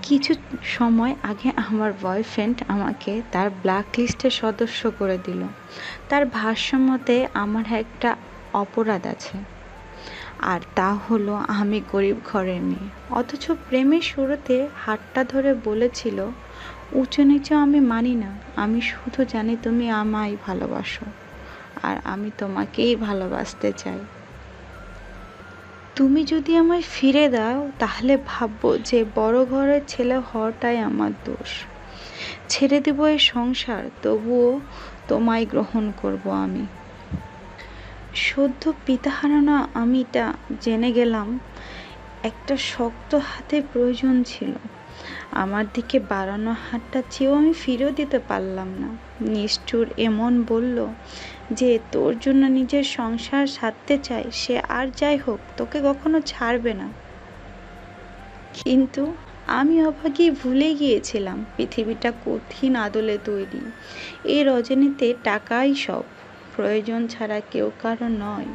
কিছু সময় আগে আমার বয়ফ্রেন্ড আমাকে তার ব্ল্যাক লিস্টের সদস্য করে দিল। তার ভাষ্য মতে আমার একটা অপরাধ আছে, আর তা হলো আমি গরিব ঘরের মেয়ে। অথচ প্রেমের শুরুতে হাতটা ধরে বলেছিল, উঁচু নিচু আমি মানি না, আমি শুধু জানি তুমি আমায় ভালোবাসো, আর আমি তোমাকেই ভালোবাসতে চাই। তুমি যদি আমায় ফিরে দাও তাহলে ভাববো যে বড় ঘরের ছেলে হওয়াটাই আমার দোষ। ছেড়ে দেব এই সংসার, তবুও তোমায় গ্রহণ করব আমি। সদ্য পিতা হারানো আমিটা জেনে গেলাম একটা শক্ত হাতের প্রয়োজন ছিল। আমার দিকে বাড়ানো হাতটা চেয়েও আমি ফিরেও দিতে পারলাম না। নিষ্ঠুর এমন বলল যে তোর জন্য নিজের সংসার সারতে চায়, সে আর যাই হোক তোকে কখনো ছাড়বে না। কিন্তু আমি অভাগী ভুলে গিয়েছিলাম পৃথিবীটা কঠিন আদলে তৈরি। এই রজনীতে টাকাই সব। প্রয়োজন ছাড়া কেউ কারো নয়,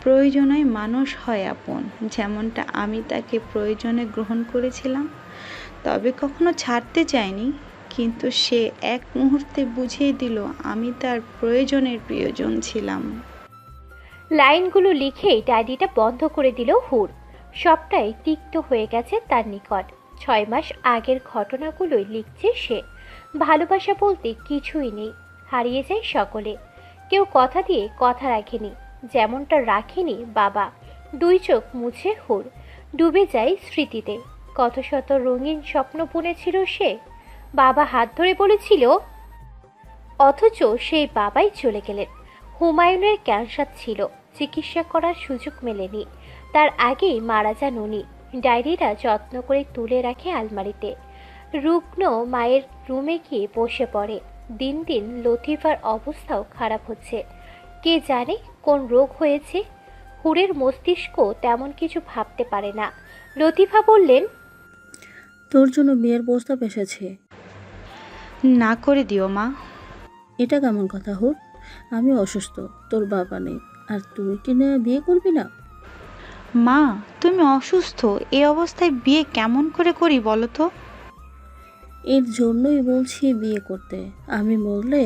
প্রয়োজনে মানুষ হয় আপন। যেমনটা আমি তাকে প্রয়োজনে গ্রহণ করেছিলাম, তবে কখনো ছাড়তে চাইনি। কিন্তু সে এক মুহূর্তে বুঝিয়ে দিল আমি তার প্রয়োজনের প্রিয়জন ছিলাম। লাইনগুলো লিখেই ডায়েরিটা বন্ধ করে দিল হুর। সবটাই তিক্ত হয়ে গেছে তার নিকট। 6 মাস আগের ঘটনাগুলোই লিখছে সে। ভালোবাসা বলতে কিছুই নেই, হারিয়ে যায় সকলে। কেউ কথা দিয়ে কথা রাখেনি, যেমনটা রাখেনি বাবা। 2 চোখ মুছে হুর ডুবে যায় স্মৃতিতে। কত শত রঙিন স্বপ্ন বুনেছিল সে। বাবা হাত ধরে বলেছিল, অথচ সেই বাবাই চলে গেলেন। হুমায়ুনের ক্যান্সার ছিল, চিকিৎসা করার সুযোগ মেলেনি। তার আগেই মারা যান উনি। ডায়েরিটা যত্ন করে তুলে রাখে আলমারিতে। রুগ্ন মায়ের রুমে গিয়ে বসে পড়ে। দিন দিন লতিফার অবস্থাও খারাপ হচ্ছে। কে জানে কোন রোগ হয়েছে। হুরের মস্তিষ্ক তেমন কিছু ভাবতে পারে না। লতিফা বললেন, তোর জন্য বিয়ের প্রস্তাব এসেছে। না করে দিও মা। এটা কেমন কথা হুর? আমি অসুস্থ, তোর বাবা নেই, আর তুই কি না বিয়ে করবি না? মা, তুমি অসুস্থ, এই অবস্থায় বিয়ে কেমন করে করি বলো তো? এর জন্যই বলছি বিয়ে করতে। আমি বললে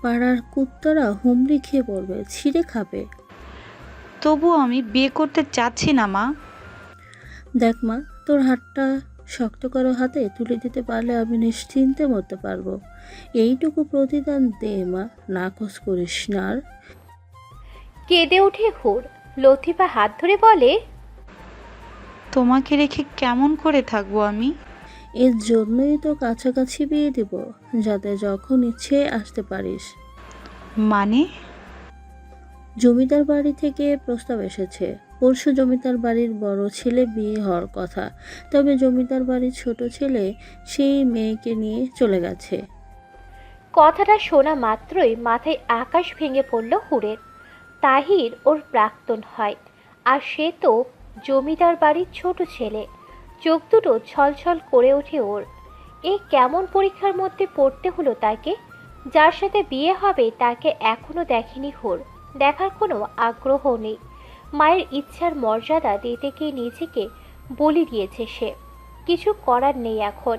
পাড়ার কুত্তারা হুমড়ি খেয়ে পড়বে, ছিঁড়ে খাবে। তবুও আমি বিয়ে করতে চাচ্ছি না মা। দেখ মা, তোর হাতটা শক্ত করো, হাতে তুলে দিতে পারলে আমি নিশ্চিন্তে মরতে পারবো। এইটুকু প্রতিদান দে মা, নাকচ করিস না আর। কেঁদে ওঠে হুর। লতিফা হাত ধরে বলে, তোমাকে রেখে কেমন করে থাকবো আমি? এর জন্যই তো কাছাকাছি বিয়ে দিব, যাতে যখন ইচ্ছে আসতে পারিস। মানে? জমিদার বাড়ি থেকে প্রস্তাব এসেছে। পরশু জমিদার বাড়ির বড় ছেলে বিয়ে হওয়ার কথা, তবে জমিদার বাড়ির ছোট ছেলে সেই মেয়েকে নিয়ে চলে গেছে। কথাটা শোনা মাত্রই মাথায় আকাশ ভেঙে পড়ল হুরের। তাহির ওর প্রাক্তন হয়, আর সে তো জমিদার বাড়ির ছোট ছেলে। চোখ দুটো ছলছল করে ওঠে ওর। এ কেমন পরীক্ষার মধ্যে পড়তে হলো তাকে? যার সাথে বিয়ে হবে তাকে এখনো দেখেনি হুর, দেখার কোনো আগ্রহ নেই। মায়ের ইচ্ছার মর্যাদা দিতে গিয়ে নিজেকে বলি দিয়েছে সে। কিছু করার নেই এখন।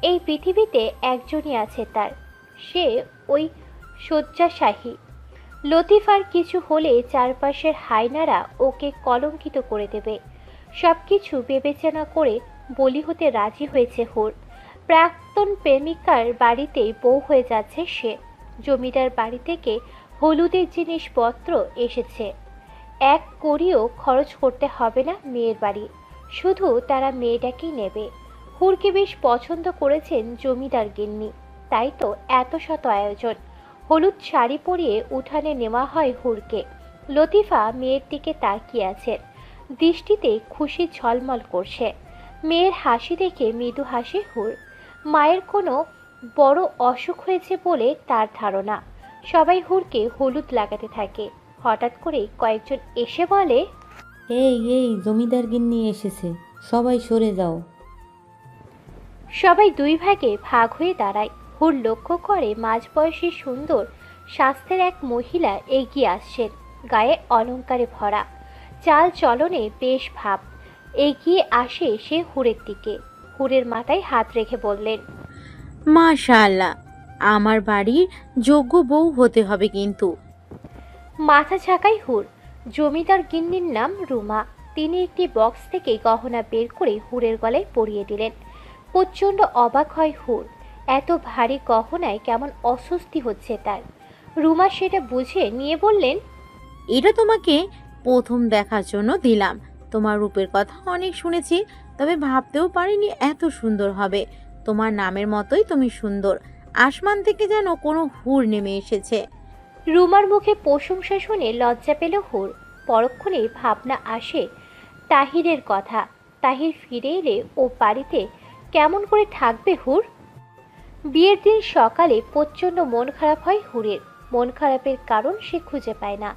এই পৃথিবীতে একজনই আছে তার, সে ওই শয্যাশাহী। লতিফার কিছু হলে চারপাশের হায়নারা ওকে কলঙ্কিত করে দেবে। সবকিছু বিবেচনা করে বলি হতে রাজি হয়েছে হুর। প্রাক্তন প্রেমিকার বাড়িতেই বউ হয়ে যাচ্ছে সে। জমিদার বাড়ি থেকে হলুদের জিনিসপত্র এসেছে। এক কড়িও খরচ করতে হবে না মেয়ের বাড়ি, শুধু তারা মেয়েটাকেই নেবে। হুরকে বেশ পছন্দ করেছেন জমিদার গিন্নি, তাই তো এত শত আয়োজন। হলুদ শাড়ি পরিয়ে উঠানে নেওয়া হয় হুরকে। লতিফা মেয়ের দিকে তাকিয়ে আছেন, দৃষ্টিতে খুশি ঝলমল করছে। মেয়ের হাসি দেখে মৃদু হাসে হুর। মায়ের কোনো বড় অসুখ হয়েছে বলে তার ধারণা। সবাই হুরকে হলুদ লাগাতে থাকে। হঠাৎ করে কয়েকজন এসে বলে, এই এই জমিদার গিন্নি এসেছে, সবাই সরে যাও। সবাই দুই ভাগে ভাগ হয়ে দাঁড়ায়। হুর লক্ষ্য করে মাঝবয়সী সুন্দর স্বাস্থ্যের এক মহিলা এগিয়ে আসছেন, গায়ে অলংকারে ভরা, চাল চলনে বেশ ভাব। এগিয়ে আসে সে হুরের দিকে। হুরের মাথায় হাত রেখে বললেন, মাশাআল্লাহ, আমার বাড়ির যোগ্য বউ হতে হবে কিন্তু। মাথা ঝাঁকায় হুর। জমিদার গিন্নির নাম রুমা। তিনি একটি বক্স থেকে গহনা বের করে হুরের গলায় পরিয়ে দিলেন। প্রচণ্ড অবাক হয় হুর। এত ভারী গহনায় কেমন অস্বস্তি হচ্ছে তার। রুমা সেটা বুঝে নিয়ে বললেন, এটা তোমাকে প্রথম দেখার জন্য দিলাম। তোমার রূপের কথা অনেক শুনেছি, তবে ভাবতেও পারিনি এত সুন্দর হবে। তোমার নামের মতোই তুমি সুন্দর। আসমান থেকে যেন কোনো হুর নেমে এসেছে। রুমার মুখে প্রশংসা শুনে লজ্জা পেল হুর। পরক্ষণেই ভাবনা আসে তাহিরের কথা। তাহির ফিরে এলে ও বাড়িতে কেমন করে থাকবে হুর? বিয়ের দিন সকালে প্রচণ্ড মন খারাপ হয় হুরের। মন খারাপের কারণ সে খুঁজে পায় না।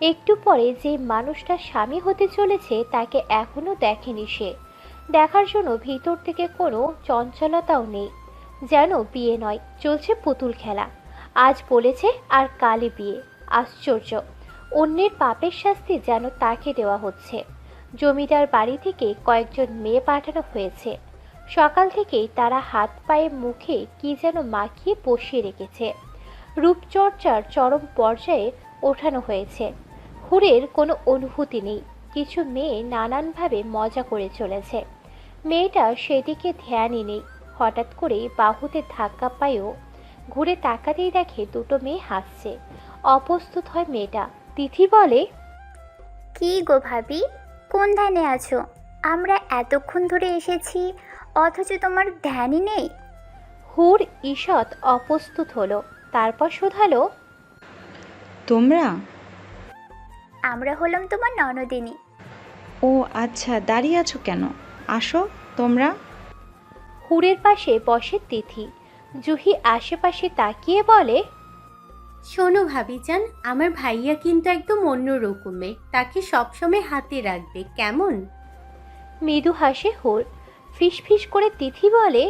একটু পরে যে মানুষটা স্বামী হতে চলেছে তাকে এখনো দেখেনি সে। দেখার জন্য ভিতর থেকে কোনো চঞ্চলতাও নেই। যেন বিয়ে নয়, চলছে পুতুল খেলা। আজ বলেছে আর কালই বিয়ে। আশ্চর্য! অন্যের পাপের শাস্তি যেন তাকে দেওয়া হচ্ছে। জমিদার বাড়ি থেকে কয়েকজন মেয়ে পাঠানো হয়েছে। সকাল থেকেই তারা হাত পায়ে মুখে কি যেন মাখিয়ে বসিয়ে রেখেছে। রূপচর্চার চরম পর্যায়ে ওঠানো হয়েছে। হুরের কোনো অনুভূতি নেই। কিছু মেয়ে নানানভাবে মজা করে চলেছে। মেয়েটা সেদিকে ধ্যানই নেই। হঠাৎ করে বাহুতে ধাক্কা পায়ও। ঘুরে তাকাতেই দেখে দুটো মেয়ে হাসছে। অপ্রস্তুত হয় মেয়েটা। তিথি বলে, কি গো ভাবি, কোন ধ্যানে আছো? আমরা এতক্ষণ ধরে এসেছি, অথচ তোমার ধ্যানই নেই। হুর ঈষৎ অপ্রস্তুত হলো। তারপর শোধালো, তোমরা? আমরা হলাম তোমার ননদিনী। ও আচ্ছা, দাঁড়িয়ে আছো কেন? আসো তোমরা। হুরের পাশে বসে তিথি। জুহি আশেপাশে তাকিয়ে বলে, শোনো ভাবিজান, আমার ভাইয়া কিন্তু একদম অন্য রকমের, তাকে সবসময় হাতে রাখবে কেমন? মৃদু হাসে হুর। ফিসফিস করে তিথি বলে,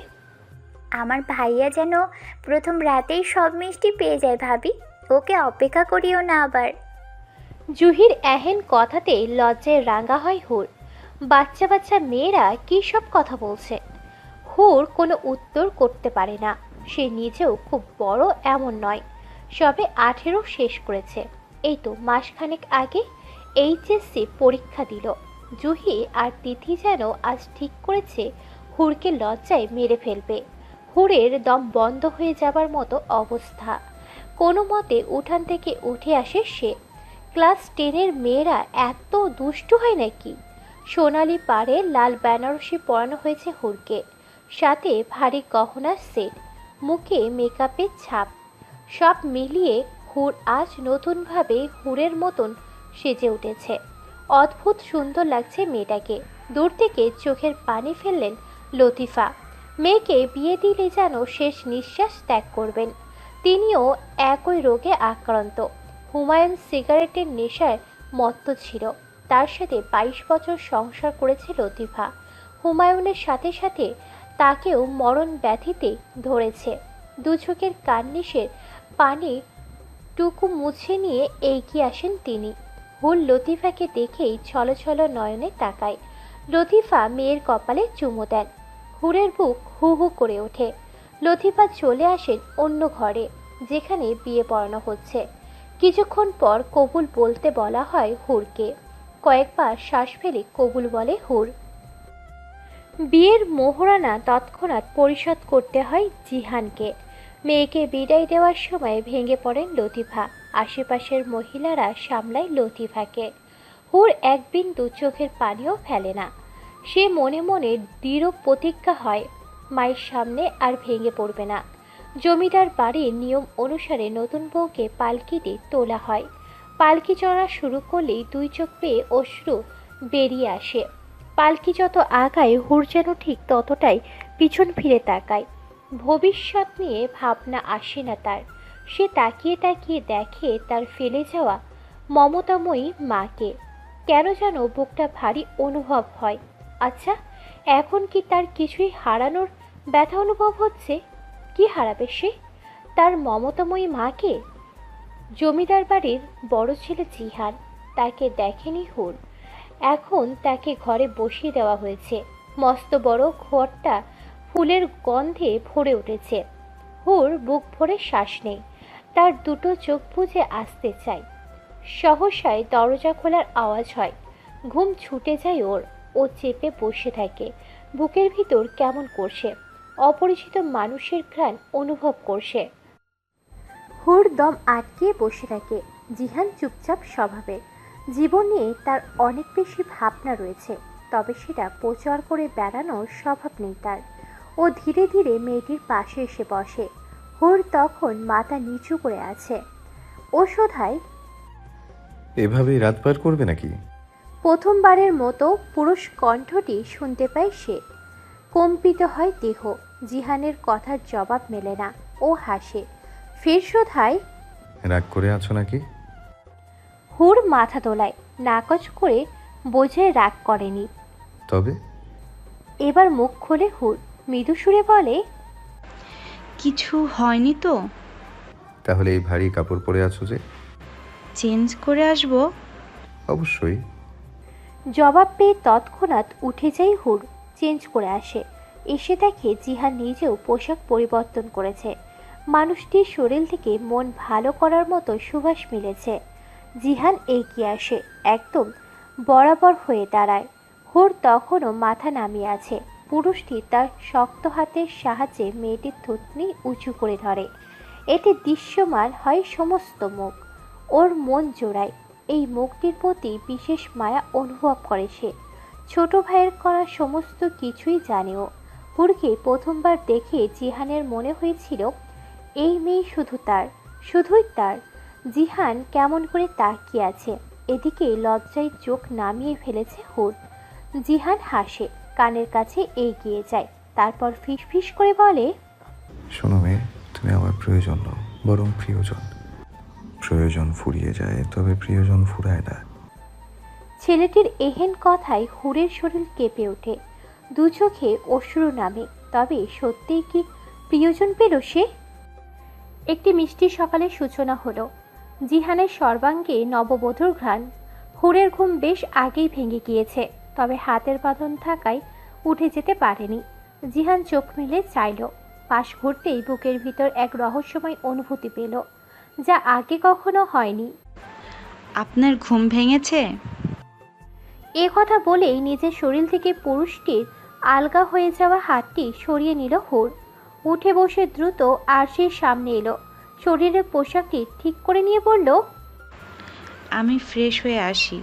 আমার ভাইয়া যেন প্রথম রাতেই সব মিষ্টি পেয়ে যায় ভাবি, ওকে অপেক্ষা করিও না আবার। জুহির এহেন কথাতে লজ্জায় রাঙা হয় হুর। বাচ্চা বাচ্চা মেয়েরা কী সব কথা বলছে। হুর কোনো উত্তর করতে পারে না। সে নিজেও খুব বড় এমন নয়, সবে 18 শেষ করেছে। এই তো মাসখানেক আগে এইচএসসি পরীক্ষা দিল। জুহি আর তিথি যেন আজ ঠিক করেছে হুরকে লজ্জায় মেরে ফেলবে। হুরের দম বন্ধ হয়ে যাবার মতো অবস্থা। কোনো মতে উঠান থেকে উঠে আসে সে। ক্লাস 10-এর মেয়েরা এত দুষ্টু হয় নাকি? সোনালি পাড়ে লাল বেনারসি পরানো হয়েছে হুরকে, সাথে ভারী গহনার সেট, মুখে মেকআপের ছাপ। সব মিলিয়ে হুর আজ নতুনভাবে হুরের মতন সেজে উঠেছে। অদ্ভুত সুন্দর লাগছে মেয়েটাকে। দূর থেকে চোখের পানি ফেললেন লতিফা। মেয়েকে বিয়ে দিলে যেন শেষ নিঃশ্বাস ত্যাগ করবেন। তিনিও একই রোগে আক্রান্ত। হুমায়ুন সিগারেটের নেশায় মত্ত ছিল। তার সাথে 22 বছর সংসার করেছে লতিফা। হুমায়ুনের সাথে সাথে তাকেও মরণ ব্যাধিতে ধরেছে। দু চোখের কান্নিসের পানি টুকু মুছে নিয়ে এগিয়ে আসেন তিনি। হুর লতিফাকে দেখেই ছলছল নয়নে তাকায়। লতিফা মেয়ের কপালে চুমু দেন। হুরের বুক হু হু করে ওঠে। লতিফা চলে আসেন অন্য ঘরে, যেখানে বিয়ে পড়ানো হচ্ছে। কিছুক্ষণ পর কবুল বলতে বলা হয় হুরকে। কয়েকবার শ্বাস ফেলে কবুল বলে হুর। বিয়ের মোহরানা তৎক্ষণাৎ পরিশোধ করতে হয় জিহানকে। মেয়েকে বিদায় দেওয়ার সময় ভেঙে পড়েন লতিফা। আশেপাশের মহিলারা সামলায় লতিফাকে। হুর এক বিন্দু চোখের পানিও ফেলে না। সে মনে মনে দৃঢ় প্রতিজ্ঞা হয় মায়ের সামনে আর ভেঙে পড়বে না। জমিদার বাড়ির নিয়ম অনুসারে নতুন বউকে পালকিতে তোলা হয়। পালকি চড়া শুরু করলেই দুই চোখ পেয়ে অশ্রু বেরিয়ে আসে। পালকি যত আগায় হুর যেন ঠিক ততটাই পিছন ফিরে তাকায়। ভবিষ্যৎ নিয়ে ভাবনা আসে না তার। সে তাকিয়ে তাকিয়ে দেখে তার ফেলে যাওয়া মমতাময়ী মাকে। কেন যেন বুকটা ভারী অনুভব হয়। আচ্ছা, এখন কি তার কিছুই হারানোর ব্যথা অনুভব হচ্ছে? কি হারাবে সে? তার মমতাময়ী মাকে? জমিদার বাড়ির বড় ছেলে জিহান, তাকে দেখেনি হুর। এখন তাকে ঘরে বসিয়ে দেওয়া হয়েছে। মস্ত বড় ঘরটা ফুলের গন্ধে ভরে উঠেছে। হুর বুক ভরে শ্বাস নেই, তার দুটো চোখ বুজে আসতে চায়। সহসায় দরজা খোলার আওয়াজ হয়, ঘুম ছুটে যায় ওর। ও চেপে বসে থাকে, বুকের ভিতর কেমন করছে, অপরিচিত মানুষের ঘ্রাণ অনুভব করছে। হুর দম আটকে বসে থাকে। জিহান চুপচাপ স্বভাবের, জীবন নিয়ে তার অনেক বেশি ভাবনা রয়েছে, তবে সেটা প্রচার করে বেড়ানোর স্বভাব নেই তার। ও ধীরে ধীরে মেয়েটির পাশে এসে বসে। হুর তখন মাথা নিচু করে আছে। ও শোধায়, এভাবেই রাত পার করবে নাকি? প্রথমবারের মতো পুরুষ কণ্ঠটি শুনতে পায় সে। কম্পিত হয় দেহ। জিহানের কথার জবাব মেলে না। ও হাসে, ফের শোধায়, রাগ করে আছো নাকি? হুর মাথা দোলায়, নাকচ করে বোঝায় রাগ করেনি। তবে এবার মুখ খোলে হুর, মৃদু সুরে বলে, কিছু হয়নি তো? তাহলে এই ভারী কাপড় পরে আছো যে? চেঞ্জ করে আসবো? অবশ্যই। জবাব পেয়ে তৎক্ষণাৎ উঠে যায় হুর, চেঞ্জ করে আসে। এসে দেখে জিহান নিজেও পোশাক পরিবর্তন করেছে। মানুষটির শরীর থেকে মন ভালো করার মতো সুবাস মিলেছে। জিহান এগিয়ে আসে, একদম বরাবর হয়ে দাঁড়ায়। হুর তখনও মাথা নামিয়ে আছে। পুরুষটি তার শক্ত হাতের সাহায্যে মেয়েটির থুতনি উঁচু করে ধরে। এতে দৃশ্যমান হয় সমস্ত মুখ। ওর মন জোড়ায়। এই মুখটির প্রতি বিশেষ মায়া অনুভব করে সে। ছোট ভাইয়ের করা সমস্ত কিছুই জানেও। হুরকে প্রথমবার দেখে জিহানের মনে হয়েছিল এই মেয়ে শুধু তার, শুধুই তার। জিহান কেমন করে তাকিয়ে আছে, এদিকে লজ্জায় চোখ নামিয়ে ফেলেছে হুর। জিহান হাসে, কানের কাছে এগিয়ে যায়, তারপর ফিসফিস করে বলে, শোনো মেয়ে, তুমি আমার প্রয়োজন নও, বরং প্রিয়জন। প্রয়োজন ফুরিয়ে যায়, তবে প্রিয়জন ফুরায় না। ছেলেটির এহেন কথায় হুরের শরীর কেঁপে ওঠে, দু চোখে অশ্রু নামে। তবে সত্যিই কি প্রিয়জন পেল সে? একটি মিষ্টি সকালের সূচনা হলো। জিহানের সর্বাঙ্গে নববধূর ঘ্রাণ। হুরের ঘুম বেশ আগেই ভেঙে গিয়েছে, তবে হাতের বাঁধন থাকায় উঠে যেতে পারেনি। জিহান চোখ মেলে চাইল। পাশ ঘুরতেই বুকের ভিতর এক রহস্যময় অনুভূতি পেল, যা আগে কখনো হয়নি। আপনার ঘুম ভেঙেছে? এ কথা বলেই নিজের শরীর থেকে পুরুষটির আলগা হয়ে যাওয়া হাতটি সরিয়ে নিল হুর। উঠে বসে দ্রুত আরশির সামনে এলো, শরীরের পোশাকটি ঠিক করে নিয়ে বলল, আমি ফ্রেশ হয়ে আসি।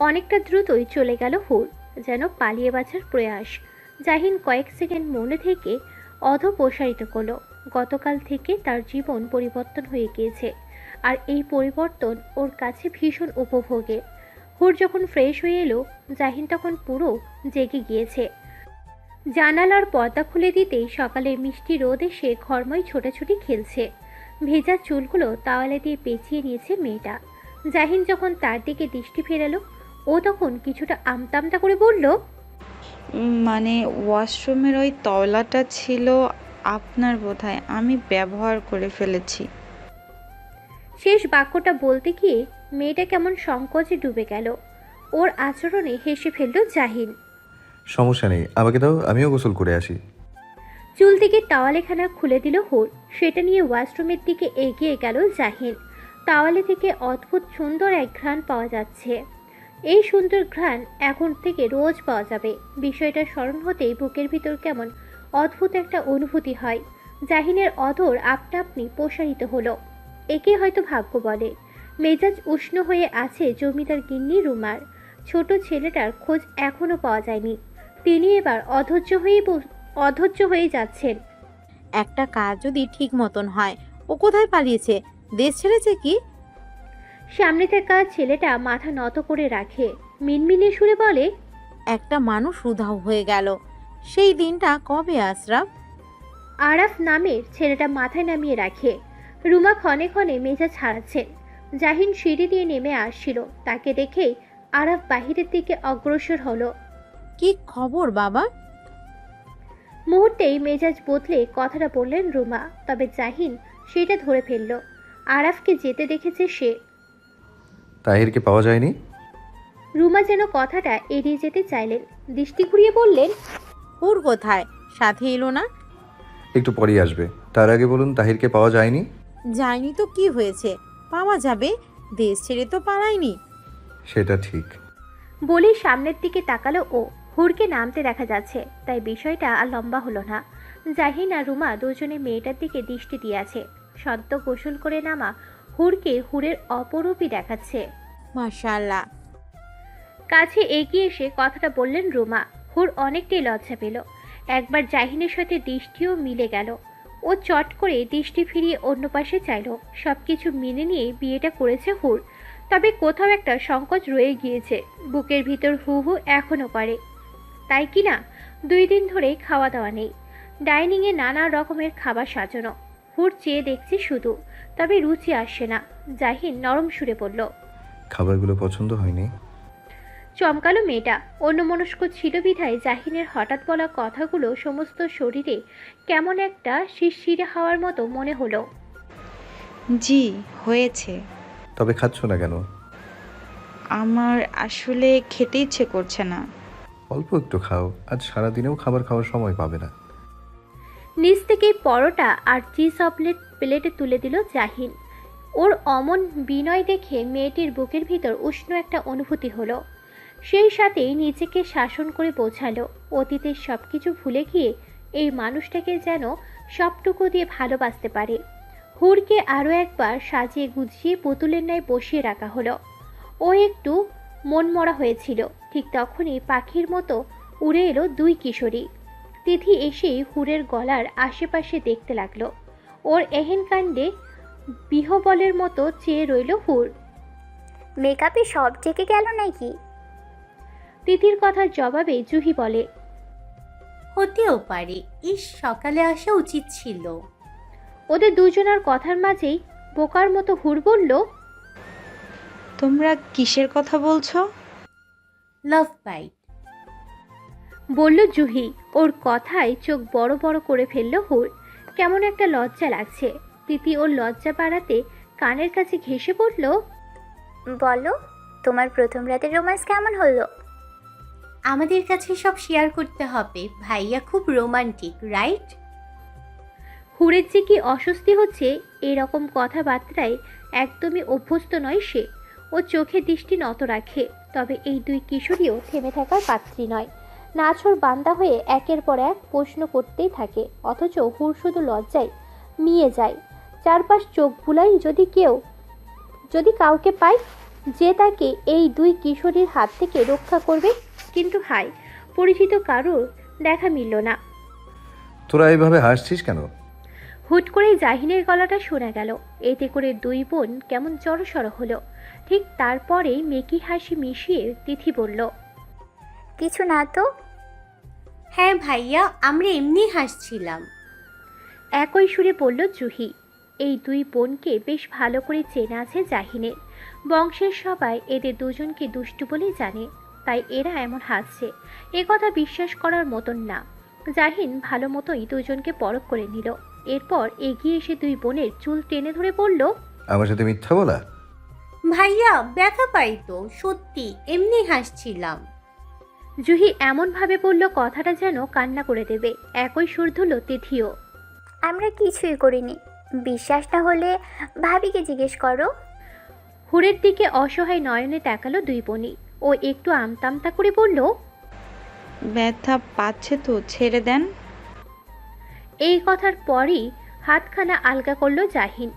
অনেকটা দ্রুতই চলে গেল হুর, যেন পালিয়ে বাঁচার প্রয়াস। জাহিন কয়েক সেকেন্ড মনে থেকে অধঃপ্রসারিত করলো। গতকাল থেকে তার জীবন পরিবর্তন হয়ে গিয়েছে, আর এই পরিবর্তন ওর কাছে ভীষণ উপভোগের। হুর যখন ফ্রেশ হয়ে এলো, জাহিন তখন পুরো জেগে গিয়েছে। জানালার পর্দা খুলে দিতেই সকালের মিষ্টি রোদ এসে ঘরময় ছোটাছুটি খেলছে। ভেজা চুলগুলো তাওয়ালে দিয়ে পেঁচিয়ে নিয়েছে মেয়েটা। জাহিন যখন তার দিকে দৃষ্টি ফেরালো, ও তখন কিছুটা আমতামতা করে বলল, মানে ওয়াশরুমের ওই তওলাটা ছিল আপনার বোধহয়, আমি ব্যবহার করে ফেলেছি। শেষ বাক্যটা বলতে গিয়ে মেয়েটা কেমন সংকোচে ডুবে গেল। ওর আচরণে হেসে ফেলল জাহিন। সমস্যা নেই, আমাকে দাও, আমিও গোসল করে আসি। চুল থেকে তাওয়ালেখানা খুলে দিল হুর। সেটা নিয়ে ওয়াশরুমের দিকে এগিয়ে গেল জাহিন। তাওয়ালে থেকে অদ্ভুত সুন্দর এক ঘ্রাণ পাওয়া যাচ্ছে। এই সুন্দর ঘ্রাণ এখন থেকে রোজ পাওয়া যাবে। বিষয়টা স্মরণ হতেই বুকের ভিতর কেমন অদ্ভুত একটা অনুভূতি হয়। জাহিনের অধর আপনা আপনি প্রসারিত হলো। একে হয়তো ভাগ্য বলে। মেজাজ উষ্ণ হয়ে আছে জমিদার গিন্নি রুমার। ছোট ছেলেটার খোঁজ এখনো পাওয়া যায়নি। তিনি এবার অধৈর্য হয়ে যাচ্ছেন। একটা কাজ যদি ঠিক মতন হয়, ও কোথায় পালিয়েছে? দেশ ছেড়েছে কি? সামনে থাকা ছেলেটা মাথা নত করে রাখে, মিনমিনে সুরে বলে, একটা মানুষ উধাও হয়ে গেল। সেই দিনটা কবে আশরাফ? আরাফ নামের ছেলেটা মাথায় নামিয়ে রাখে। রুমা ক্ষণে ক্ষণে মেজাজ হারাচ্ছেন। জাহিন সিঁড়ি দিয়ে নেমে আসছিল, তাকে দেখেই আরাফ বাহিরের দিকে অগ্রসর হলো। কি খবর বাবা? মুহূর্তেই মেজাজ বদলে কথাটা বললেন রুমা, তবে জাহিন সেটা ধরে ফেলল। আরাফকে যেতে দেখেছে সে। তাহিরকে পাওয়া যায়নি? রুমা যেন কথাটা এড়িয়ে যেতে চাইলেন, দৃষ্টি ঘুরিয়ে বললেন, হুর কোথায়? সাথে এলো না? একটু পরেই আসবে। তার আগে বলুন, তাহিরকে পাওয়া যায়নি? যায়নি তো কি হয়েছে? পাওয়া যাবে, দেশ ছেড়ে তো পালায়নি। সেটা ঠিক। বলেই সামনের দিকে তাকালো ও। হুরকে নামতে দেখা যাচ্ছে, তাই বিষয়টা আর লম্বা হলো না। জাহিন আর রুমা দুজনে মেয়েটার দিকে দৃষ্টি দিয়ে আছে। সদ্য গোসল করে নামা হুরকে হুরের অপরূপই দেখাচ্ছে। মাশাআল্লাহ। কাছে এগিয়ে এসে কথাটা বললেন রুমা। হুর অনেকটাই লজ্জা পেল। একবার জাহিনের সাথে দৃষ্টিও মিলে গেল। ও চট করে দৃষ্টি ফিরিয়ে অন্য পাশে চাইল। সবকিছু মেনে নিয়ে বিয়েটা করেছে হুর, তবে কোথাও একটা সংকোচ রয়ে গিয়েছে। বুকের ভিতর হু হু এখনো করে। তাই কি না 2 দিন ধরে খাওয়া দাওয়া নেই। ডাইনিংয়ে নানা রকমের খাবার সাজানো। হুর চেয়ে দেখছি শুধু, তবে রুচি আসছে না। জাহিন নরম সুরে বলল, খাবারগুলো পছন্দ হয়নি? চমকালো মেয়েটা। অন্যমনস্ক ছিল বিধায় জাহিনের হঠাৎ বলা কথাগুলো সমস্ত শরীরে কেমন একটা শিরশিরে হওয়ার মতো মনে হলো। জি হয়েছে। তবে খাচ্ছ না কেন? আমার আসলে খেতে ইচ্ছে করছে না। অল্প একটু খাও, আজ সারাদিনেও খাবার খাওয়ার সময় পাবে না। নিচ থেকে পরোটা আর চিজ অমলেট প্লেটে তুলে দিল জাহিন। ওর অমন বিনয় দেখে মেয়েটির বুকের ভিতর উষ্ণ একটা অনুভূতি হলো। সেই সাথেই নিজেকে শাসন করে বোঝালো অতীতের সব কিছু ভুলে গিয়ে এই মানুষটাকে যেন সবটুকু দিয়ে ভালোবাসতে পারে। হুরকে আরও একবার সাজিয়ে গুছিয়ে পুতুলের ন্যায় বসিয়ে রাখা হলো। ও একটু মনমরা হয়েছিল। ঠিক তখনই পাখির মতো উড়ে এলো 2 কিশোরী। তিথি এসেই হুরের গলার আশেপাশে দেখতে লাগলো। ওর এহেন কাণ্ডে বিহবলের মতো চেয়ে রইল হুর। মেকআপে সব ঢেকে গেল নাকি? তিথির কথার জবাবে জুহি বলে, হতেও পারে। সকালে আসা উচিত ছিল। ওদের দুজনার কথার মাঝেই বোকার মতো হুর বলল, তোমরা কিসের কথা বলছো? Love bite. বলল জুহি। ওর কথায় চোখ বড় বড় করে ফেলল হুর। কেমন একটা লজ্জা লাগছে। তিথি ওর লজ্জা বাড়াতে কানের কাছে ঘেঁষে বলল, বলো, তোমার প্রথম রাতের রোম্যান্স কেমন হলো? আমাদের কাছে সব শেয়ার করতে হবে। ভাইয়া খুব রোমান্টিক, রাইট? হুরের যে কি অস্বস্তি হচ্ছে এরকম কথাবার্তায় একদমই অভ্যস্ত নয় সে। ও চোখে দৃষ্টি নত রাখে। তবে এই 2 কিশোরীও থেমে থাকার পাত্রী নয়। নাছোড় বান্দা হয়ে একের পর এক প্রশ্ন করতেই থাকে, অথচ হুর শুধু লজ্জায় মিয়ে যায়। চারপাশ চোখ বুলাই যদি কাউকে পায় যে তাকে এই 2 কিশোরীর হাত থেকে রক্ষা করবে। কিন্তু হায়, পরিচিত কারোর দেখা মিলল না। তোরা এইভাবে হাসছিস কেন? হুট করেই জাহিনের গলাটা শোনা গেল। এতে করে 2 বোন কেমন জড়সড় হলো। ঠিক তারপরেই মেকি হাসি মিশিয়ে তিথি বলল, কিছু না তো। হ্যাঁ ভাইয়া, আমরা এমনি হাসছিলাম। একই সুরে বলল জুহি। এই 2 বোনকে বেশ ভালো করে চেনা আছে জাহিনের। বংশের সবাই এদের দুজনকে দুষ্টু বলেই জানে, তাই এরা এমন হাসছে এ কথা বিশ্বাস করার মতন না। জাহিন ভালো মতোই দুজনকে পরখ করে নিল। এরপর এগিয়ে এসে 2 বোনের চুল টেনে ধরে বলল, আমার সাথে মিথ্যা বলা? ভাইয়া ব্যথা পাই তো, সত্যি এমনি হাসছিলাম। জুহি এমনভাবে বলল কথাটা যেন কান্না করে দেবে। একই সুর ধুলো তিথিও। আমরা কিছুই করিনি। বিশ্বাস না হলে ভাবিকে জিজ্ঞেস করো। হুরের দিকে অসহায় নয়নে তাকালো 2 বোনই। ও একটু আমতামতা করে বলল, ব্যথা পাচ্ছে তো, ছেড়ে দেন। এই কথার পরই হাতখানা আলগা করলো জাহিন।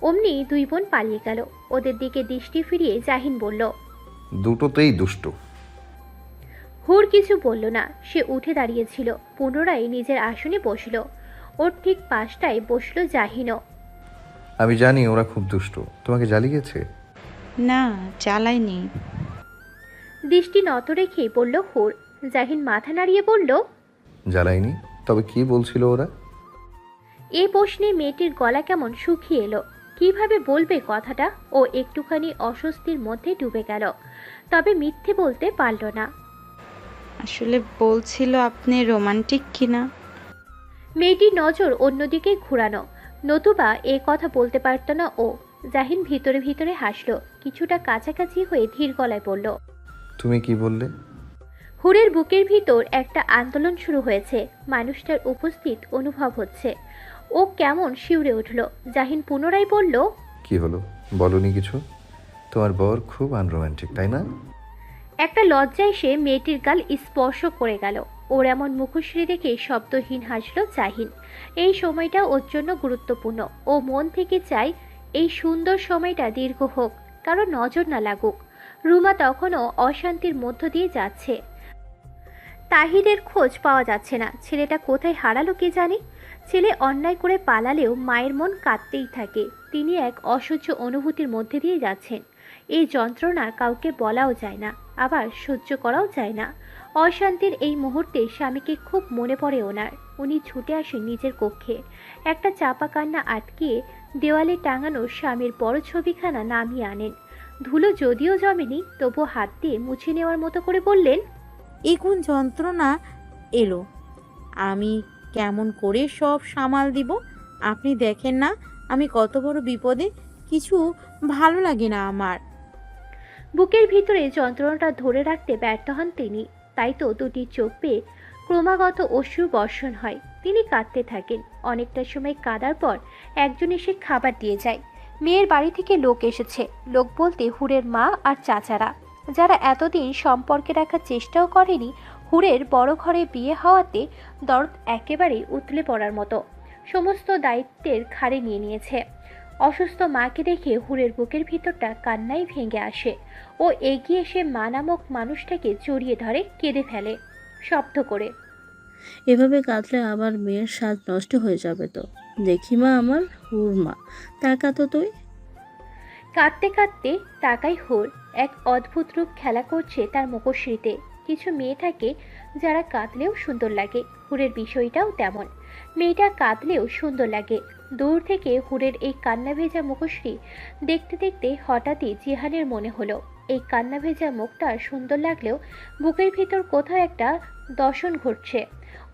অমনি 2 বোন পালিয়ে গেল। ওদের দিকে দৃষ্টি ফিরিয়ে জাহিন বলল, দুটোতেই দুষ্টু। হুর কিছু বলল না। সে উঠে দাঁড়িয়েছিল। পুনরায় নিজের আসনে বসল। ওর ঠিক পাশটায় বসলো জাহিনও। আমি জানি ওরা খুব দুষ্টু। তোমাকে জ্বালিয়েছে? না, জ্বালাইনি। দৃষ্টি নত রেখে বলল হুর। জাহিন মাথা নাড়িয়ে বলল, জ্বালাইনি। তবে কি বলছিল ওরা? এই প্রশ্নে মেয়েটির গলা কেমন শুকিয়ে এলো। কিভাবে বলবে কথাটা? ও একটুখানি অস্বস্তির মধ্যে ডুবে গেল, তবে মিথ্যে বলতে পারল না। আসলে বলছিল আপনি রোমান্টিক কিনা। মেয়েটির নজর অন্যদিকে ঘুরানো, নতুবা এ কথা বলতে পারত না ও। জাহিন ভিতরে ভিতরে হাসল। কিছুটা কাছাকাছি হয়ে ধীর গলায় বলল, তুমি কি বললে? হুরের বুকের ভিতর একটা আন্দোলন শুরু হয়েছে। মানুষটার উপস্থিত অনুভব হচ্ছে। ও কেমন শিউরে উঠল। জাহিন পুনরায় বলল, কি হলো, বলনি কিছু? তোমার বর খুব আনরোম্যান্টিক, তাই না? একটা লজ্জায় সে মেয়েটির গাল স্পর্শ করে গেল। ওর এমন মুখশ্রী দেখে শব্দহীন হাসল জাহিন। এই সময়টা ওর জন্য গুরুত্বপূর্ণ। ও মন থেকে চায় এই সুন্দর সময়টা দীর্ঘ হোক, কারো নজর না লাগুক। রুমা তখনও অশান্তির মধ্য দিয়ে যাচ্ছে। তাহিরের খোঁজ পাওয়া যাচ্ছে না। ছেলেটা কোথায় হারালো কে জানে। ছেলে অন্যায় করে পালালেও মায়ের মন কাঁদতেই থাকে। তিনি এক অসহ্য অনুভূতির মধ্যে দিয়ে যাচ্ছেন। এই যন্ত্রণা কাউকে বলাও যায় না, আবার সহ্য করাও যায় না। অশান্তির এই মুহূর্তে স্বামীকে খুব মনে পড়ে ওনার। উনি ছুটে আসেন নিজের কক্ষে। একটা চাপা কান্না আটকিয়ে দেওয়ালে টাঙানো স্বামীর বড় ছবিখানা নামিয়ে আনেন। ধুলো যদিও জমেনি, তবু হাত দিয়ে মুছে নেওয়ার মতো করে বললেন, এই কোন যন্ত্রণা এলো? আমি কেমন করে সব সামাল দিব? আপনি দেখেন না আমি কত বড় বিপদে। কিছু ভালো লাগে না আমার। বুকের ভিতরে যন্ত্রণাটা ধরে রাখতে ব্যর্থ হন তিনি। তাই তো দুটি চোখ পেয়ে ক্রমাগত অশ্রু বর্ষণ হয়। তিনি কাঁদতে থাকেন। অনেকটা সময় কাঁদার পর একজন এসে খাবার দিয়ে যায়। মেয়ের বাড়ি থেকে লোক এসেছে। লোক বলতে হুরের মা আর চাচারা, যারা এতদিন সম্পর্কে রাখার চেষ্টাও করেনি। হুরের বড় ঘরে বিয়ে হওয়াতে দরদ একেবারেই উতলে পড়ার মতো। সমস্ত দায়িত্বের ঘাড়ে নিয়ে নিয়েছে। অসুস্থ মাকে দেখে হুরের বুকের ভিতরটা কান্নাই ভেঙে আসে। ও এগিয়ে এসে মা নামক মানুষটাকে জড়িয়ে ধরে, কেঁদে ফেলে শব্দ করে। এভাবে কাঁদলে আমার মেয়ের স্বাদ নষ্ট হয়ে যাবে তো। দেখি মা, আমার হুরমা, তাকা তো তুই। কাঁদতে কাঁদতে তাকাই হুর। এক অদ্ভুত রূপ খেলা করছে তার মুখশ্রীতে। কিছু মেয়ে থাকে যারা কাঁদলেও সুন্দর লাগে। হুরের বিষয়টাও তেমন। মেয়েটা কাঁদলেও সুন্দর লাগে। দূর থেকে হুরের এই কান্না ভেজা মুখশ্রী দেখতে দেখতে হঠাৎই জিহানের মনে হলো, এই কান্না ভেজা মুখটা সুন্দর লাগলেও বুকের ভিতর কোথাও একটা দর্শন ঘটছে।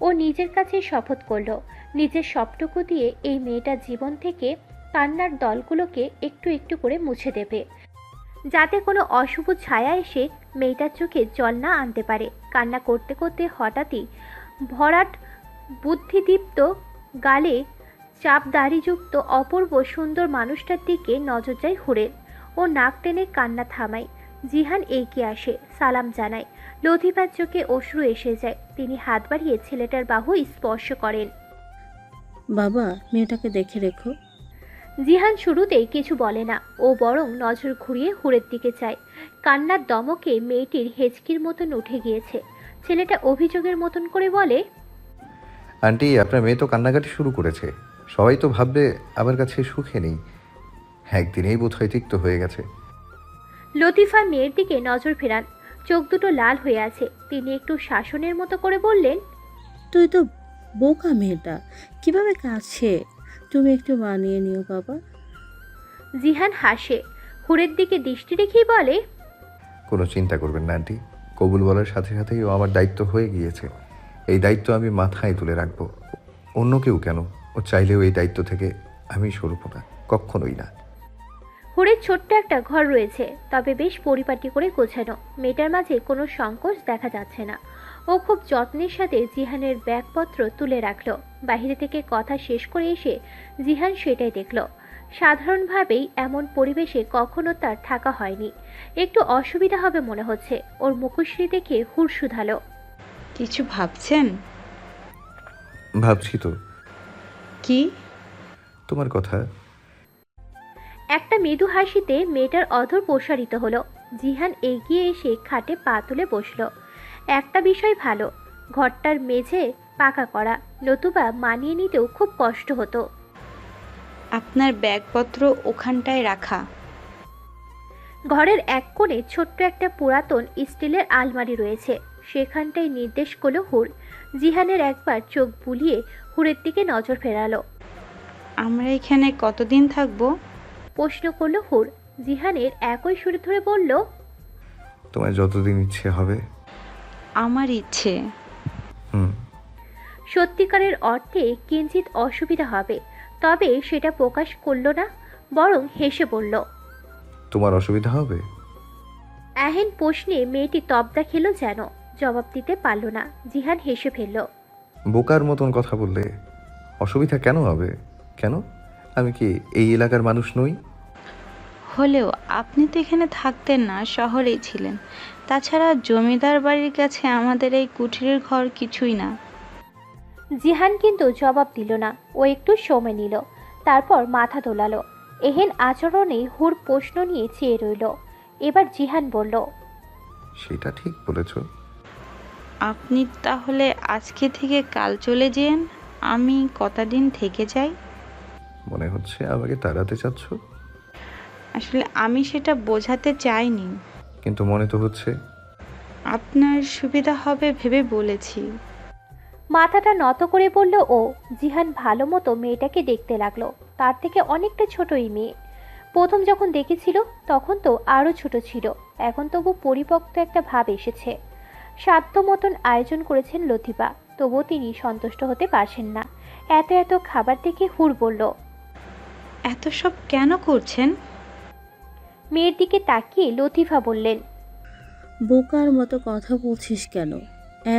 ও নিজের কাছে শপথ করলো, নিজের সবটুকু দিয়ে এই মেয়েটার জীবন থেকে কান্নার দলগুলোকে একটু একটু করে মুছে দেবে, যাতে কোনো অশুভ ছায়া এসে মেয়েটার চোখে জল না আনতে পারে। কান্না করতে করতে হঠাৎই ভরাট বুদ্ধিদীপ্ত গালে চাপ দাড়িযুক্ত অপূর্ব সুন্দর মানুষটার দিকে নজর যায় হুরের। ও নাক টেনে কান্না থামায়। জিহান এগিয়ে আসে, সালাম জানায়। লতিফার চোখে অশ্রু এসে যায়। তিনি হাত বাড়িয়ে ছেলেটার বাহু স্পর্শ করেন। বাবা, মেয়েটাকে দেখে রেখো। জিহান শুরুতেই কিছু বলে না। ও বরং নজর ঘুরিয়ে হুরের দিকে চায়। কান্নার দমকে মেয়েটির হেঁচকির মতন উঠে গিয়েছে। ছেলেটা অভিযোগের মতন করে বলে, আন্টি, আপনার মেয়ে তো কান্নাকাটি শুরু করেছে। সবাই তো ভাববে আমার কাছে সুখে নেই। একদিনেই বোধহয় তিক্ত হয়ে গেছে। লতিফা মেয়ের দিকে নজর ফেরান। চোখ দুটো লাল হয়ে আছে। তিনি একটু শাসনের মতো করে বললেন, তুই তো বোকা মেয়েটা, কিভাবে কাছে। তুমি একটু মানিয়ে নিও বাবা। জিহান হাসে। হুরের দিকে দৃষ্টি রেখেই বলে, কোনো চিন্তা করবেন না আন্টি। কবুল বলার সাথে সাথেই ও আমার দায়িত্ব হয়ে গিয়েছে। এই দায়িত্ব আমি মাথায় তুলে রাখবো। অন্য কেউ কেন, ও চাইলেও এই দায়িত্ব থেকে আমি সরব না, কখনোই না। হুরের ছোট্ট একটা ঘর রয়েছে, তবে বেশ পরিপাটি করে গোছানো। মেয়েটার মাঝে কোনো সংকোচ দেখা যাচ্ছে না। ও খুব যত্নের সাথে জিহানের ব্যাগপত্র তুলে রাখলো। বাইরে থেকে কথা শেষ করে এসে জিহান সেটাই দেখলো। সাধারণভাবেই এমন পরিবেশে কখনো তার থাকা হয়নি। একটু অসুবিধা হবে মনে হচ্ছে। ওর মুখশ্রী দেখে হুর শুধালো, কিছু ভাবছেন? ভাবছি তো। কি? তোমার কথা। একটা মৃদু হাসিতে মেয়েটার অধর প্রসারিত হলো। জিহান এগিয়ে এসে খাটে পা তুলে বসলো। একটা বিষয় ভালো, ঘরটার মেঝে পাকা করা, নতুবা মানিয়ে নিতেও খুব কষ্ট হতো। আপনার ব্যাগপত্র ওখানটায় রাখা। ঘরের এক কোণে ছোট্ট একটা পুরাতন স্টিলের আলমারি রয়েছে। সেখানটাই নির্দেশ করলো হুর। জিহানের একবার চোখ বুলিয়ে হুরের দিকে নজর ফেরালো। আমরা এখানে কতদিন থাকবো? প্রশ্ন করলো হুর। জিহানের একই সুরে ধরে বলল, তোমার যতদিন ইচ্ছে হবে। আমার ইচ্ছে। হুম। সত্যিকারের অর্থে কিঞ্চিত অসুবিধা হবে, তবে সেটা প্রকাশ করল না, বরং হেসে বলল। তোমার অসুবিধা হবে? এহেন প্রশ্নে মেয়েটি তবদা খেল যেন। জবাব দিতে পারল না। জিহান হেসে ফেলল। বোকার মতন কথা বললে অসুবিধা কেন হবে? কেন, আমি কি এই এলাকার মানুষ নই? হলেও আপনি তো এখানে থাকতেন না, শহরেই ছিলেন। তাছাড়া জমিদার বাড়ির কাছে আমাদের এই কুঠিরের ঘর কিছুই না। জিহান কিন্তু জবাব দিল না। ও একটু সময় নিল, তারপর মাথা দোলালো। এহেন আচরণে হুর প্রশ্ন নিয়ে চেয়ে রইল। এবার জিহান বলল, সেটা ঠিক বলেছ। আপনি তাহলে আজকে থেকে কাল চলে যেন, আমি কটা দিন থেকে যাই। মনে হচ্ছে আমাকে তাড়াতে চাচ্ছ, আসলে আমি সেটা বোঝাতে চাইনি। কিন্তু মনে তো হচ্ছে। আপনার সুবিধা হবে ভেবে বলেছি। মাথাটা নত করে বলল ও। জিহান ভালো মতো মেয়েটাকে দেখতে লাগলো। তার থেকে অনেকটা ছোট এই মেয়ে। প্রথম যখন দেখেছিল তখন তো আরও ছোট ছিল, এখন তবু পরিপক্ত একটা ভাব এসেছে। সাধ্য মতন আয়োজন করেছেন লতিফা, তবুও তিনি সন্তুষ্ট হতে পারছেন না। এত এত খাবার দেখে হুর বলল, এত সব কেন করছেন? মেয়ের দিকে তাকিয়ে লতিফা বললেন, বোকার মতো কথা বলছিস কেন?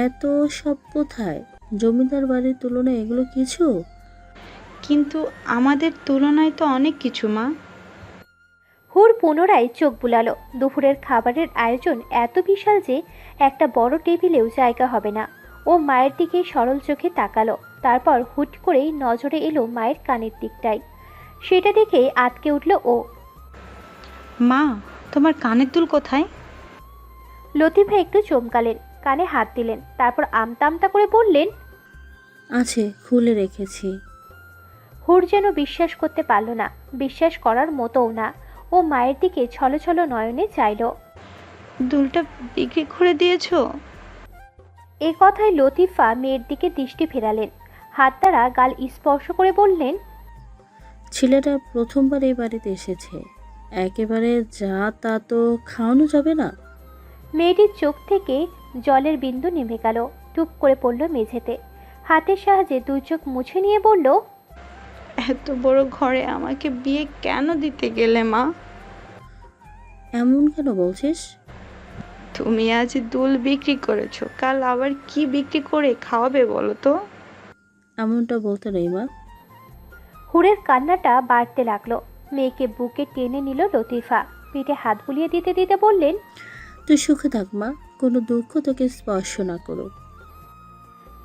এত সব কোথায়? জমিদার বাড়ির তুলনায় এগুলো কিছু? কিন্তু আমাদের তুলনায় তো অনেক কিছু মা। হুর পুনরায় চোখ বুলালো। দুপুরের খাবারের আয়োজন এত বিশাল যে একটা বড় টেবিলেও জায়গা হবে না। ও মায়ের দিকে সরল চোখে তাকালো। তারপর হুট করেই নজরে এলো মায়ের কানের দিকটায়। সেটা দেখে আটকে উঠল ও। মা, তোমার কানের দুল কোথায়? লতিফা একটু চমকালেন, কানে হাত দিলেন, তারপর আমতা আমতা করে বললেন, আছে, খুলে রেখেছি। হুর যেন বিশ্বাস করতে পারল না, বিশ্বাস করার মতোও না। ও মায়ের দিকে ছলছল নয়নে চাইল। দুলটা বিক্রি করে দিয়েছো? এ কথায় লতিফা মেয়ের দিকে দৃষ্টি ফেরালেন। হাত দ্বারা গাল স্পর্শ করে বললেন, ছেলেটা প্রথমবার এই বাড়িতে এসেছে, একেবারে যা তা তো খাওয়ানো যাবে না। মেয়েটির চোখ থেকে জলের বিন্দু নেমে গেল, টুপ করে পড়ল মেঝেতে। হাতের সাহায্যে দুই চোখ মুছে নিয়ে বলল, এত বড় ঘরে আমাকে বিয়ে কেন দিতে গেলে মা? এমন কেন বলছিস? তুমি আজ দুল বিক্রি করেছো, কাল আবার কি বিক্রি করে খাওয়াবে বলো তো? এমনটা বলতে নেই মা। হুরের কান্নাটা বাড়তে লাগলো। মেয়েকে বুকে টেনে নিল লতিফা। পিঠে হাত বুলিয়ে দিতে দিতে বললেন, তুই সুখে থাক মা, কোনো দুঃখ তোকে স্পর্শ না করো।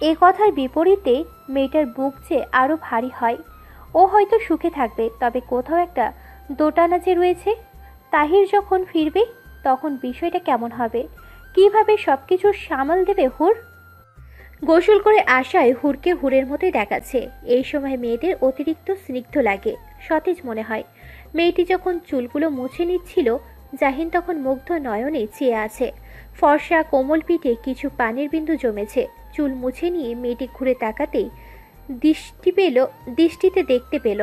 এ কথার বিপরীতে মেয়েটার বুক যে আরো ভারী হয়। ও হয়তো সুখে থাকবে, তবে কোথাও একটা দোটানা যে রয়েছে। তাহির যখন ফিরবে তখন বিষয়টা কেমন হবে? কিভাবে সবকিছু সামাল দেবে হুর? গোসল করে আসায় হুরকে হুরের মতোই দেখাচ্ছে। এই সময় মেয়েদের অতিরিক্ত স্নিগ্ধ লাগে, সতেজ মনে হয়। মেয়েটি যখন চুলগুলো মুছে নিচ্ছিল, জাহিন তখন মুগ্ধ নয়নে চেয়ে আছে। ফর্সা কোমল পিঠে কিছু পানির বিন্দু জমেছে। চুল মুছে নিয়ে মেয়েটি ঘুরে তাকাতেই দৃষ্টিতে দেখতে পেল।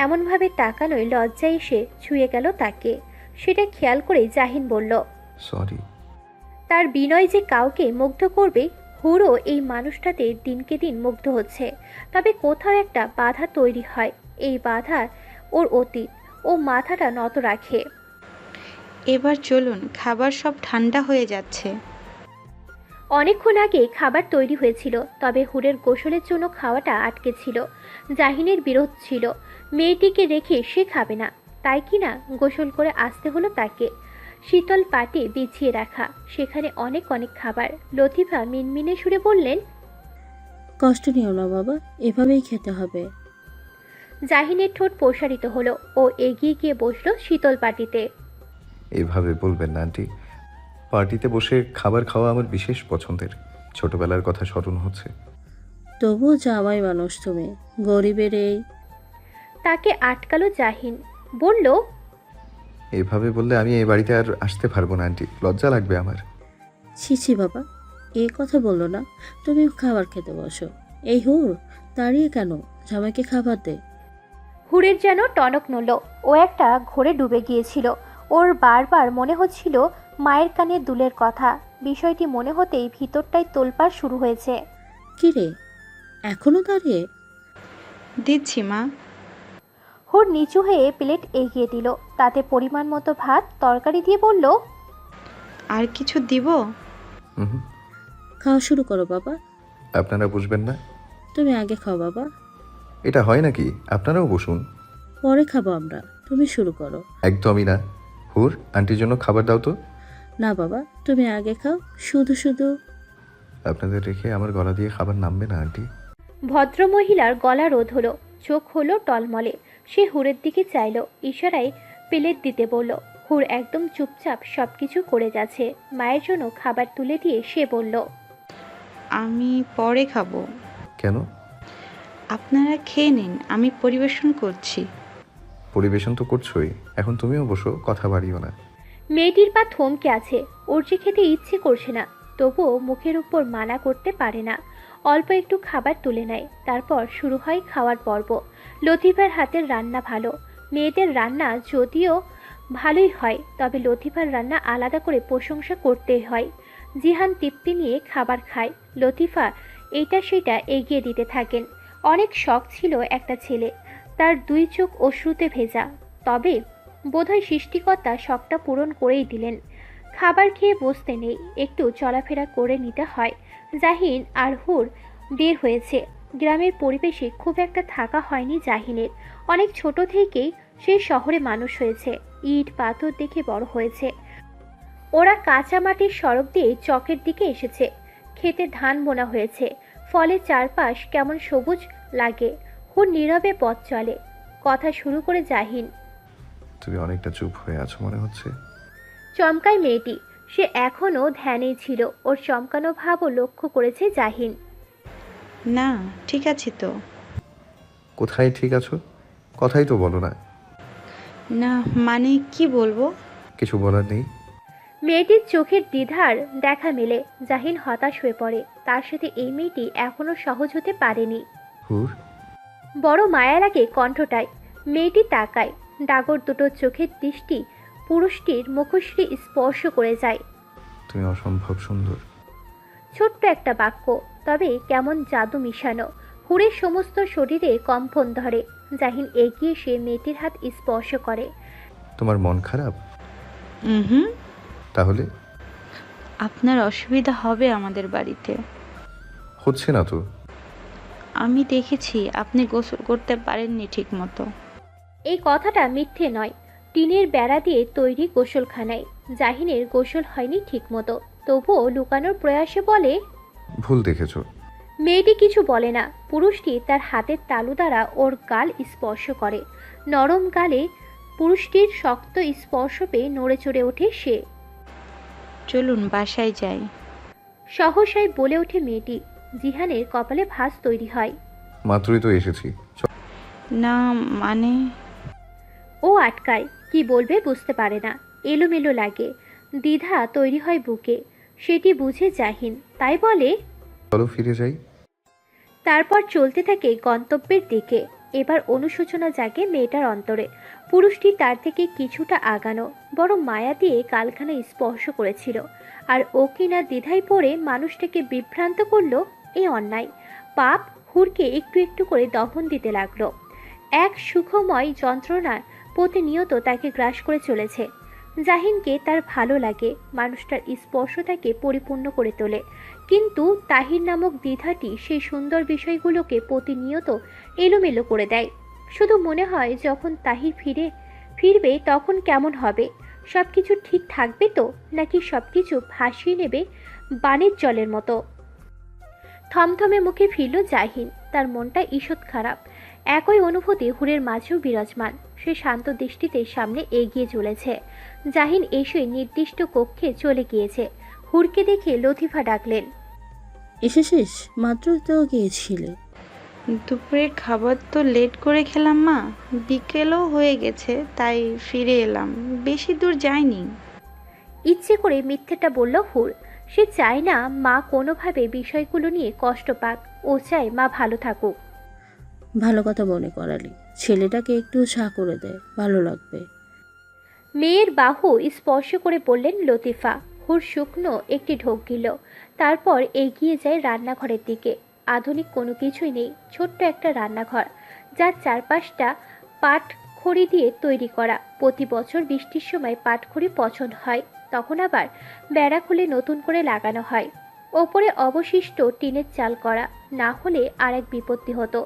এমনভাবে তাকানোয় লজ্জায় এসে ছুঁয়ে গেল তাকে। সেটা খেয়াল করে জাহিন বলল, সরি। তার বিনয় যে কাউকে মুগ্ধ করবে, হুরও এই মানুষটাতে দিনকে দিন মুগ্ধ হচ্ছে। তবে কোথাও একটা বাধা তৈরি হয়। এই বাধা ওর অতীত। ও মাথাটা নত রাখে। এবার চলুন, খাবার সব ঠান্ডা হয়ে যাচ্ছে। অনেকক্ষণ আগে খাবার তৈরি হয়েছিল, তবে হুরের গোসলের জন্য খাওয়াটা আটকে ছিল। জাহিনের বিরোধ ছিল, মেয়েটিকে রেখে সে খাবে না, তাই কিনা গোসল করে আসতে হলো তাকে। শীতল পাটে বিছিয়ে রাখা, সেখানে অনেক অনেক খাবার। লতিফা মিনমিনে সুরে বললেন, কষ্ট নিও না বাবা, এভাবেই খেতে হবে। জাহিনের ঠোঁট প্রসারিত হলো। ও এগিয়ে গিয়ে বসলো শীতল পাটিতে। এভাবে বলবেন না আন্টি, পার্টিতে বসে খাবার খাওয়া আমার বিশেষ পছন্দের। ছোটবেলার কথা স্মরণ হচ্ছে। তবুও জামাই মানুষ তুমি, গরিবের এই। তাকে আটকালো জাহিন, বলল, এভাবে বললে আমি এই বাড়িতে আর আসতে পারবো না আন্টি, লজ্জা লাগবে আমার। ছি ছি বাবা, এই কথা বললো না। তুমি খাবার খেতে বসো। এই হুর, দাঁড়িয়ে কেন? জামাইকে খাবার দে। হুরের যেন টনক নড়ল। ও একটা ঘোরে ডুবে গিয়েছিল। ওর বারবার মনে হচ্ছিল মায়ের কানে দুলের কথা। বিষয়টি মনে হতেই ভিতরটায় তোলপাড় শুরু হয়েছে। কি রে, এখনো দাঁড়িয়ে? দিচ্ছি মা। হুর নিচু হয়ে প্লেট এগিয়ে দিল, তাতে পরিমাণ মতো ভাত তরকারি দিয়ে বলল, আর কিছু দিব? হুম, খাওয়া শুরু করো বাবা। আপনারা বুঝবেন না? তুমি আগে খাও বাবা, এটা হয় নাকি? আপনারাও বসুন। পরে খাবো আমরা, তুমি শুরু করো। একদমই না। হুর, আন্টির জন্য খাবার দাও তো। না বাবা, তুমি আগে খাও। শুধু শুধু আপনাদের রেখে আমার গলা দিয়ে খাবার নামবে না আন্টি। ভদ্রমহিলার গলা রোধ হলো, চোখ হলো টলমলে। সে হুরের দিকে চাইল, ইশারায় প্লেট দিতে বলল। হুর একদম চুপচাপ সবকিছু করে যাচ্ছে। মায়ের জন্য খাবার তুলে দিয়ে সে বলল, আমি পরে খাবো। কেন? আপনারা খেয়ে নিন, আমি পরিবেশন করছি। পরিবেশন তো করছোই, এখন তুমিও বসো, কথা বাড়িও না। মেয়েটির পা থমকে আছে। ওর যে খেতে ইচ্ছে করছে না, তবুও মুখের উপর মানা করতে পারে না। অল্প একটু খাবার তুলে নেয়, তারপর শুরু হয় খাওয়ার পর্ব। লতিফার হাতের রান্না ভালো। মেয়েদের রান্না যদিও ভালোই হয়, তবে লতিফার রান্না আলাদা করে প্রশংসা করতেই হয়। জিহান তৃপ্তি নিয়ে খাবার খায়, লতিফা এটা সেটা এগিয়ে দিতে থাকেন। অনেক শখ ছিল একটা ছেলে, তার দুই চোখ অশ্রুতে ভেজা। তবে বোধহয় সৃষ্টিকর্তা শখটা পূরণ করেই দিলেন। খাবার খেয়ে বসতে নেই, একটু চলাফেরা করে নিতে হয়। জাহিন আর হুর বের হয়েছে। গ্রামের পরিবেশে খুব একটা থাকা হয়নি জাহিনের। অনেক ছোট থেকেই সে শহরে মানুষ হয়েছে, ইট পাথর দেখে বড় হয়েছে। ওরা কাঁচা মাটির সড়ক দিয়ে চকের দিকে এসেছে। খেতে ধান বোনা হয়েছে, ফলে চারপাশ কেমন সবুজ লাগে। হুর নীরবে পথ চলে। কথা শুরু করে জাহিন। তুমি অনেকটা চুপ হয়ে আছো মনে হচ্ছে। চমকায় মেয়েটি, সে এখনও ধ্যানেই ছিল। ওর চমকানো ভাবও লক্ষ্য করেছে জাহিন। না, ঠিক আছে তো। কোথায় ঠিক আছো? কথাই তো বলো না। না মানে কি বলবো? কিছু বলার নেই? মেয়েটির চোখের দ্বিধার দেখা মেলে। জাহিন হতাশ হয়ে পড়ে, তার সাথে এই মেয়েটি এখনো সহজ হতে পারেনি। হুর, বড় মায়া লাগে কণ্ঠটায়। মেয়েটি তাকায়, ডাগর দুটো চোখের দৃষ্টি পুরুষটির মুখশ্রী স্পর্শ করে যায়। তুমি অসম্ভব সুন্দর। ছোট্ট একটা বাক্য, তবে কেমন জাদু মিশানো। হুরের সমস্ত শরীরে কম্পন ধরে। জাহিন এগিয়ে সে মেয়েটির হাত স্পর্শ করে। তোমার মন খারাপ? হুম, তাহলে? আপনার অসুবিধা হবে আমাদের বাড়িতে। হচ্ছে না তো। আমি দেখেছি আপনি গোসল করতে পারেননি ঠিক মতো। এই কথাটা মিথ্যে নয়। টিনের বেড়া দিয়ে তৈরি গোসলখানায় জাহিনের গোসল হয়নি ঠিকমতো, তবুও লুকানোর প্রয়াসে বলে। ভুল দেখেছো। মেয়েটি কিছু বলে না। পুরুষটি তার হাতের তালু দ্বারা ওর গাল স্পর্শ করে। নরম গালে পুরুষটির শক্ত স্পর্শ পেয়ে নড়ে চড়ে ওঠে সে। চলুন বাসায় যাই। সহসায় বলে ওঠে মেয়েটি। জিহানের কপালে ভাঁজ তৈরি হয়। মাত্রই তো এসেছি। না মানে ও আটকায়, কি বলবে বুঝতে পারে না। এলোমেলো লাগে, দ্বিধা তৈরি হয় বুকে। সেটি বুঝে জাহিন, তাই বলে। চলো ফিরে যাই। তারপর চলতে থাকে গন্তব্যের দিকে। এবার অনুশোচনা জাগে মেয়েটার অন্তরে। পুরুষটি তার থেকে কিছুটা আগানো, বড় মায়া দিয়ে গালখানা স্পর্শ করেছিল। আর ও কিনা দ্বিধায় পড়ে মানুষটাকে বিভ্রান্ত করলো। এই অন্যায় পাপ হুরকে একটু একটু করে দহন দিতে লাগলো। এক সুখময় যন্ত্রণা প্রতিনিয়ত তাকে গ্রাস করে চলেছে। জাহিনকে তার ভালো লাগে, মানুষটার স্পর্শ তাকে পরিপূর্ণ করে তোলে। কিন্তু তাহির নামক দ্বিধাটি সেই সুন্দর বিষয়গুলোকে প্রতিনিয়ত এলোমেলো করে দেয়। শুধু মনে হয় যখন তাহির ফিরবে তখন কেমন হবে। সব কিছু ঠিক থাকবে তো, নাকি সব কিছু ভাসিয়ে নেবে বানের জলের মতো। থমথমে মুখে ফিরল জাহিন। তার মনটা ঈষৎ খারাপ। একই অনুভূতি হুরের মাঝেও বিরাজমান। সে শান্ত দৃষ্টিতে সামনে এগিয়ে চলেছে। জাহিন এসে নির্দিষ্ট কক্ষে চলে গিয়েছে। হুরকে দেখে লতিফা ডাকলেন। এসেছিস? মাত্র তো গিয়েছিলে। দুপুরের খাবার তো লেট করে খেলাম মা, বিকেলও হয়ে গেছে তাই ফিরে এলাম, বেশি দূর যাইনি। ইচ্ছে করে মিথ্যেটা বলল হুর। সে চায় না মা কোনোভাবে বিষয়গুলো নিয়ে কষ্ট পাক। ও চায় মা ভালো থাকুক। ভালো কথা মনে করালি, ছেলেটাকে একটু চা করে দে, ভালো লাগবে। মেয়ের বাহু স্পর্শ করে বললেন লতিফা। হুর শুকনো একটি ঢোক গিল, তারপর এগিয়ে যায় রান্নাঘরের দিকে। আধুনিক কোনো কিছুই নেই, ছোট্ট একটা রান্নাঘর, যার চারপাশটা পাটখড়ি দিয়ে তৈরি করা। প্রতি বছর বৃষ্টির সময় পাটখড়ি পছন্দ হয়, তখন আবার বেড়া খুলে নতুন করে লাগানো হয়। ওপরে অবশিষ্ট টিনের চাল করা, না হলে আর এক বিপত্তি হতো।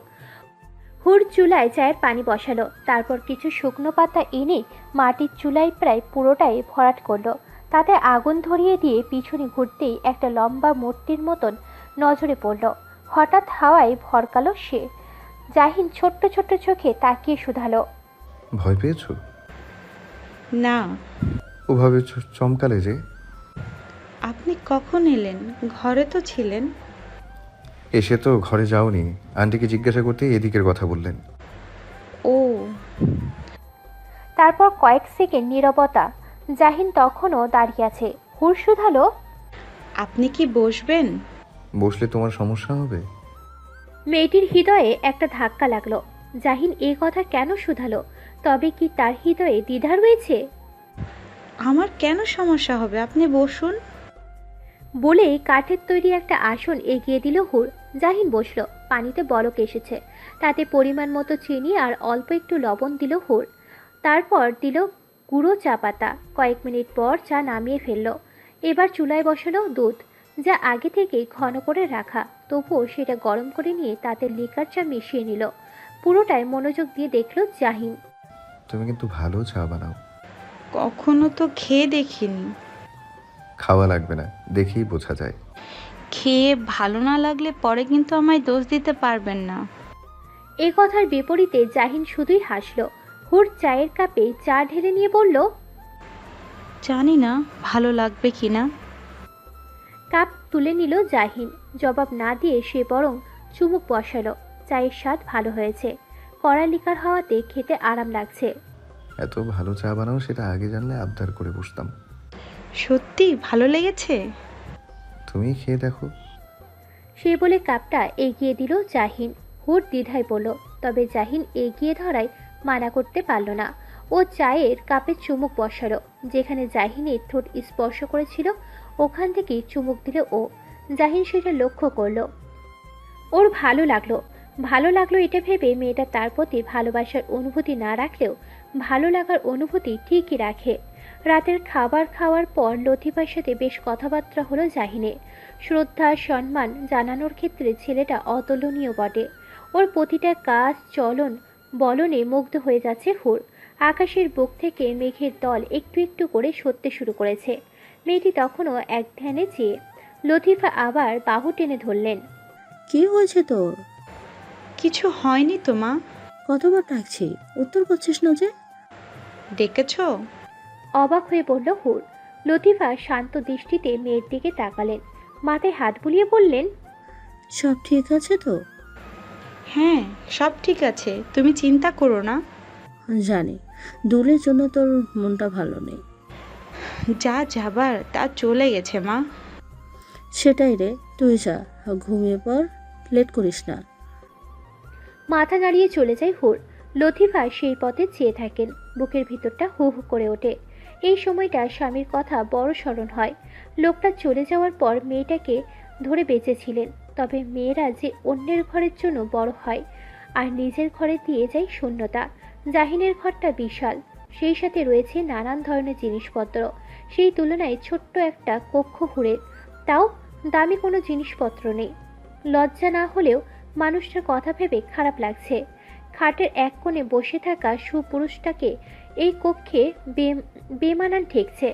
হুর চুলায় চায়ের পানি বসালো, তারপর কিছু শুকনো পাতা এনে মাটির চুলায় প্রায় পুরোটাই ভরাট করলো। তাতে আগুন ধরিয়ে দিয়ে পিছনে ঘুরতেই একটা লম্বা মূর্তির মতন নজরে পড়ল। হঠাৎ হাওয়ায় ভরকালো সে। জাহিন ছোট্ট ছোট্ট চোখে তাকিয়ে শুধালো, ভয় পেয়েছো? না। ওভাবে চমকালে যে। আপনি কখন এলেন? ঘরে তো ছিলেন। এসে তো ঘরে যাওনি, আন্টিকে জিজ্ঞাসা করতেই এদিকের কথা বললেন। ও। তারপর কয়েক সেকেন্ড নীরবতা। জাহিন তখনও দাঁড়িয়ে আছে। হুর শুধালো, আপনি কি বসবেন? বসলে তোমার সমস্যা হবে? মেয়েটির হৃদয়ে একটা ধাক্কা লাগলো। জাহিন এই কথা কেন শুধালো? তবে কি তার হৃদয়ে দ্বিধা রয়েছে? আমার কেন সমস্যা হবে? আপনি বসুন। বলেই কাঠের তৈরি একটা আসন এগিয়ে দিল হুর। জাহিন বসলো। পানিতে বলক এসেছে, তাতে পরিমাণ মতো চিনি আর অল্প একটু লবণ দিল হুর। তারপর দিল গুঁড়ো চা পাতা। কয়েক মিনিট পর চা নামিয়ে ফেললো। এবার চুলায় বসালো দুধ, যা আগে থেকেই ঘন করে রাখা। তবুও সেটা গরম করে নিয়ে তাতে লিকার চা মিশিয়ে নিল। পুরোটাই মনোযোগ দিয়ে দেখলো জাহিন। তুমি কিন্তু ভালো চা বানাও। কখনো তো খেয়ে দেখিনি। খাওয়া লাগবে না, দেখেই বোঝা যায়। খেয়ে ভালো না লাগলে পরে কিন্তু আমায় দোষ দিতে পারবেন না। এ কথার বিপরীতে জাহিন শুধুই হাসল। হুর চায়ের কাপে চা ঢেলে নিয়ে বলল, জানি না ভালো লাগবে কিনা। কাপ তুলে নিল জাহিন। জবাব না দিয়ে সে বরং চুমুক বসালো। চায়ের স্বাদ ভালো হয়েছে, কড়া লিকার হওয়াতে খেতে আরাম লাগছে। এত ভালো চা বানাও, সেটা আগে জানলে আবদার করে বসতাম। সত্যি ভালো লেগেছে? তুমি খেয়ে দেখো। সে বলে কাপটা এগিয়ে দিল জাহিন। হুর দ্বিধায় বলল, তবে জাহিন এগিয়ে ধরায় মানা করতে পারল না। ও চায়ের কাপে চুমুক বসালো। যেখানে জাহিনের ঠোঁট স্পর্শ করেছিল ওখান থেকেই চুমুক দিল ও। জাহিন সেটা লক্ষ্য করলো। ওর ভালো লাগলো। ভালো লাগলো এটা ভেবে মেয়েটা তার প্রতি ভালোবাসার অনুভূতি না রাখলেও ভালো লাগার অনুভূতি ঠিকই রাখে। রাতের খাবার খাওয়ার পর লতিফার সাথে বেশ কথাবার্তা হলো জাহিনের। শ্রদ্ধা সম্মান জানানোর ক্ষেত্রে ছেলেটা অতুলনীয় বটে। ওর প্রতিটা কাজ চলন বলনে মুগ্ধ হয়ে যাচ্ছে হুর। আকাশের বুক থেকে মেঘের দল একটু একটু করে সরতে শুরু করেছে। মেয়েটি তখনও এক ধ্যানে চেয়ে। লতিফা আবার বাহু টেনে ধরলেন। কি হয়েছে তোর? কিছু হয়নি তো মা। কতবার ডাকছি, উত্তর করছিস না যে? ডেকেছো? অবাক হয়ে পড়ল হুর। লতিফা শান্ত দৃষ্টিতে মেয়ের দিকে তাকালেন, মাথায় হাত বুলিয়ে বললেন, সব ঠিক আছে তো? হ্যাঁ, সব ঠিক আছে, তুমি চিন্তা করো না। জানি দুলের জন্য তোর মনটা ভালো নেই। যা যাবার তা চলে গেছে মা। সেটাই রে, তুই যা, ঘুমিয়ে পর, লেট করিস না। মাথা নাড়িয়ে চলে যায় হুর। লতিফা সেই পথে চেয়ে থাকেন। বুকের ভিতরটা হু হু করে ওঠে। এই সময়টা স্বামীর কথা বড় স্মরণ হয়। লোকটা চলে যাওয়ার পর মেয়েটাকে ধরে বেঁচেছিলেন। তবে মেয়েরা যে অন্যের ঘরের জন্য বড় হয় আর নিজের ঘরে দিয়ে যায় শূন্যতা। জাহিনের ঘরটা বিশাল, সেই সাথে রয়েছে নানান ধরনের জিনিসপত্র। সেই তুলনায় ছোট্ট একটা কক্ষ হুড়ের, তাও দামি কোনো জিনিসপত্র নেই। লজ্জা না হলেও মানুষটার কথা ভেবে খারাপ লাগছে। খাটের এক কোণে বসে থাকা সুপুরুষটাকে এই কক্ষে বেমানান ঠেকছে।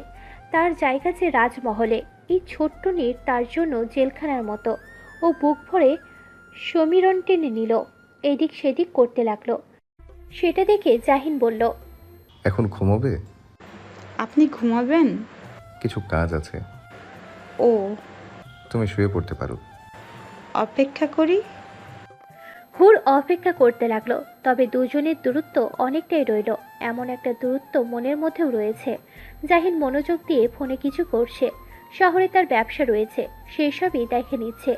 তার জায়গা যে রাজমহলে, এই ছোট্ট নীর তার জন্য জেলখানার মতো। ও বুক ভরে সমীরণ টেনে নিল, এদিক সেদিক করতে লাগলো। সেটা দেখে জাহিন বলল, এখন ঘুমোবে? আপনি ঘুমাবেন? কিছু কাজ আছে। ও, তুমি শুয়ে পড়তে পারো। অপেক্ষা করি। হুর অপেক্ষা করতে লাগলো। তবে দুজনের দূরত্ব অনেকটাই রইল। এমন একটা দূরত্ব মনের মধ্যেও রয়েছে। জাহিন মনোযোগ দিয়ে ফোনে কিছু করছে। শহরে তার ব্যবসা রয়েছে, সেসবই দেখে নিচ্ছে।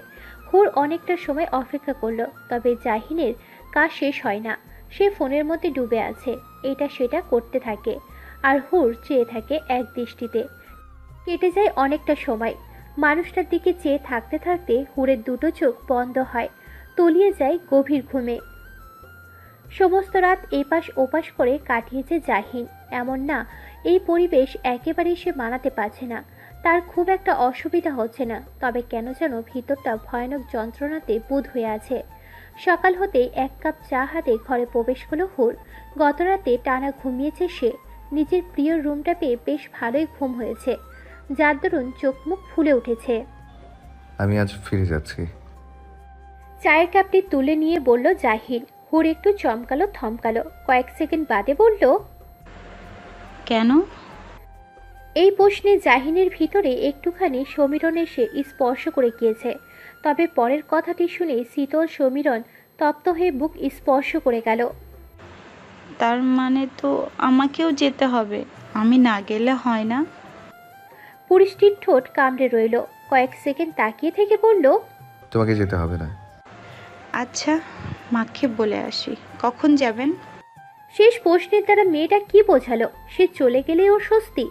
হুর অনেকটা সময় অপেক্ষা করলো, তবে জাহিনের কাজ শেষ হয় না। সে ফোনের মধ্যে ডুবে আছে, এটা সেটা করতে থাকে। আর হুর চেয়ে থাকে এক দৃষ্টিতে। কেটে যায় অনেকটা সময়। মানুষটার দিকে চেয়ে থাকতে থাকতে হুরের দুটো চোখ বন্ধ হয়, তলিয়ে যায় গভীর ঘুমে। সমস্ত রাত এপাশ ওপাশ করে কাটিয়েছে জাহিন। এমন না, এই পরিবেশ একেবারেই সে মানাতে পারছে না। তার খুব একটা অসুবিধা হচ্ছে না, তবে কেন যেন ভিতরটা ভয়ানক যন্ত্রণাতে বুঁদ হয়ে আছে। সকাল হতেই 1 কাপ চা হাতে ঘরে প্রবেশ করলো হুর। গত রাতে টানা ঘুমিয়েছে সে। নিজের প্রিয় রুমটা পেয়ে বেশ ভালোই ঘুম হয়েছে, যার দরুন চোখ মুখ ফুলে উঠেছে। আমি আজ ফিরে যাচ্ছি। চায়ের কাপটি তুলে নিয়ে বলল জাহিন। হুর একটু চমকালো থমকালো, কয়েক সেকেন্ড বাদে বলল, কেন? এই প্রশ্নে জাহিনের ভিতরে একটুখানি সমীরণ এসে স্পর্শ করে গিয়েছে। তবে পরের কথাটি শুনে শীতল সমীরণ তপ্ত হয়ে বুক স্পর্শ করে গেল। তার মানে তো আমাকেও যেতে হবে, আমি না গেলে হয় না? পুরুষটির ঠোঁট কামড়ে রইল, কয়েক সেকেন্ড তাকিয়ে থেকে বলল, তোমাকে যেতে হবে না। আচ্ছা, মাকে বলে আসি। কখন যাবেন? শেষ প্রশ্নের দ্বারা মেয়েটা কি বোঝালো? সে চলে গেলে ওর স্বস্তি।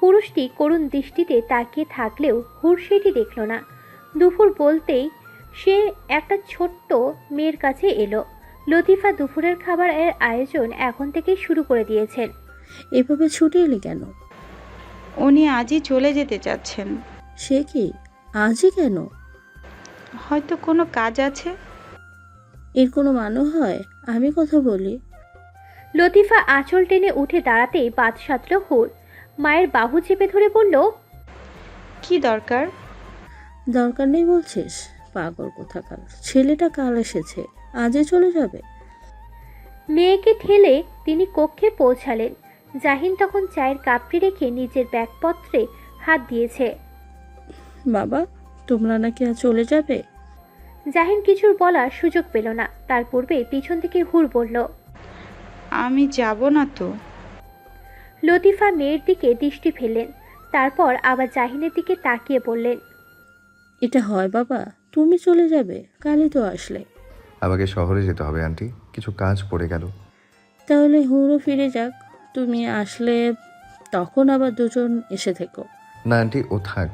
পুরুষটি করুণ দৃষ্টিতে তাকিয়ে থাকলেও হুর সেটি দেখল না। দুপুর বলতেই সে একটা ছোট্ট মেয়ের কাছে এলো। লতিফা দুপুরের খাবারের আয়োজন এখন থেকেই শুরু করে দিয়েছেন। এভাবে ছুটে এলি কেন? উনি আজই চলে যেতে চাচ্ছেন। সে কি, আজই কেন? হয়তো কোনো কাজ আছে। এর কোনো মানে হয়? আমি কথা বলি। লতিফা আঁচল টেনে উঠে দাঁড়াতেই বাদ সাধল হুর। মায়ের বাহু চেপে ধরে বলল, কি দরকার? দরকার নেই বলছিস? পাগল কোথাকার। ছেলেটা কাল এসেছে, আজই চলে যাবে? মেয়েকে ঠেলে তিনি কক্ষে পৌঁছালেন। জাহিন তখন চায়ের কাপটি রেখে নিজের ব্যাগপত্রে হাত দিয়েছে। বাবা, তোমরা নাকি আজ চলে যাবে? জাহিন কিছুর বলার সুযোগ পেল না। তার পূর্বে পিছন থেকে হুর বলল, আমি যাব না তো। লতিফা মেয়ের দিকে দৃষ্টি ফেললেন, তারপর আবার জাহিনের দিকে তাকিয়ে বললেন, এটা হয় বাবা? তুমি চলে যাবে? কালই তো আসলে। আমাকে শহরে যেতে হবে আন্টি, কিছু কাজ পড়ে গেল। তাহলে হুড়ো ফিরে যাক, তুমি আসলে তখন আবার দুজন এসে থেকো। না আন্টি, ও থাক,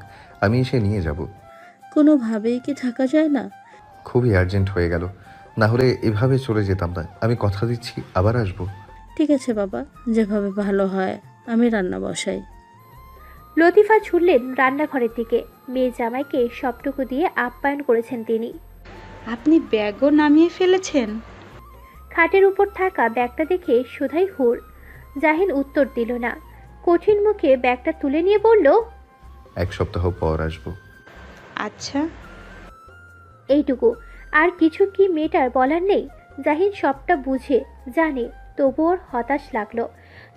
আমি এসে নিয়ে যাব। কোনোভাবেই কি থাকা যায় না? খুবই আর্জেন্ট হয়ে গেল, না হলে এভাবে চলে যেতাম না। আমি কথা দিচ্ছি আবার আসবো। ঠিক আছে বাবা, যেভাবে ভালো হয়। আমি রান্না বসাই। লতিফা ছুটলেন রান্নাঘরের দিকে। মেয়ে জামাইকে সবটুকু দিয়ে আপ্যায়ন করেছেন তিনি। আপনি ব্যাগও নামিয়ে ফেলেছেন? খাটের উপর থাকা ব্যাগটা দেখে শুধাই হুর। জাহিন উত্তর দিল না। কঠিন মুখে ব্যাগটা তুলে নিয়ে বলল, 1 সপ্তাহ পর আসবো। আচ্ছা। এইটুকু, আর কিছু কি মেয়েটার বলার নেই? জাহিন সবটা বুঝে জানে, তবুও ওর হতাশ লাগলো।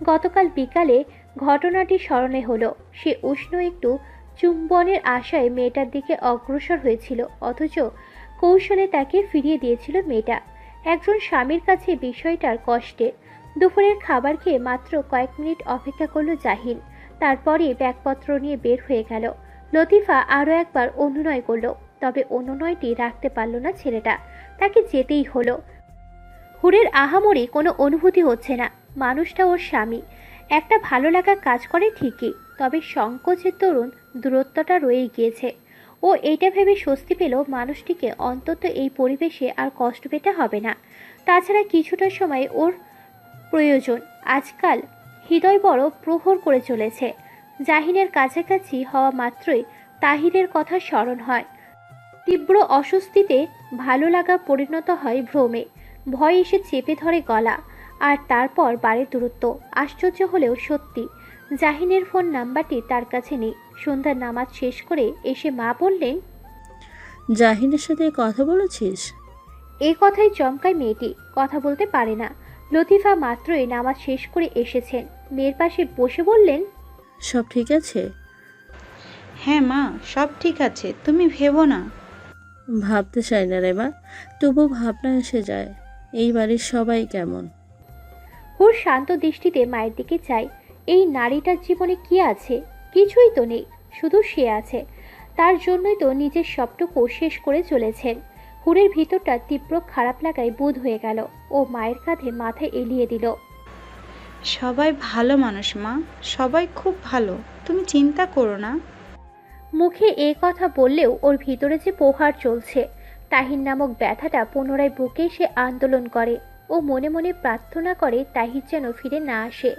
গতকাল বিকালে ঘটনাটি স্মরণে হলো। সে উষ্ণ একটু চুম্বনের আশায় মেয়েটার দিকে অগ্রসর হয়েছিল, অথচ কৌশলে তাকে ফিরিয়ে দিয়েছিল মেয়েটা। একজন স্বামীর কাছে বিষয়টার কষ্টের। দুপুরের খাবার খেয়ে মাত্র কয়েক মিনিট অপেক্ষা করলো জাহিন, তারপরই ব্যাগপত্র নিয়ে বের হয়ে গেল। লতিফা আরও একবার অনুনয় করলো, তবে অনুনয়টি রাখতে পারল না ছেলেটা। তাকে যেতেই হলো। হুরের আহামরি কোনো অনুভূতি হচ্ছে না। মানুষটা ওর স্বামী, একটা ভালো লাগা কাজ করে ঠিকই, তবে সংকোচের তরুণ দূরত্বটা রয়েই গিয়েছে। ও এইটা ভেবে স্বস্তি পেল মানুষটিকে অন্তত এই পরিবেশে আর কষ্ট পেতে হবে না। তাছাড়া কিছুটা সময় ওর প্রয়োজন। আজকাল হৃদয় বড় প্রহর করে চলেছে। জাহিনের কাছাকাছি হওয়া মাত্রই তাহিরের কথা স্মরণ হয়। তীব্র অস্বস্তিতে ভালো লাগা পরিণত হয় ভ্রমে। ভয় এসে চেপে ধরে গলা, আর তারপর বাড়ে দূরত্ব। আশ্চর্য হলেও সত্যি, জাহিনের ফোন নাম্বারটি তার কাছে নেই। সন্ধ্যার নামাজ শেষ করে এসে মা বললেন, জাহিনের সাথে কথা বলেছিস? এই কথাই চমকায় মেয়েটি। কথা বলতে পারে না। লতিফা মাত্রই নামাজ শেষ করে এসেছেন, মেয়ের পাশে বসে বললেন, সব ঠিক আছে? হ্যাঁ মা, সব ঠিক আছে, তুমি ভেবো না। ভাবতে চাই না রে মা, তবু ভাবনা এসে যায়। এই বাড়ির সবাই কেমন? হুর শান্ত দৃষ্টিতে মায়ের দিকে চাই। এই নারীটার জীবনে কি আছে? কিছুই তো নেই, শুধু সে আছে। তার জন্যই তো নিজের সবটুকু শেষ করে চলেছেন। হুরের ভিতরটা তীব্র খারাপ লাগায় বুঁদ হয়ে গেল। ও মায়ের কাঁধে মাথা এলিয়ে দিল। সবাই ভালো মানুষ মা, সবাই খুব ভালো, তুমি চিন্তা করো না। মুখে এ কথা বললেও ওর ভিতরে যে প্রহার চলছে। তাহির নামক ব্যথাটা পুনরায় বুকে এসে আন্দোলন করে। ও মনে মনে প্রার্থনা করে তাহির যেন ফিরে না আসে।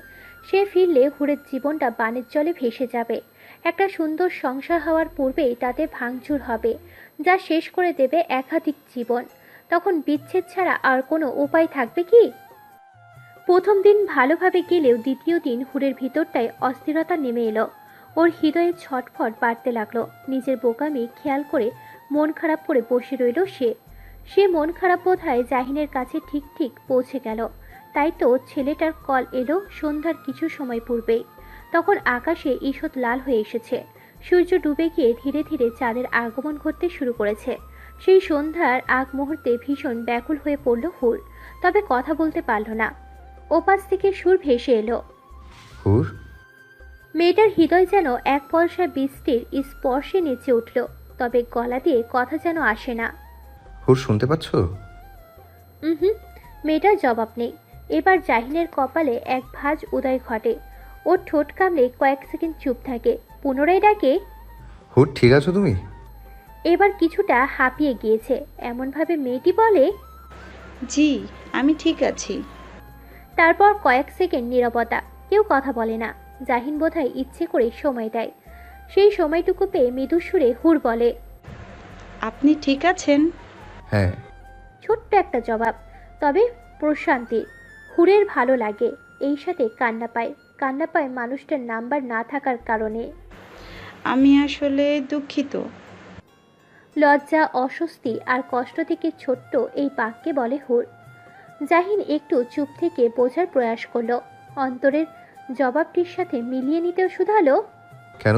সে ফিরলে হুরের জীবনটা বানের জলে ভেসে যাবে। একটা সুন্দর সংসার হওয়ার পূর্বেই তাতে ভাঙচুর হবে, যা শেষ করে দেবে একাধিক জীবন। তখন বিচ্ছেদ ছাড়া আর কোনো উপায় থাকবে কি? প্রথম দিন ভালোভাবে গেলেও দ্বিতীয় দিন হুরের ভিতরটায় অস্থিরতা নেমে এলো। ওর হৃদয়ে ছটফট বাড়তে লাগলো। নিজের বোকামি খেয়াল করে মন খারাপ করে বসে রইল সে মন খারাপ বোধহয় জাহিনের কাছে ঠিক ঠিক পৌঁছে গেল। তাই তো ছেলেটার কল এলো সন্ধ্যার কিছু সময় পূর্বেই। তখন আকাশে ঈষৎ লাল হয়ে এসেছে। সূর্য ডুবে গিয়ে ধীরে ধীরে চাঁদের আগমন ঘটতে শুরু করেছে। সেই সন্ধ্যার আগ মুহূর্তে ভীষণ ব্যাকুল হয়ে পড়ল হুর, তবে কথা বলতে পারল না। ওপাশ থেকে সুর ভেসে এলো। হুর, মেয়েটার হৃদয় যেন এক পয়সা বৃষ্টির স্পর্শে নেচে উঠল, তবে গলা দিয়ে কথা যেন আসে না। হুর শুনতে পাচ্ছ? হুম, মেয়েটার জবাব নেই। এবার জাহিনের কপালে এক ভাঁজ উদয় ঘটে। ওর ঠোঁট কামড়ে কয়েক সেকেন্ড চুপ থাকে, পুনরায় ডাকে, হুর ঠিক আছো তুমি? এবার কিছুটা হাঁপিয়ে গিয়েছে এমনভাবে মেয়েটি বলে, জি, আমি ঠিক আছি। তারপর কয়েক সেকেন্ড নীরবতা, কেউ কথা বলে না। জাহিন বোধহয় ইচ্ছে করে সময় দেয়। সেই সময়টুকু পেয়ে মৃদু সুরে হুর বলে, আপনি ঠিক আছেন? হ্যাঁ। ছোট্ট একটা জবাব, তবে প্রশান্তির। হুরের ভালো লাগে, এই সাথে কান্না পায় মানুষটার নাম্বার না থাকার কারণে। আমি আসলে দুঃখিত। লজ্জা, অস্বস্তি আর কষ্ট থেকে ছোট্ট এই বাক্যে বলে হুর। জাহিন একটু চুপ থেকে বোঝার প্রয়াস করলো। অন্তরের জবাবটির সাথে মিলিয়ে নিতেও শুধালো, কেন?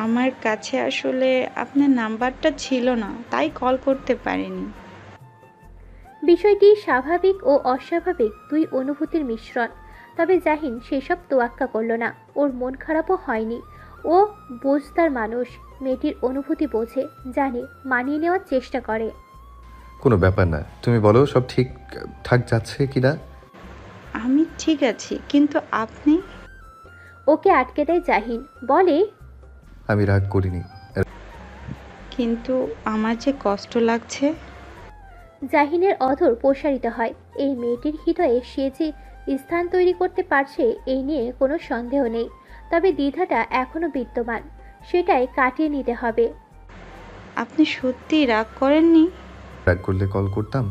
আমার কাছে আসলে আপনার নাম্বারটা ছিল না, তাই কল করতে পারিনি। বিষয়টি স্বাভাবিক ও অস্বাভাবিক দুই অনুভূতির মিশ্রণ। তবে জাহিন সেসব তোয়াক্কা করল না। ওর মন খারাপও হয়নি। ও বুঝতার মানুষ, মেয়েটির অনুভূতি বোঝে, জানে, মানিয়ে নেওয়ার চেষ্টা করে। কোনো ব্যাপার না, তুমি বলো সব ঠিকঠাক যাচ্ছে কি না? আমি ঠিক আছি, কিন্তু আপনি? ওকে আটকে দেয় জাহিন, বলে, আমি রাগ করিনি। কিন্তু আমার যে কষ্ট লাগছে। জাহিনের অধর প্রসারিত হয়। এই মেয়েটির হৃদয়ে সে যে স্থান তৈরি করতে পারছে এই নিয়ে কোনো সন্দেহ নেই। তবে দ্বিধাটা এখনো বিদ্যমান, সেটাই কাটিয়ে নিতে হবে। আপনি সত্যি রাগ করেননি? রাগ করলে কল করতাম?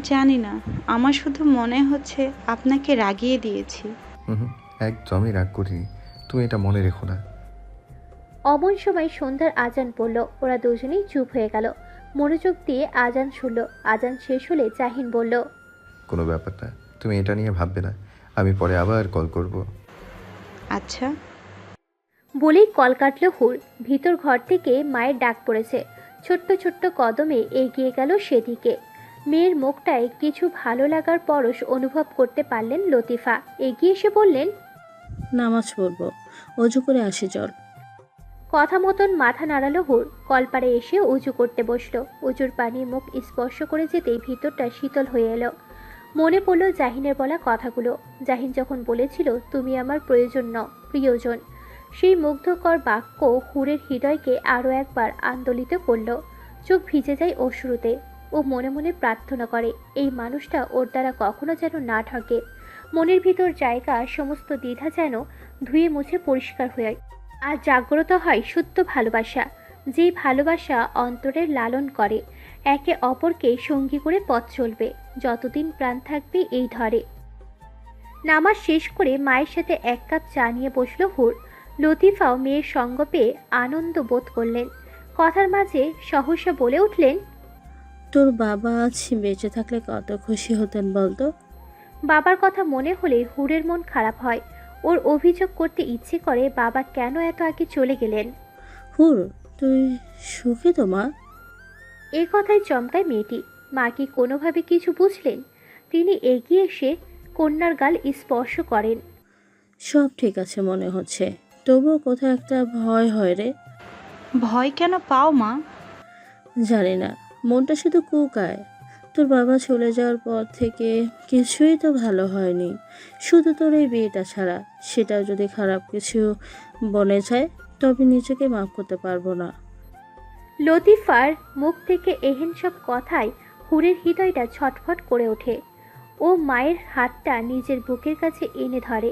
জানি না, আমার শুধু মনে হচ্ছে আপনাকে রাগিয়ে দিয়েছি। হুম, একদমই রাগ করিনি, তুমি এটা মনে রেখো না। অমন সময় সন্ধ্যার আজান পড়ল। ওরা দুজনেই চুপ হয়ে গেল, মনোযোগ দিয়ে আজান শুনল। আজান শেষ হলে জাহিন বলল, কোনো ব্যাপার না, তুমি এটা নিয়ে ভাববে না, আমি পরে আবার কল করব। আচ্ছা। বলেই কল কাটল হুর। ভিতর ঘর থেকে মায়ের ডাক পড়েছে। ছোট্ট ছোট্ট কদমে এগিয়ে গেল সেদিকে। মেয়ের মুখটায় কিছু ভালো লাগার পরশ অনুভব করতে পারলেন লতিফা। এগিয়ে এসে বললেন, নামাজ পড়বো, অজু করে আসি চল। কথা মতন মাথা নাড়ালো হুর। কলপাড়ে এসে উজু করতে বসলো। উজুর পানি মুখ স্পর্শ করে যেতেই ভিতরটা শীতল হয়ে এলো। মনে পড়লো জাহিনের বলা কথাগুলো। জাহিন যখন বলেছিল, তুমি আমার প্রয়োজন নও, প্রিয়জন। সেই মুগ্ধকর বাক্য হুরের হৃদয়কে আরও একবার আন্দোলিত করল। চোখ ভিজে যায় অশ্রুতে। ও মনে মনে প্রার্থনা করে এই মানুষটা ওর দ্বারা কখনো যেন না ঠকে। মনের ভিতর জায়গা সমস্ত দ্বিধা যেন ধুয়ে মুছে পরিষ্কার হয়ে আর জাগ্রত হয় শুদ্ধ ভালোবাসা। যে ভালোবাসা অন্তরের লালন করে, একে অপরকে সঙ্গী করে পথ চলবে যতদিন প্রাণ থাকবে এই ধরে। নামাজ শেষ করে মায়ের সাথে এক কাপ চা নিয়ে বসলো হুর। লতিফাও মেয়ের সঙ্গ পেয়ে আনন্দ বোধ করলেন। কথার মাঝে সহসা বলে উঠলেন, তোর বাবা আজ বেঁচে থাকলে কত খুশি হতেন বলতো। বাবার কথা মনে হলে হুরের মন খারাপ হয়। ওর অভিযোগ করতে ইচ্ছে করে বাবা কেন এত আগে চলে গেলেন। হুর, তুই সুখী তো মা? এ কথায় চমকায় মেয়েটি। মা কি কোনোভাবে কিছু বুঝলেন? তিনি এগিয়ে এসে কন্যার গাল স্পর্শ করেন। সব ঠিক আছে মনে হচ্ছে, তবুও কোথাও একটা ভয় হয় রে। ভয় কেন পাও মা? জানি না, মনটা শুধু কুকায়। তোর বাবা চলে যাওয়ার পর থেকে কিছুই তো ভালো হয়নি, শুধু তোর এই বিয়েটা ছাড়া। সেটাও যদি খারাপ কিছু বনে যায় তবে নিজেকে মাফ করতে পারবো না। লতিফার মুখ থেকে এহেন সব কথায় হুরের হৃদয়টা ছটফট করে ওঠে। ও মায়ের হাতটা নিজের বুকের কাছে এনে ধরে।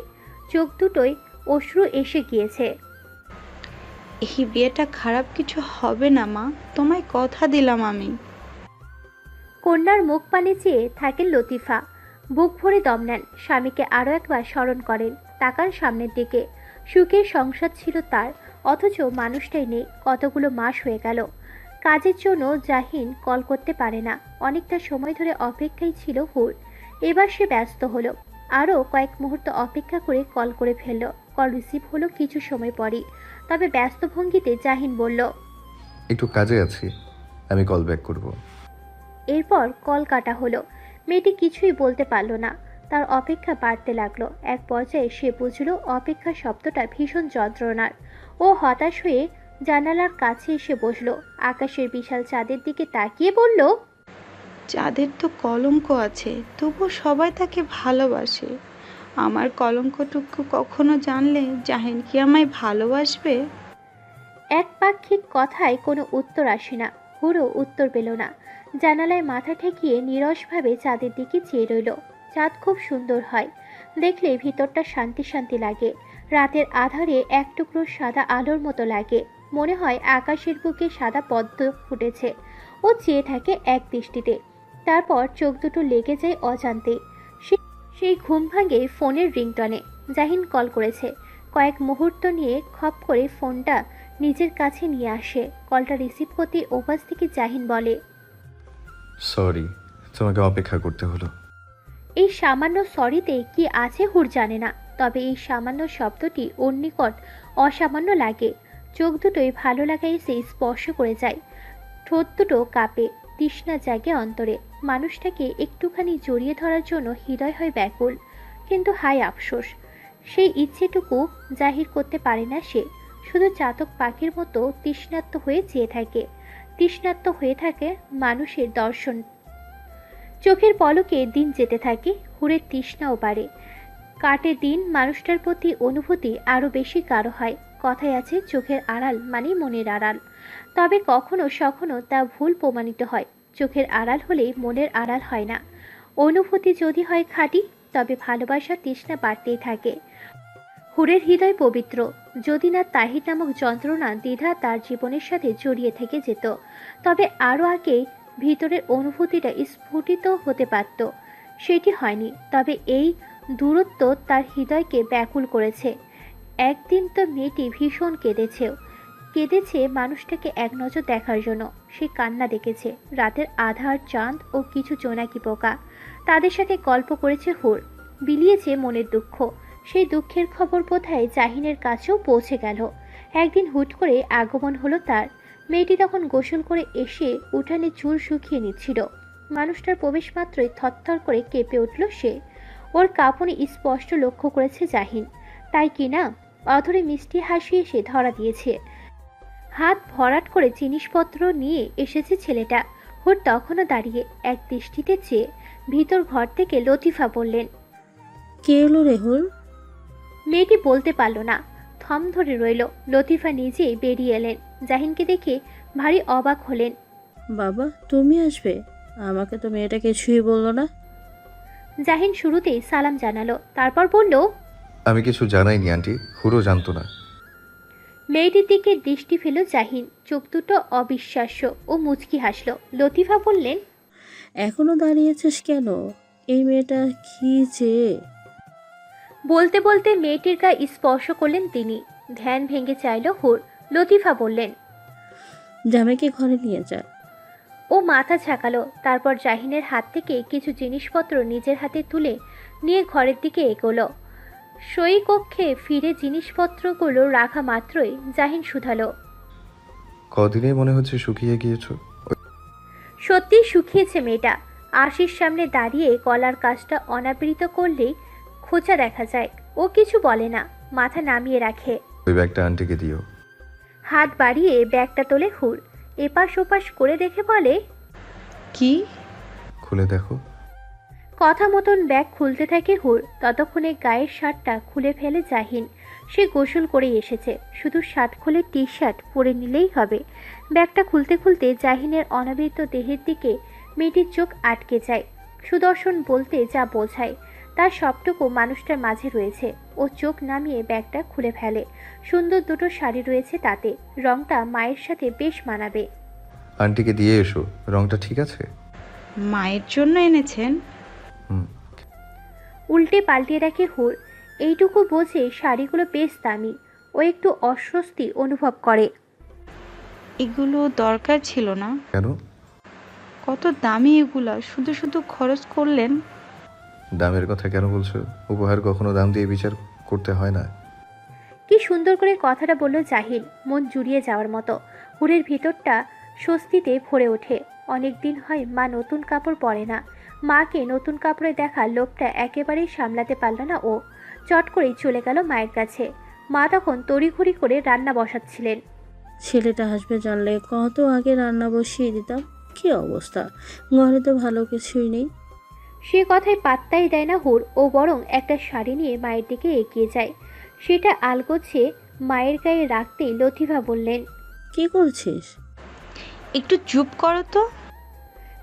চোখ দুটোয় অশ্রু এসে গিয়েছে। এই বিয়েটা খারাপ কিছু হবে না মা, তোমায় কথা দিলাম আমি। কন্যার মুখ পানে চেয়ে থাকেন লতিফা। বুক ভরে দম নেন, স্বামীকে আরও একবার স্মরণ করেন, তাকান সামনের দিকে। সুখের সংসার ছিল তার, অথচ মানুষটাই নেই। কতগুলো মাস হয়ে গেল। কাজের জন্য জাহিন কল করতে পারে না। অনেকটা সময় ধরে অপেক্ষায় ছিল হুর। এবার সে ব্যস্ত হলো। আরও কয়েক মুহূর্ত অপেক্ষা করে কল করে ফেলল। কল রিসিভ হলো কিছু সময় পরই, তবে ব্যস্ত ভঙ্গিতে জাহিন বলল, একটু কাজে আছি, আমি কল ব্যাক করব। এরপর কল কাটা হলো। মেয়েটি কিছুই বলতে পারল না। তার অপেক্ষা বাড়তে লাগলো। এক পর্যায়ে সে বুঝল অপেক্ষার শব্দটা ভীষণ যন্ত্রণার। ও হতাশ হয়ে জানালার কাছে এসে বসলো। আকাশের বিশাল চাঁদের দিকে তাকিয়ে বলল, যাদের তো কলঙ্ক আছে, তবু সবাই তাকে ভালোবাসে। আমার কলঙ্কটুকু কখনো জানলে জাহিন কি আমায় ভালোবাসবে? একপাক্ষিক কথায় কোনো উত্তর আসে না। হুড়ো উত্তর পেল না। জানালায় মাথা ঠেকিয়ে নীরসভাবে চাঁদের দিকে চেয়ে রইল। চাঁদ খুব সুন্দর হয়, দেখলে ভিতরটা শান্তি শান্তি লাগে। রাতের আধারে এক টুকরো সাদা আলোর মতো লাগে, মনে হয় আকাশের বুকে সাদা পদ্ম ফুটেছে। ও চেয়ে থাকে এক দৃষ্টিতে, তারপর চোখ দুটো লেগে যায় অজান্তে। সেই ঘুম ভাঙে ফোনের রিংটনে। জাহিন কল করেছে। কয়েক মুহূর্ত নিয়ে খপ করে ফোনটা নিজের কাছে নিয়ে আসে। কলটা রিসিভ করতে ওপাশ থেকে জাহিন বলে, সরি, তোমাকে অপেক্ষা করতে হলো। এই সামান্য সরিতে কি আছে হুর জানে না, তবে এই সামান্য শব্দটি ওর নিকট অসামান্য লাগে। চোখ দুটোই ভালো লাগা এসে স্পর্শ করে যায়। ঠোঁট দুটো কাঁপে, তৃষ্ণা জাগে অন্তরে। মানুষটাকে একটুখানি জড়িয়ে ধরার জন্য হৃদয় হয় ব্যাকুল, কিন্তু হায় আফসোস, সেই ইচ্ছেটুকু জাহির করতে পারে না সে। শুধু চাতক পাখির মতো তৃষ্ণার্ত হয়ে চেয়ে থাকে। তৃষ্ণার্ত হয়ে থাকে মানুষের দর্শন। চোখের পলকে দিন যেতে থাকে, হুড়ের তৃষ্ণাও বাড়ে। কাটে দিন, মানুষটার প্রতি অনুভূতি আরও বেশি গাঢ় হয়। কথায় আছে, চোখের আড়াল মানে মনের আড়াল। তবে কখনো সখনো তা ভুল প্রমাণিত হয়। চোখের আড়াল হলে মনের আড়াল হয় না। অনুভূতি যদি হয় খাঁটি, তবে ভালোবাসার তৃষ্ণা বাড়তেই থাকে। হুরের হৃদয় পবিত্র। যদি না তাহির নামক যন্ত্রণা দ্বিধা তার জীবনের সাথে জড়িয়ে থেকে যেত, তবে আরও আগে ভিতরের অনুভূতিটা স্ফুটিত হতে পারত। সেটি হয়নি, তবে এই দূরত্ব তার হৃদয়কে ব্যাকুল করেছে। একদিন তো মেয়েটি ভীষণ কেঁদেছে মানুষটাকে এক নজর দেখার জন্য। সে কান্না দেখেছে, রাতের আধার, চাঁদ ও কিছু জোনাকি পোকা। তাদের সাথে গল্প করেছে হুর, বিলিয়েছে মনের দুঃখ। সেই দুঃখের খবর বোধহয় জাহিনের কাছেও পৌঁছে গেল। একদিন হুট করে আগমন হলো তার। মেয়েটি তখন গোসল করে এসে উঠানে চুল শুকিয়ে নিচ্ছিল। মানুষটার প্রবেশ মাত্রই থরথর করে কেঁপে উঠল সে। ওর কাঁপুনি স্পষ্ট লক্ষ্য করেছে জাহিন, তাই কিনা অধরে মিষ্টি হাসি এসে ধরা দিয়েছে। হাত ভরাট করে জিনিসপত্র নিয়ে এসেছে ছেলেটা। হুর তখনও দাঁড়িয়ে এক দৃষ্টিতে চেয়ে। ভিতর ঘর থেকে লতিফা বললেন, কে এলো রেহুল? মেয়েটি বলতে পারল না, থম ধরে রইল। লতিফা নিজেই বেরিয়ে এলেন। জাহিনকে দেখে ভারী অবাক হলেন। বাবা, তুমি আসবে? আমাকে তো মেয়েটা কিছুই বললো না। জাহিন শুরুতেই সালাম জানালো, তারপর বলল, আমি কিছু জানাইনি আন্টি, হুড়ো জানতো না। মেয়েটির দিকে দৃষ্টি ফেল জাহিন। চোখ দুটো অবিশ্বাস্য ও মুচকি হাসল। লতিফা বললেন, এখনো দাঁড়িয়েছিস কেন? এই মেয়েটা কি চেয়ে? বলতে বলতে মেয়েটির গায়ে স্পর্শ করলেন তিনি। ধ্যান ভেঙে চাইল হুর। লতিফা বললেন, জামাইকে ঘরে নিয়ে যা। ও মাথা ঝাঁকালো। তারপর জাহিনের হাত থেকে কিছু জিনিসপত্র নিজের হাতে তুলে নিয়ে ঘরের দিকে এগোলো। সই কক্ষে ফিরে জিনিসপত্রগুলো রাখা মাত্রই জাহিন শুধালো, কদিনে মনে হচ্ছে শুকিয়ে গিয়েছো। সত্যি শুকিয়েছে মেয়েটা। আশির সামনে দাঁড়িয়ে গলার কাজটা অনাবৃত করলেই খোঁচা দেখা যায়। ও কিছু বলে না, মাথা নামিয়ে রাখে। ওই ব্যাগটা আন্টিকে দিও। হাত বাড়িয়ে ব্যাগটা তোলে হুর। এপাশ ওপাশ করে দেখে বলে, কি? খুলে দেখো। কথা মতন ব্যাগ খুলতে থাকে হুর। ততক্ষণে গায়ের শার্টটা খুলে ফেলে জাহিন। সে গোসল করে এসেছে, শুধু শার্ট খুলে টি শার্ট পরে নিলেই হবে। ব্যাগটা খুলতে খুলতে জাহিনের অনাবৃত দেহের দিকে মেয়েটির চোখ আটকে যায়। সুদর্শন বলতে যা বোঝায় তার সবটুকু মানুষটার মাঝে রয়েছে। ও চোখ নামিয়ে ব্যাগটা খুলে ফেলে। সুন্দর দুটো শাড়ি রয়েছে তাতে, রংটা মায়ের সাথে বেশ মানাবে। আন্টিকে দিয়ে এসো, রংটা ঠিক আছে? মায়ের জন্য এনেছেন? হুম। উল্টে পাল্টে রাখে হুর। এইটুকু বোঝে শাড়িগুলো বেশ দামি। ও একটু অস্বস্তি অনুভব করে। এগুলো দরকার ছিল না। কেন? কত দামি এগুলা, শুধু শুধু খরচ করলেন। দামের কথা কেন বলছো? উপহার কখনো দাম দিয়ে বিচার করতে হয় না। কি সুন্দর করে কথাটা বলল জাহিন, মন জুড়িয়ে যাওয়ার মতো। হুরের ভিতরটা স্বস্তিতে ভরে ওঠে। অনেক দিন হয় মা নতুন কাপড় পরে না। মাকে নতুন কাপড়ে দেখা লোভটা একেবারেই সামলাতে পারল না ও। চট করেই চলে গেল মায়ের কাছে। মা তখন তড়িঘড়ি করে রান্না বসাচ্ছিলেন। ছেলেটা আসবে জানলে কত আগে রান্না বসিয়ে দিতাম। কি অবস্থা, ঘরে তো ভালো কিছুই নেই। সে কথায় পাত্তাই দেয় না হুর। ও বরং একটা শাড়ি নিয়ে মায়ের দিকে এগিয়ে যায়। সেটা আলগোছে মায়ের গায়ে রাখতেই লতিফা বললেন, কি করছিস? একটু চুপ করো তো।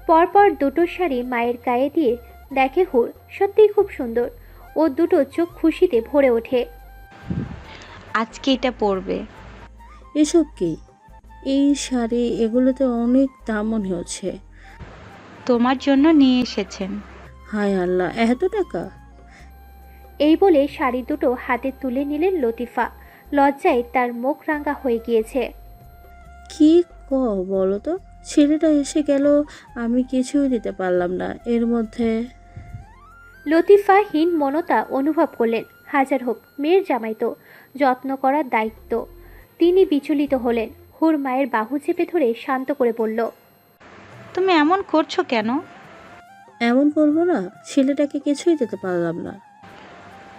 পরপর দুটো শাড়ি মায়ের গায়ে দিয়ে দেখে হুর, সত্যিই খুব সুন্দর। ও দুটো চোখ খুশিতে ভরে ওঠে। আজকে এটা পরবে। এসব কি? এই শাড়ি এগুলোতে অনেক দাম মনে হচ্ছে। তোমার জন্য নিয়ে এসেছেন। হায় আল্লাহ, এত টাকা! এই বলে শাড়ি দুটো হাতে তুলে নিলেন লতিফা। লজ্জায় তার মুখ রাঙা হয়ে গিয়েছে। কি বলো তো, ছেলেটা এসে গেল, আমি কিছুই দিতে পারলাম না। এর মধ্যে লতিফা হীন মনতা অনুভব করলেন। হাজার হোক মেয়ের জামাই তো, যত্ন করার দায়িত্ব। তিনি বিচলিত হলেন। হুর মায়ের বাহু চেপে ধরে শান্ত করে বলল, তুমি এমন করছো কেন? এমন করবো না, ছেলেটাকে কিছুই দিতে পারলাম না।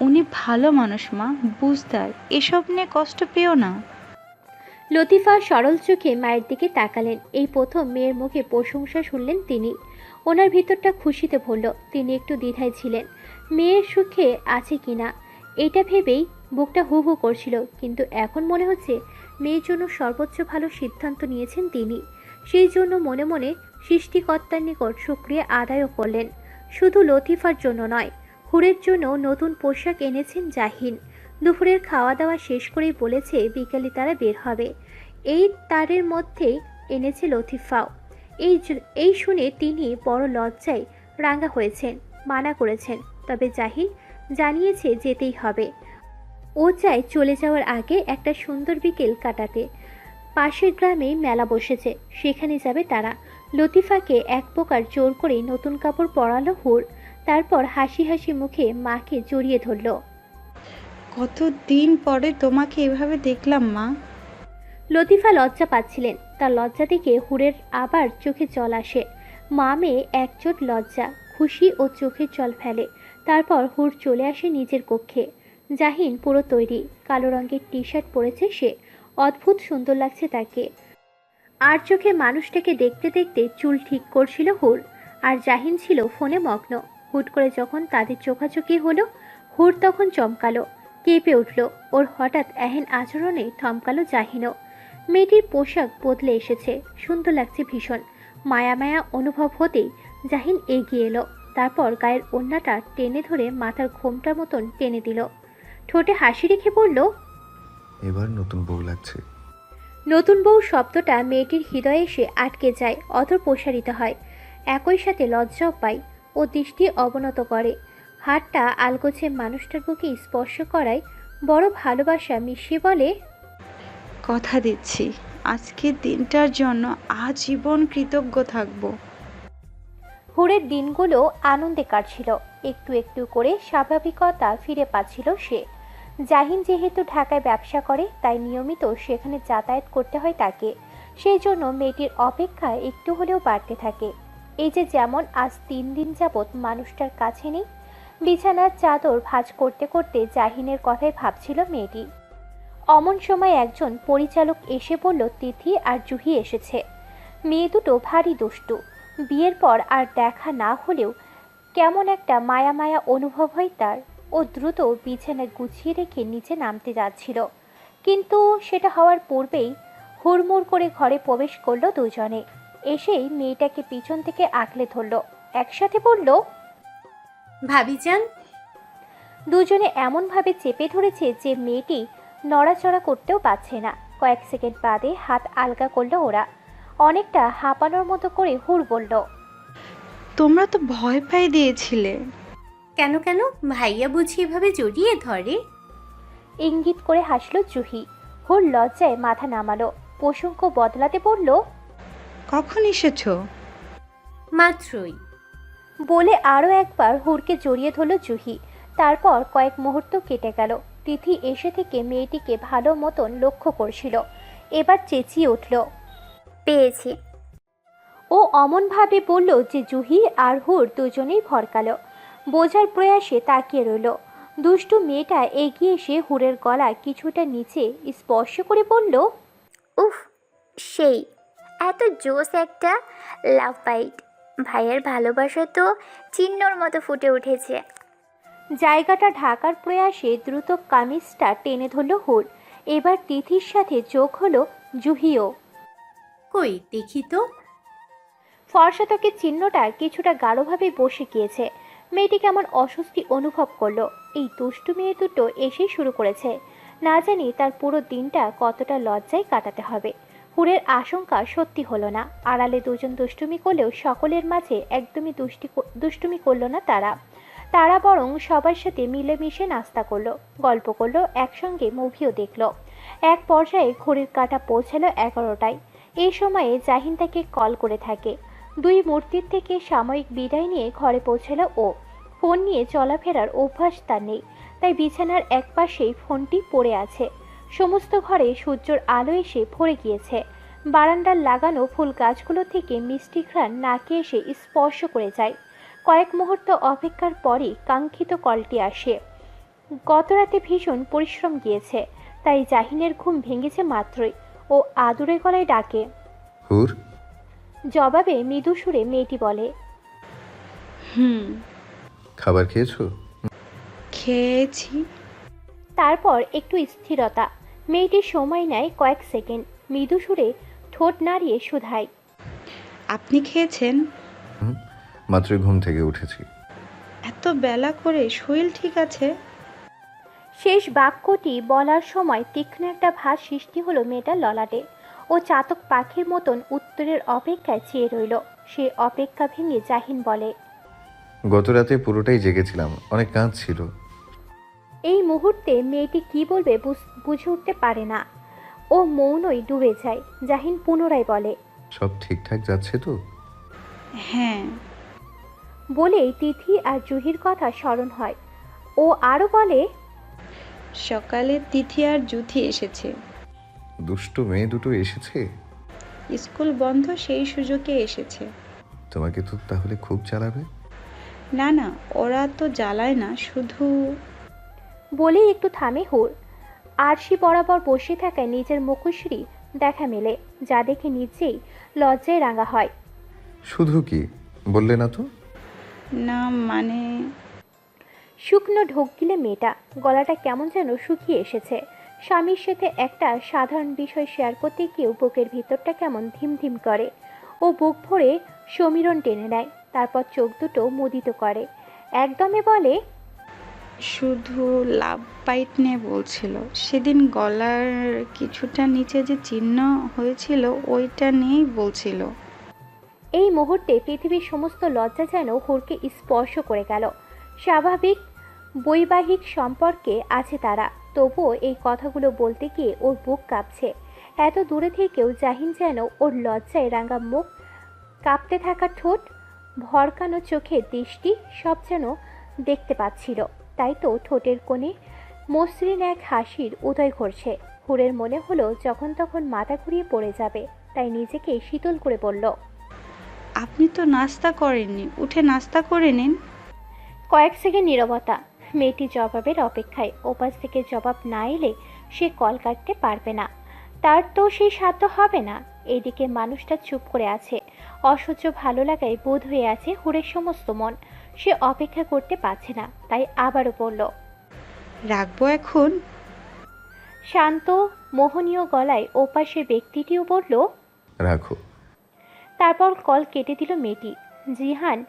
উনি ভালো মানুষ মা, বুঝদার, এসব নিয়ে কষ্ট পেও না। লতিফা সরল চোখে মায়ের দিকে তাকালেন। এই প্রথম মেয়ের মুখে প্রশংসা শুনলেন তিনি। ওনার ভিতরটা খুশিতে ভরল। তিনি একটু দ্বিধায় ছিলেন মেয়ের সুখে আছে কিনা, এটা ভেবেই বুকটা হু হু করছিল। কিন্তু এখন মনে হচ্ছে মেয়ের জন্য সর্বোচ্চ ভালো সিদ্ধান্ত নিয়েছেন তিনি। সেই জন্য মনে মনে সৃষ্টিকর্তার নিকট শুকরিয়া আদায়ও করলেন। শুধু লতিফার জন্য নয়, হুরের জন্য নতুন পোশাক এনেছেন জাহিন। দুপুরের খাওয়া দাওয়া শেষ করেই বলেছে বিকালে তারা বের হবে। এই তারের মধ্যেই এনেছে লতিফাও। এই শুনে তিনি বড় লজ্জায় রাঙা হয়েছেন। মানা করেছেন, তবে জাহিন জানিয়েছে যেতেই হবে। ও চায় চলে যাওয়ার আগে একটা সুন্দর বিকেল কাটাতে। পাশের গ্রামে মেলা বসেছে, সেখানে যাবে তারা। লতিফাকে এক প্রকার জোর করেই নতুন কাপড় পরালো হুর। তারপর হাসি হাসি মুখে মাকে জড়িয়ে ধরল। কতদিন পরে তোমাকে এভাবে দেখলাম মা। লতিফা লজ্জা পাচ্ছিলেন। তার লজ্জা দেখে হুরের আবার চোখে জল আসে। মা মেয়ে একজোট লজ্জা, খুশি ও চোখের জল ফেলে। তারপর হুর চলে আসে নিজের কক্ষে। জাহিন পুরো তৈরি, কালো রঙের টি শার্ট পরেছে সে। অদ্ভুত সুন্দর লাগছে তাকে। আর চোখে মানুষটাকে দেখতে দেখতে চুল ঠিক করছিল হুর। আর জাহিন ছিল ফোনে মগ্ন। হুট করে যখন তাদের চোখাচোখি হলো, হুর তখন চমকালো, কেঁপে উঠল। ওর হঠাৎ এহেন আচরণে থমকালো জাহিনও। মেয়েটির পোশাক বদলে এসেছে, সুন্দর লাগছে ভীষণ। মায়া মায়া অনুভব হতেই জাহিন এগিয়ে এলো। তারপর গায়ের ওড়নাটা টেনে ধরে মাথার ঘোমটার মতন টেনে দিল। ঠোঁটে হাসি রেখে বলল, এবার নতুন বউ লাগছে। নতুন বউ শব্দটা মেয়েটির হৃদয়ে এসে আটকে যায়, অধর প্রসারিত হয়। একই সাথে লজ্জাও পায়। ও দৃষ্টি অবনত করে। হাতটা আলগোছে মানুষটার বুকে স্পর্শ করায় বড় ভালোবাসা মিশিয়ে বলে, কথা দিচ্ছি আজকের দিনটার জন্য আজীবন কৃতজ্ঞ থাকবো। হুরের দিনগুলো আনন্দে কাটছিল। একটু একটু করে স্বাভাবিকতা ফিরে পাচ্ছিল সে। জাহিন যেহেতু ঢাকায় ব্যবসা করে, তাই নিয়মিত সেখানে যাতায়াত করতে হয় তাকে। সেই জন্য মেয়েটির অপেক্ষা একটু হলেও বাড়তে থাকে। এই যে যেমন আজ 3 দিন যাবৎ মানুষটার কাছে নেই। বিছানার চাদর ভাঁজ করতে করতে জাহিনের কথাই ভাবছিল মেয়েটি। অমন সময় একজন পরিচালক এসে বলল তিথি আর জুহি এসেছে। মেয়ে দুটো ভারী দুষ্টু। বিয়ের পর আর দেখা না হলেও কেমন একটা মায়া মায়া অনুভব হয় তার। ও দ্রুত বিছানা গুছিয়ে রেখে নিচে নামতে যাচ্ছিল, কিন্তু সেটা হওয়ার পূর্বেই হুড়মুড় করে ঘরে প্রবেশ করলো দুজনে। এসেই মেয়েটাকে পিছন থেকে আঁকলে ধরল। একসাথে বলল, ভাবিজান, দুজনে এমনভাবে চেপে ধরেছে যে মেয়েটি নড়াচড়া করতেও পারছে না। কয়েক সেকেন্ড বাদে হাত আলগা করলো ওরা। অনেকটা হাঁপানোর মতো করে হুড় বলল, তোমরা তো ভয় পাই দিয়েছিলে। কেন কেন, ভাইয়া বুঝি এভাবে জড়িয়ে ধরে? ইঙ্গিত করে হাসলো জুহি। হুড় লজ্জায় মাথা নামালো। প্রসঙ্গ বদলাতে বলল, কখন এসেছো? মাত্রই। বলে আরও একবার হুড়কে জড়িয়ে ধরল জুহি। তারপর কয়েক মুহূর্ত কেটে গেল। তিথি এসে থেকে মেয়েটিকে ভালো মতন লক্ষ্য করছিল। এবার চেঁচিয়ে উঠল। পেয়েছি। ও অমনভাবে বলল যে জুহি আর হুড় দুজনেই ভরকালো। বোঝার প্রয়াসে তাকিয়ে রইল। দুষ্টু মেয়েটা এগিয়ে এসে হুড়ের গলা কিছুটা নিচে স্পর্শ করে বলল, উফ, সেই এত জোস একটা লাভ বাইট। ভাইয়ের ভালোবাসা তো চিহ্নর মতো ফুটে উঠেছে। জায়গাটা ঢাকার প্রয়াসে দ্রুত কামিজটা টেনে ধরল হুড়। এবার তিথির সাথে যোগ হলো জুহিও। কই দেখি তো। ফর্সাতকের চিহ্নটা কিছুটা গাঢ়ভাবে বসে গিয়েছে। মেয়েটি কেমন অস্বস্তি অনুভব করলো। এই দুষ্টু মেয়ে দুটো এসেই শুরু করেছে। না জানি তার পুরো দিনটা কতটা লজ্জায় কাটাতে হবে। হুড়ের আশঙ্কা সত্যি হলো না। আড়ালে দুজন দুষ্টুমি করলেও সকলের মাঝে একদমই দুষ্টুমি করলো না তারা। তারা বরং সবার সাথে মিলেমিশে নাস্তা করলো, গল্প করলো, একসঙ্গে মুভিও দেখলো। এক পর্যায়ে ঘড়ির কাঁটা পৌঁছালো 11টায়। এই সময়ে জাহিন তাকে কল করে থাকে। দুই মূর্তির থেকে সাময়িক বিদায় নিয়ে ঘরে পৌঁছালো ও। ফোন নিয়ে চলাফেরার অভ্যাস তার নেই, তাই বিছানার একপাশেই ফোনটি পড়ে আছে। সমস্ত ঘরে সূর্যের আলো এসে ভরে গিয়েছে। বারান্দার লাগানো ফুল গাছগুলো থেকে মিষ্টি ঘ্রাণ নাকে এসে স্পর্শ করে যায়। কয়েক মুহূর্ত অপেক্ষার পরই কাঙ্ক্ষিত কলটি আসে। গত রাতে ভীষণ পরিশ্রম গিয়েছে, তাই জাহিনের ঘুম ভেঙেছে মাত্রই। ও আদুরে গলায় ডাকে। হুর, জবাবে মৃদু সুরে মেয়েটি বলে, হুম, খাবার খেয়েছো? খেয়েছি। তারপর একটু স্থিরতা। মেয়েটি সময় নেয় কয়েক সেকেন্ড। মৃদু সুরে ঠোঁট নাড়িয়ে শুধায়, আপনি খেয়েছেন? হুম, মাত্রই ঘুম থেকে উঠেছি। এত বেলা করে শরীর ঠিক আছে? শেষ বাক্যটি বলার সময় তীক্ষ্ণ একটা ভাস সৃষ্টি হলো মেয়েটার ললাটে। ও চাতক পাখির মতন উত্তরের অপেক্ষায় চেয়ে রইল। সে অপেক্ষা ভেঙে জাহিন বলে, গত রাতে পুরোটাই জেগেছিলাম, অনেক কাজ ছিল। এই মুহূর্তে মেয়েটি কি বলবে বুঝে উঠতে পারে না। ও মৌনই ডুবে যায়। জাহিন পুনরায় বলে, সব ঠিকঠাক যাচ্ছে তো? হ্যাঁ। বলেই তিথি আর জুহির কথা স্মরণ হয়। ও আরও বলে, সকালে তিথি আর জুথি এসেছে। দুষ্টু মেয়ে দুটো এসেছে? স্কুল বন্ধ, সেই সুযোগে এসেছে। তোমাকে তো তাহলে খুব জ্বালাবে। না না, ওরা তো জ্বালায় না, শুধু। বলেই একটু থামে হুড়। আরশি বরাবর বসে থাকায় নিজের মুখশ্রী দেখা মেলে, যা দেখে নিজেই লজ্জায় রাঙা হয়। শুধু কি বললে না তো? না মানে। শুকনো ঢোক গিলে মেয়েটা, গলাটা কেমন যেন শুকিয়ে এসেছে। স্বামীর সাথে একটা সাধারণ বিষয় শেয়ার করতে গিয়েও বুকের ভিতরটা কেমন ধিমধিম করে। ও বুক ভরে সমীরণ টেনে নেয়, তারপর চোখ দুটো মুদিত করে। একদমে বলে, শুধু লাভ বাইট নিয়ে বলছিল। সেদিন গলার কিছুটা নিচে যে চিহ্ন হয়েছিল ওইটা নিয়েই বলছিল। এই মুহূর্তে পৃথিবীর সমস্ত লজ্জা যেন হুড়কে স্পর্শ করে গেল। স্বাভাবিক বৈবাহিক সম্পর্কে আছে তারা, তবুও এই কথাগুলো বলতে গিয়ে ওর বুক কাঁপছে। এত দূরে থেকেও জাহিন যেন ওর লজ্জায় রাঙা মুখ, কাঁপতে থাকা ঠোঁট, ভরকানো চোখের দৃষ্টি সব যেন দেখতে পাচ্ছিল। তাই তো ঠোঁটের কোণে মসৃণ এক হাসির উদয় ঘটছে। হুড়ের মনে হলো যখন তখন মাথা ঘুরিয়ে পড়ে যাবে, তাই নিজেকে শীতল করে বলল, আপনি তো নাস্তা করেননি, উঠে নাস্তা করে নিন। কয়েক সেকেন্ড নীরবতা। মেয়েটি জবাবের অপেক্ষায়। ওপাশ থেকে জবাব না এলে সে কল কাটতে পারবে না, তার তো সেই সাধ্য হবে না। এইদিকে মানুষটা চুপ করে আছে। অসহ্য ভালো লাগায় বোধ হয়ে আছে হুড়ের সমস্ত মন। সে অপেক্ষা করতে পারছে না, তাই আবারও বলল, রাখবো এখন? শান্ত মোহনীয় গলায় ওপাশের ব্যক্তিটিও বলল, রাখো। তারপর কল কেটে দিল মেয়েটি। জিহান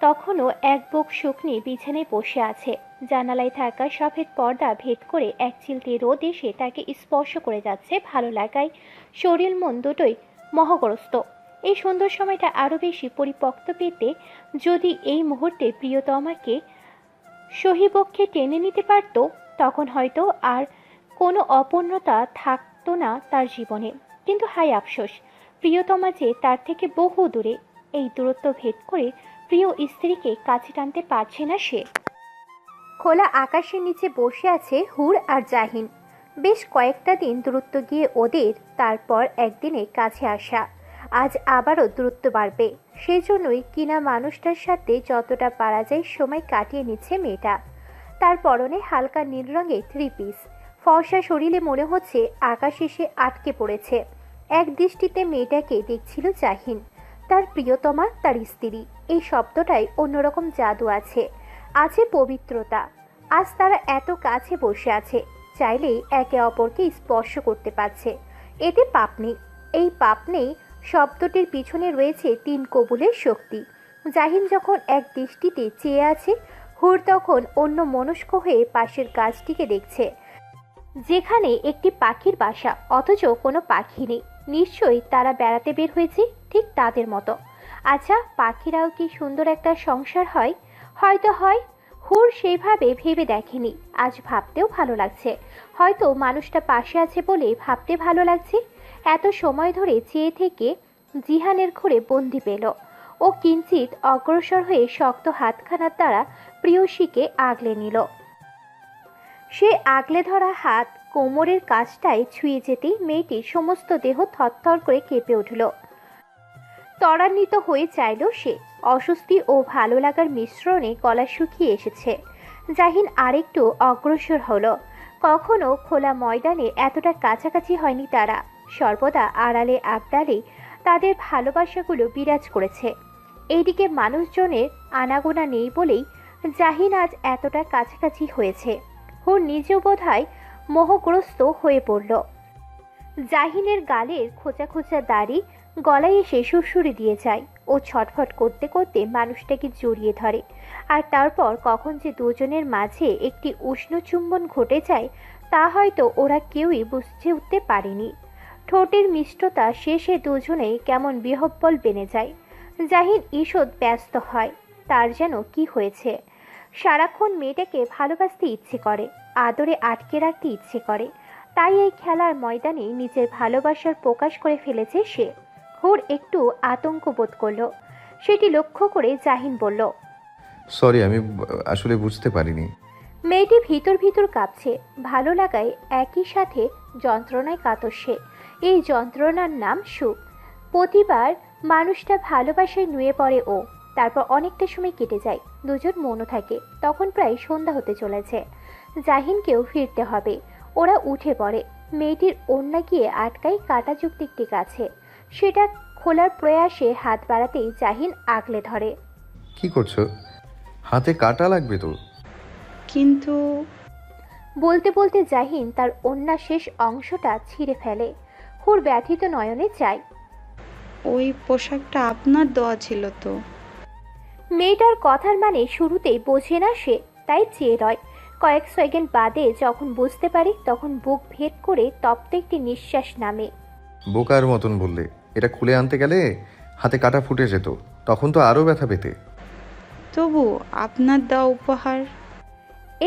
তখনও এক বুক শুকনি বিছানায় বসে আছে। জানালায় থাকা সফেদ পর্দা ভেদ করে এক চিলতে রোদ এসে তাকে স্পর্শ করে যাচ্ছে। ভালো লাগায় শরীর মন দুটোই মোহগ্রস্ত। এই সুন্দর সময়টা আরও বেশি পরিপক্ত পেতে যদি এই মুহূর্তে প্রিয়তমাকে সহিবক্ষে টেনে নিতে পারত, তখন হয়তো আর কোনো অপূর্ণতা থাকতো না তার জীবনে। কিন্তু হায় আফসোস, প্রিয়তমা যে তার থেকে বহু দূরে। এই দূরত্ব ভেদ করে প্রিয় স্ত্রীকে কাছে টানতে পারছে না সে। খোলা আকাশের নিচে বসে আছে হুর আর জাহিন। বেশ কয়েকটা দিন দূরত্ব গিয়ে ওদের, তারপর একদিনে কাছে আসা। আজ আবারও দূরত্ব বাড়বে। সেই জন্যই কিনা মানুষটার সাথে যতটা পারা যায় সময় কাটিয়ে নিচ্ছে মেয়েটা। তার পরনে হালকা নীল রঙের থ্রি পিস, ফর্সা শরীরে মনে হচ্ছে আকাশ এসে আটকে পড়েছে। এক দৃষ্টিতে মেয়েটাকে দেখছিল জাহিন, তার প্রিয়তমা, তার স্ত্রী। এই শব্দটাই অন্যরকম জাদু আছে, আছে পবিত্রতা। আজ তারা এত কাছে বসে আছে, চাইলেই একে অপরকে স্পর্শ করতে পারছে। এতে পাপ নেই। এই পাপ নেই শব্দটির পিছনে রয়েছে 3 কবুলের শক্তি। জাহিন যখন এক দৃষ্টিতে চেয়ে আছে, হুর তখন অন্য মনস্ক হয়ে পাশের গাছটিকে দেখছে, যেখানে একটি পাখির বাসা, অথচ কোনো পাখি নেই। নিশ্চয়ই তারা বেড়াতে বের হয়েছে, ঠিক তাদের মতো। আচ্ছা, পাখিরাও কি সুন্দর একটা সংসার হয়? হয়তো হয়। হুর সেইভাবে ভেবে দেখেনি। আজ ভাবতেও ভালো লাগছে। হয়তো মানুষটা পাশে আছে বলে ভাবতে ভালো লাগছে। এত সময় ধরে চেয়ে থেকে জিহানের ঘুরে বন্দি পেল। ও কিঞ্চিত অগ্রসর হয়ে শক্ত হাতখানার দ্বারা প্রিয়সীকে আগলে নিল। সে আগলে ধরা হাত কোমরের কাছটায় ছুঁয়ে যেতেই মেয়েটির সমস্ত দেহ থরথর করে কেঁপে উঠল। ত্বরান্বিত হয়ে চাইল সে। অস্বস্তি ও ভালো লাগার মিশ্রণে গলা শুকিয়ে এসেছে। জাহিন আরেকটু অগ্রসর হলো। কখনো খোলা ময়দানে এতটা কাছাকাছি হয়নি তারা। সর্বদা আড়ালে আবডালে তাদের ভালোবাসাগুলো বিরাজ করেছে। এইদিকে মানুষজনের আনাগোনা নেই বলেই জাহিন আজ এতটা কাছাকাছি হয়েছে। হুর নিজেও বোধহয় মোহগ্রস্ত হয়ে পড়ল। জাহিনের গালের খোঁচা খোঁচা দাড়ি গলায় এসে সুরসুরি দিয়ে যায়। ও ছটফট করতে করতে মানুষটাকে জড়িয়ে ধরে। আর তারপর কখন যে দুজনের মাঝে একটি উষ্ণ চুম্বন ঘটে যায়, তা হয়তো ওরা কেউই বুঝে উঠতে পারেনি। ঠোঁটের মিষ্টতা শেষে দুজনেই কেমন বিহব্বল বেনে যায়। জাহিন ঈষৎ ব্যস্ত হয়। তার যেন কি হয়েছে, সারাক্ষণ মেয়েটাকে ভালোবাসতে ইচ্ছে করে, আদরে আটকে রাখতে ইচ্ছে করে। তাই এই খেলার ময়দানে নিজের ভালোবাসার প্রকাশ করে ফেলেছে সে। হুর একটু আতঙ্ক বোধ করলো। সেটি লক্ষ্য করে জাহিন বলল, সরি, আমি আসলে বুঝতে পারিনি। মেয়েটি ভিতর ভিতর কাঁপছে। ভালো লাগায় একই সাথে যন্ত্রণায় কাতর সে। এই যন্ত্রণার নাম সুখ। প্রতিবার মানুষটা ভালোবাসায় নুয়ে পড়ে ও। তারপর অনেকটা সময় কেটে যায়, দুজন মনও থাকে। তখন প্রায় সন্ধ্যা হতে চলেছে। জাহিনকেও ফিরতে হবে। ওরা উঠে পড়ে। মেয়েটির ওড়না গিয়ে আটকায় কাঁটাযুক্ত একটি গাছে। সেটা খোলার প্রয়াসে হাত বাড়াতেই জাহিন আগলে ধরে। কি করছো? হাতে কাটা লাগবে তো। কিন্তু বলতে বলতে জাহিন তার ওড়না শেষ অংশটা ছিঁড়ে ফেলে। হুর ব্যথিত নয়নে চায়। ওই পোশাকটা আপনার দেওয়া ছিল তো। মেয়েটার কথার মানে শুরুতেই বোঝে না সে, তাই চেয়ে রয়। কয়েক সেকেন্ড বাদে যখন বুঝতে পারে, তখন বুক ভেদ করে তপ্ত একটি নিঃশ্বাস নামে। বোকার মতন বললে। এটা খুলে আনতে গেলে হাতে কাটা ফুটে যেত, তখন তো আরও ব্যথা পেতে। তবু আপনার দেওয়া উপহার।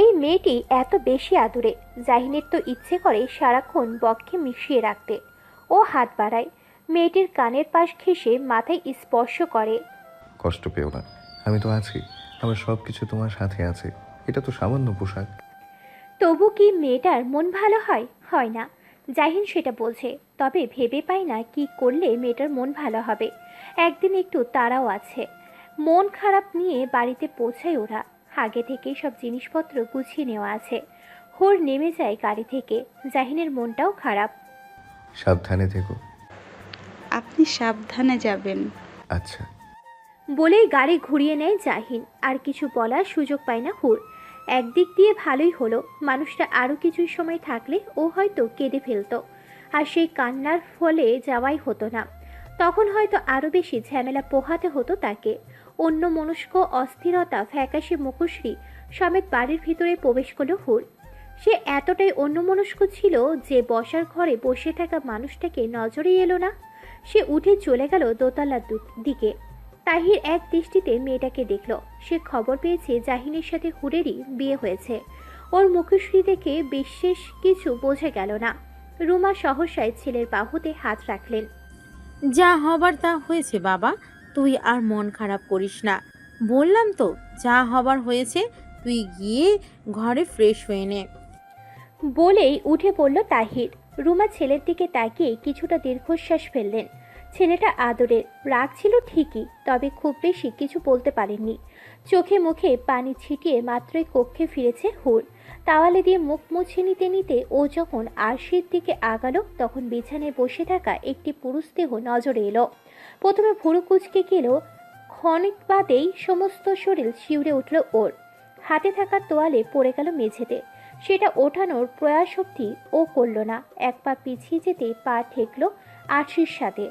এই মেয়েটি এত বেশি আদুরে। জাহিনের তো ইচ্ছে করে সারাক্ষণ বক্ষে মিশিয়ে রাখতে। ও হাত বাড়ায়, মেয়েটির কানের পাশ ঘেঁষে মাথায় স্পর্শ করে। কষ্ট পেও না, আমি তো আছি। আমার সব কিছু তোমার সাথে আছে। এটা তো সামান্য পোশাক। তবু কি মেয়েটার মন ভালো হয়? হয় না। জাহিন সেটা বলছে, তবে ভেবে পায় না কি করলে মেয়েটার মন ভালো হবে। একদিন একটু তারাও আছে। মন খারাপ নিয়ে বাড়িতে পৌঁছায় ওরা। আগে থেকেই সব জিনিসপত্র গুছিয়ে নেওয়া আছে। হুর নেমে যায় গাড়ি থেকে। জাহিনের মনটাও খারাপ। সাবধানে থেকো। আপনি সাবধানে যাবেন। আচ্ছা। বলেই গাড়ি ঘুরিয়ে নেয় জাহিন। আর কিছু বলার সুযোগ পায় না হুর। একদিক দিয়ে ভালোই হলো, মানুষটা আরও কিছু সময় থাকলে ও হয়তো কেঁদে ফেলতো। আর সেই কান্নার ফলে যাওয়াই হতো না। তখন হয়তো আরও বেশি ঝামেলা পোহাতে হতো তাকে। অন্যমনস্ক অস্থিরতা ফ্যাকাশে মুখশ্রী সমেত বাড়ির ভিতরে প্রবেশ করলো হুর। সে এতটাই অন্যমনস্ক ছিল যে বসার ঘরে বসে থাকা মানুষটাকে নজরেই এলো না। সে উঠে চলে গেল দোতলার দিকে। তাহির এক দৃষ্টিতে মেয়েটাকে দেখল। সে খবর পেয়েছে জাহিনের সাথে হুরেরই বিয়ে হয়েছে। ওর মুখশ্রী দেখে বিশেষ কিছু বোঝা গেল না। রুমা সহসায় ছেলের বাহুতে হাত রাখলেন। যা হবার তা হয়েছে বাবা, তুই আর মন খারাপ করিস না। বললাম তো যা হবার হয়েছে, তুই গিয়ে ঘরে ফ্রেশ হয়ে নে। বলেই উঠে পড়ল তাহির। রুমা ছেলের দিকে তাকিয়ে কিছুটা দীর্ঘশ্বাস ফেললেন। ছেলেটা আদরের, রাগ ছিল ঠিকই, তবে খুব বেশি কিছু বলতে পারেননি। চোখে মুখে পানি ছিটিয়ে মাত্রই কক্ষে ফিরেছে হুর। তাওয়ালে দিয়ে মুখ মুছে নিতে নিতে ও যখন আরশির দিকে আগালো তখন বিছানায় বসে থাকা একটি পুরুষ দেহ নজরে এলো। প্রথমে ভুরু কুঁচকে গেল, ক্ষণিক বাদেই সমস্ত শরীর শিউরে উঠল ওর। হাতে থাকা তোয়ালে পড়ে গেল মেঝেতে। সেটা ওঠানোর প্রয়াস অবধি ও করল না। এক পা পিছিয়ে যেতে পা ঠেকল আরশির সাথে।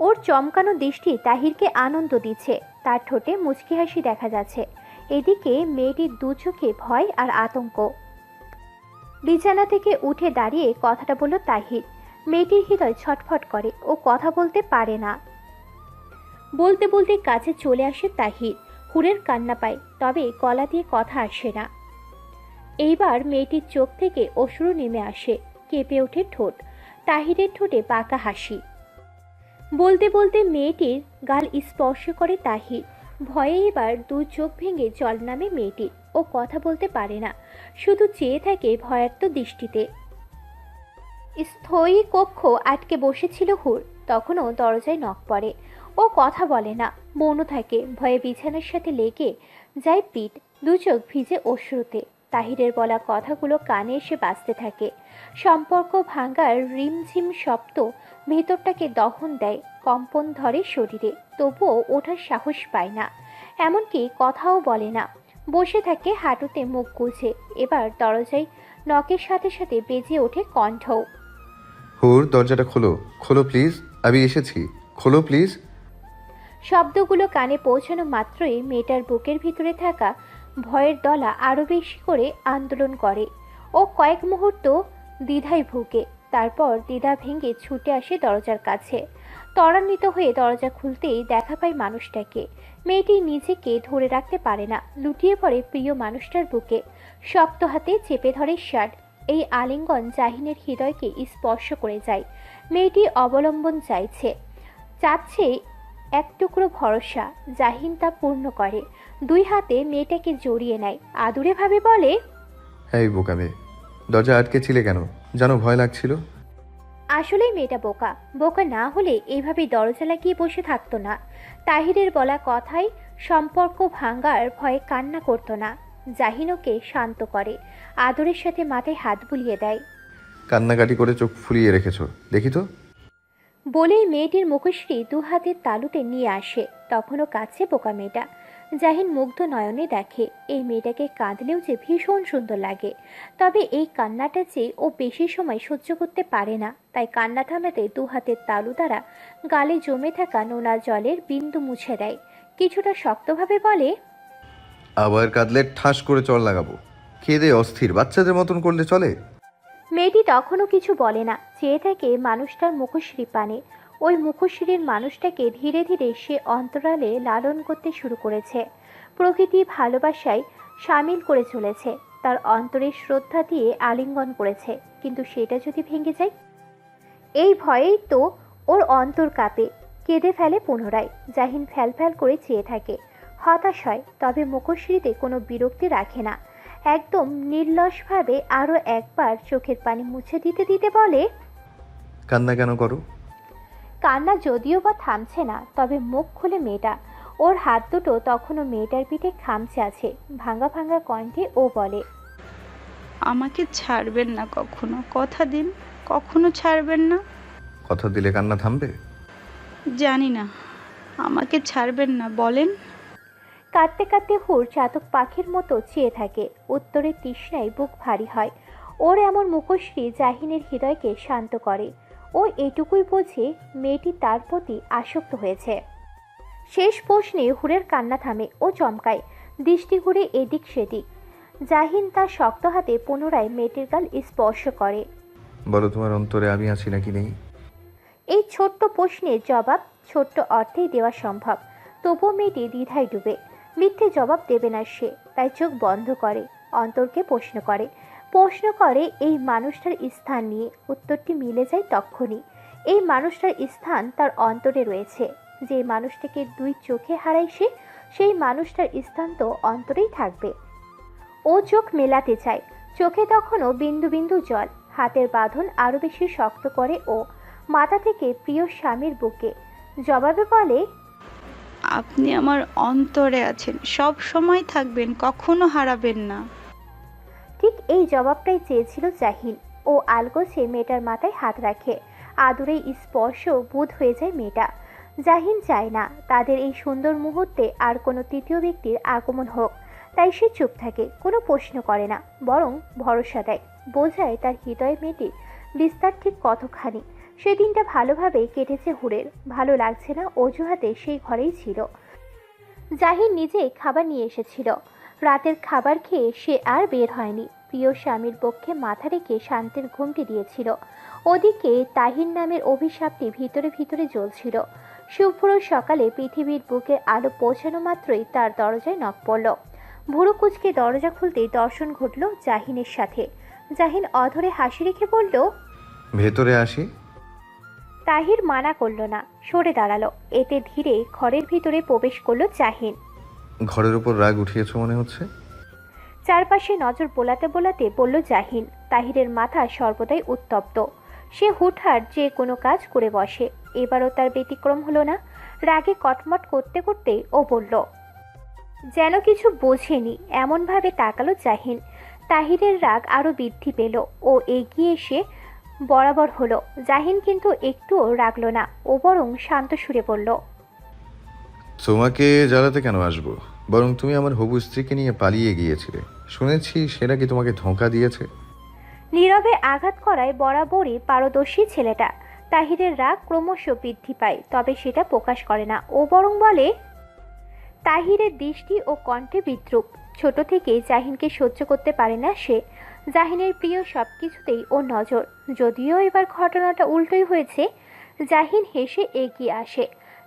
ওর চমকানো দৃষ্টি তাহিরকে আনন্দ দিচ্ছে। তার ঠোঁটে মুচকি হাসি দেখা যাচ্ছে। এদিকে মেয়েটির দু চোখে ভয় আর আতঙ্ক। বিছানা থেকে উঠে দাঁড়িয়ে কথাটা বলল তাহির। মেয়েটির হৃদয় ছটফট করে, ও কথা বলতে পারে না। বলতে বলতে কাছে চলে আসে তাহির। হুরের কান্না পায়, তবে গলা দিয়ে কথা আসে না। এইবার মেয়েটির চোখ থেকে অশ্রু নেমে আসে, কেঁপে ওঠে ঠোঁট। তাহিরের ঠোঁটে বাঁকা হাসি। বলতে বলতে মেয়েটির গাল স্পর্শ করে তাহির। ভয়ে এবার দু চোখ ভেঙে জল নামে মেয়েটির। ও কথা বলতে পারে না, শুধু চেয়ে থাকে ভয়ার্ত দৃষ্টিতে। স্থয়ী কক্ষ আটকে বসেছিল হুর। তখনও দরজায় নখ পড়ে। ও কথা বলে না, মৌন থাকে। ভয়ে বিছানার সাথে লেগে যায় পিঠ, দু চোখ ভিজে অশ্রুতে। তাহিরের বলা কথাগুলো কানে এসে বাজতে থাকে। সম্পর্ক ভাঙার রিমঝিম শব্দ ভেতরটাকে দহন দেয়, কম্পন ধরে শরীরে। তবুও ওঠার সাহস পায় না, এমনকি কথাও বলে না। বসে থাকে হাঁটুতে মুখ গুজে। এবার দরজায় নখের সাথে সাথে বেজে ওঠে কণ্ঠ। হুর, দরজাটা খোলো, খোলো প্লিজ, আমি এসেছি, খোলো প্লিজ। শব্দগুলো কানে পৌঁছানো মাত্রই মেয়েটার বুকের ভিতরে থাকা ভয়ের দলা আরো বেশি করে আন্দোলন করে। ও কয়েক মুহূর্ত দ্বিধায় ভুগে, তারপর দ্বিধা ভেঙে ছুটে আসে দরজার কাছে। ত্বরান্বিত হয়ে দরজা খুলতেই দেখা পায় মানুষটাকে। মেয়েটি নিজেকে ধরে রাখতে পারে না, লুটিয়ে পড়ে প্রিয় মানুষটার বুকে। শক্ত হাতে চেপে ধরে শার্ট। এই আলিঙ্গন জাহিনের হৃদয়কে স্পর্শ করে যায়। মেয়েটি অবলম্বন চাচ্ছে এক টুকরো ভরসা। জাহিন তা পূর্ণ করে। দুই হাতে মেয়েটাকে জড়িয়ে নেয়, আদুরে ভাবে বলে, এই বোকা মেয়ে, দরজা আটকে ছিলে কেন? জানো ভয় লাগছিল। আসলেই মেয়েটা বোকা। বোকা না হলে এইভাবে দরজা লাগিয়ে বসে থাকতো না। তাহিরের বলা কথায় সম্পর্ক ভাঙ্গার ভয়ে কান্না করতো না। জাহিন ওকে শান্ত করে, আদরের সাথে মাথায় হাত বুলিয়ে দেয়। কান্নাকাটি করে চোখ ফুলিয়ে রেখেছো, দেখি তো। বলেই মেয়েটির মুখশ্রী দু হাতের তালুতে নিয়ে আসে। তখনও কাছে বোকা মেয়েটা। জাহিন মুগ্ধ নয়নে দেখে এই মেয়েটাকে কাঁদলেও যে ভীষণ সুন্দর লাগে। তবে এই কান্নাটা যে ও বেশি সময় সহ্য করতে পারে না, তাই কান্না থামাতে দু হাতের তালু দ্বারা গালে জমে থাকা নোনা জলের বিন্দু মুছে দেয়। কিছুটা শক্তভাবে বলে, আবার কাঁদলে ঠাস করে চড় লাগাবো। কেঁদে অস্থির বাচ্চাদের মতন করলে চলে? মেয়েটি তখনও কিছু বলে না, চেয়ে থাকে মানুষটার মুখশ্রী পানে। ওই মুখশ্রীর মানুষটাকে ধীরে ধীরে সে অন্তরালে লালন করতে শুরু করেছে। প্রকৃতি ভালোবাসায় সামিল করে চলেছে, তার অন্তরের শ্রদ্ধা দিয়ে আলিঙ্গন করেছে। কিন্তু সেটা যদি ভেঙে যায়, এই ভয়েই তো ওর অন্তর কাঁপে। কেঁদে ফেলে পুনরায়। জাহিন ফ্যাল ফ্যাল করে চেয়ে থাকে, হতাশ হয়, তবে মুখশ্রীতে কোনো বিরক্তি রাখে না। একদম নির্লসভাবে আরও একবার চোখের পানি মুছে দিতে দিতে বলে, কান্না কেন করো? কান্না যদিও বা থামছে না, তবে মুখ খুলে মেয়েটা। ওর হাত দুটো তখনও মেয়েটার পিঠে খামচে আছে। ভাঙা ভাঙা কণ্ঠে ও বলে, আমাকে ছাড়বেন না কখনো, কথা দিন, কখনো ছাড়বেন না। কথা দিলে কান্না থামবে? জানি না, আমাকে ছাড়বেন না, বলেন। কাঁদতে কাঁদতে হুর চাতক পাখির মতো চেয়ে থাকে। উত্তরের তৃষ্ণায় বুক ভারী হয়। ওর এমন মুখশ্রী জাহিনের হৃদয়কে শান্ত করে। ও এটুকুই বোঝে মেয়েটি তার প্রতি আসক্ত হয়েছে। শেষ প্রশ্নে হুরের কান্না থামে ও চমকায়, দৃষ্টি ঘুরে এদিক সেদিক। জাহিন তার শক্ত হাতে পুনরায় মেয়েটির গাল স্পর্শ করে। বলো, তোমার অন্তরে আমি আছি নাকি নেই? এই ছোট্ট প্রশ্নের জবাব ছোট্ট অর্থেই দেওয়া সম্ভব, তবুও মেয়েটি দ্বিধায় ডুবে। মিথ্যে জবাব দেবে না সে, তাই চোখ বন্ধ করে অন্তরকে প্রশ্ন করে এই মানুষটার স্থান নিয়ে। উত্তরটি মিলে যায় তক্ষুনি। এই মানুষটার স্থান তার অন্তরে রয়েছে। যে মানুষটাকে দুই চোখে হারায় সে, সেই মানুষটার স্থান তো অন্তরেই থাকবে। ও চোখ মেলাতে চায়, চোখে তখনও বিন্দু বিন্দু জল। হাতের বাঁধন আরো বেশি শক্ত করে ও মাথা থেকে প্রিয় স্বামীর বুকে। জবাবে বলে, আপনি আমার অন্তরে আছেন, সব সময় থাকবেন, কখনো হারাবেন না। ঠিক এই জবাবটাই চেয়েছিল জাহিন। ও আলগোছে মেয়েটার মাথায় হাত রাখে। আদুরে স্পর্শ বোধ হয়ে যায় মেয়েটা। জাহিন চায় না তাদের এই সুন্দর মুহূর্তে আর কোনো তৃতীয় ব্যক্তির আগমন হোক, তাই সে চুপ থাকে, কোনো প্রশ্ন করে না, বরং ভরসা দেয়। বোঝায় তার হৃদয় মেয়েটির বিস্তার ঠিক কতখানি। সেদিনটা ভালোভাবেই কেটেছে হুরের। ভালো লাগছে না অজুহাতে সেই ঘরেই ছিল। জাহিন নিজেই খাবার নিয়ে এসেছিল। রাতের খাবার খেয়ে সে আর বের হয়নি। প্রিয় স্বামীর পক্ষে মাথা রেখে শান্তির ঘুমটি দিয়েছিল। ওদিকে তাহির নামের অভিশাপটি ভিতরে ভিতরে জ্বলছিল। শুভ্র সকালে পৃথিবীর বুকে আলো পৌঁছানো মাত্রই তার দরজায় নক পড়ল। ভুরু কুচকে দরজা খুলতেই দর্শন ঘটল জাহিনের সাথে। জাহিন অধরে হাসি রেখে বলল, ভেতরে আসি। তাহির মানা করল না, সরে দাঁড়ালো। এতে ধীরে ঘরের ভিতরে প্রবেশ করলো জাহিন। ঘরের উপর রাগ উঠিয়েছো মনে হচ্ছে। চারপাশে নজর বোলাতে বোলাতে বলল জাহিন। তাহিরের মাথা সর্বদাই উত্তপ্ত। সে হুটহাট যে কোনো কাজ করে বসে, এবারও তার ব্যতিক্রম হলো না। রাগে কটমট করতে করতে ও বলল, যেন কিছু বোঝেনি এমনভাবে তাকালো জাহিন। তাহিরের রাগ আরো বৃদ্ধি পেল। ও এগিয়ে এসে বরাবর হলো। জাহিন কিন্তু একটুও রাগলো না, ও বরং শান্ত সুরে বলল, তোমাকে জ্বালাতে কেন আসবো, বরং তুমি আমার হবু স্ত্রীকে নিয়ে পালিয়ে গিয়েছিলে। শুনেছি সে নাকি তোমাকে ধোঁকা দিয়েছে। নীরবে আঘাত করায় বরাবরই পারদর্শী ছেলেটা। তাহিরের রাগ ক্রমশ বৃদ্ধি পায়, তবে সেটা প্রকাশ করে না। ও বরং বলে, তাহিরের দৃষ্টি ও কণ্ঠে বিদ্রুপ। ছোট থেকেই জাহিনকে সহ্য করতে পারে না সে। জাহিনের প্রিয় সব কিছুতেই ওর নজর। যদিও এবার ঘটনাটা উল্টোই হয়েছে। জাহিন হেসে এগিয়ে আসে।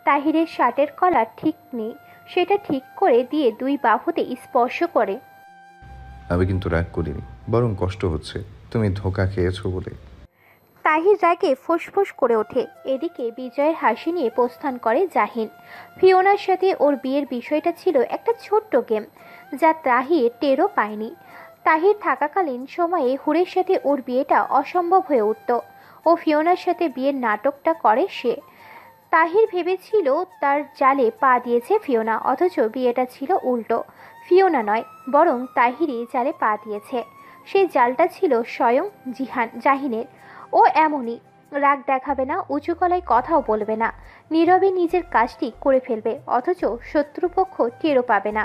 তাহিরের শার্টের কলার ঠিক নেই, সেটা ঠিক করে দিয়ে দুই বাহুতে স্পর্শ করে। আমি কিন্তু রাগ করিনি, বরং কষ্ট হচ্ছে তুমি ধোঁকা খেয়েছো বলে। তাহির রাগে ফোঁস করে ওঠে। এদিকে বিজয়ের হাসি নিয়ে প্রস্থান করে জাহিন। ফিওনার সাথে ওর বিয়ের বিষয়টা ছিল একটা ছোট্ট গেম, যা তাহির টেরও পায়নি। তাহির থাকাকালীন সময়ে হুরের সাথে ওর বিয়েটা অসম্ভব হয়ে উঠত। ও ফিওনার সাথে বিয়ের নাটকটা করে সে। তাহির ভেবেছিল তার জালে পা দিয়েছে ফিওনা, অথচ বিয়েটা ছিল উল্টো। ফিওনা নয়, বরং তাহিরই জালে পা দিয়েছে। সেই জালটা ছিল স্বয়ং জাহিনের। ও এমনই, রাগ দেখাবে না, উঁচু গলায় কথাও বলবে না, নীরবে নিজের কাজটি করে ফেলবে, অথচ শত্রুপক্ষ টেরও পাবে না।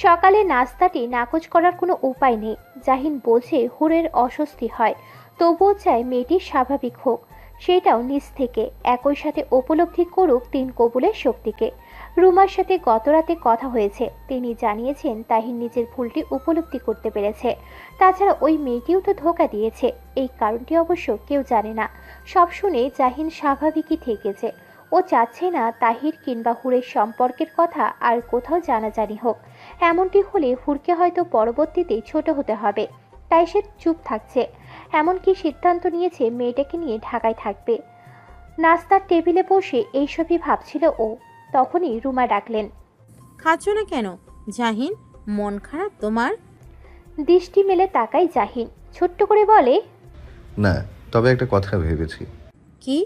সকালে নাস্তাটি নাকচ করার কোনো উপায় নেই। জাহিন বোঝে হুরের অস্বস্তি হয়, তবুও চায় মেয়েটি স্বাভাবিক হোক, সেটাও নিজ থেকে। একই সাথে উপলব্ধি করুক তিন কবুলের শক্তিকে। রুমার সাথে গতরাতে কথা হয়েছে, তিনি জানিয়েছেন তাহির নিজের ভুলটি উপলব্ধি করতে পেরেছে। তাছাড়া ওই মেয়েটিও তো ধোঁকা দিয়েছে, এই কারণটি অবশ্য কেউ জানে না। সব শুনে জাহিন স্বাভাবিকই থেকেছে। ও চাচ্ছে না তাহির কিংবা হুরের সম্পর্কের কথা আর কোথাও জানাজানি হোক। এমনটি হলে হুরকে হয়তো পরবর্তীতে ছোট হতে হবে, তাই সে চুপ থাকছে। এমনকি সিদ্ধান্ত নিয়েছে মেয়েটাকে নিয়ে ঢাকায় থাকবে। নাস্তার টেবিলে বসে এইসবই ভাবছিল ও। তখনই রুমা ডাকলেন। খাচ্ছ না কেন জাহিন, মন খারাপ তোমার? দৃষ্টি মেলে তাকায় জাহিন, ছোট্ট করে বলে, না, তবে একটা কথা ভেবেছি। কি?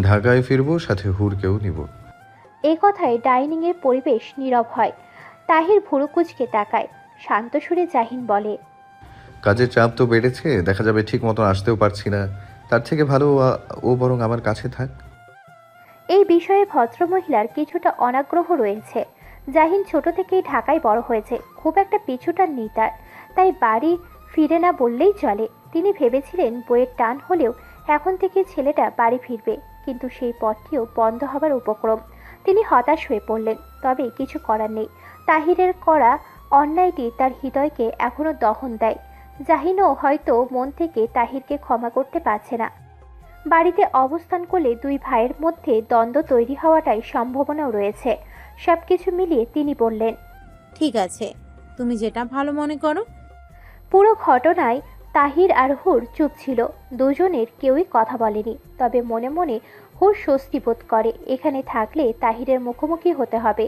ঢাকায় ফিরবো, সাথে হুরকেও নিব। এ কথায় ডাইনিংয়ের পরিবেশ নীরব হয়। তাহির ভুরু কুঁচকে তাকায়। শান্ত সুরে জাহিন বলে, কাজের চাপ তো বেড়েছে, দেখা যাবে ঠিক মতো আসতেও পারছি না। তার থেকে ভালো ও বরং আমার কাছে থাক। এই বিষয়ে ভদ্রমহিলার কিছুটা অনাগ্রহ রয়েছে। জাহিন ছোট থেকেই ঢাকায় বড় হয়েছে, খুব একটা পিছুটার নেই তার, তাই বাড়ি ফিরে না বললেই চলে। তিনি ভেবেছিলেন বইয়ের টান হলেও এখন থেকে ছেলেটা বাড়ি ফিরবে, কিন্তু সেই পথটিও বন্ধ হবার উপক্রম। তিনি হতাশ হয়ে পড়লেন। তবে কিছু করার নেই। তাহিরের করা অন্যায়টি তার হৃদয়কে এখনো দহন দেয়। জাহিনও হয়তো মন থেকে তাহিরকে ক্ষমা করতে পারছে না। বাড়িতে অবস্থান করলে দুই ভাইয়ের মধ্যে দ্বন্দ্ব তৈরি হওয়াটাই সম্ভাবনাও রয়েছে। সবকিছু মিলিয়ে তিনি বললেন, ঠিক আছে, তুমি যেটা ভালো মনে করো। পুরো ঘটনায় তাহির আর হুর চুপ ছিল। দুজনের কেউই কথা বলেনি। তবে মনে মনে হুর স্বস্তি বোধ করে এখানে থাকলে তাহিরের মুখোমুখি হতে হবে।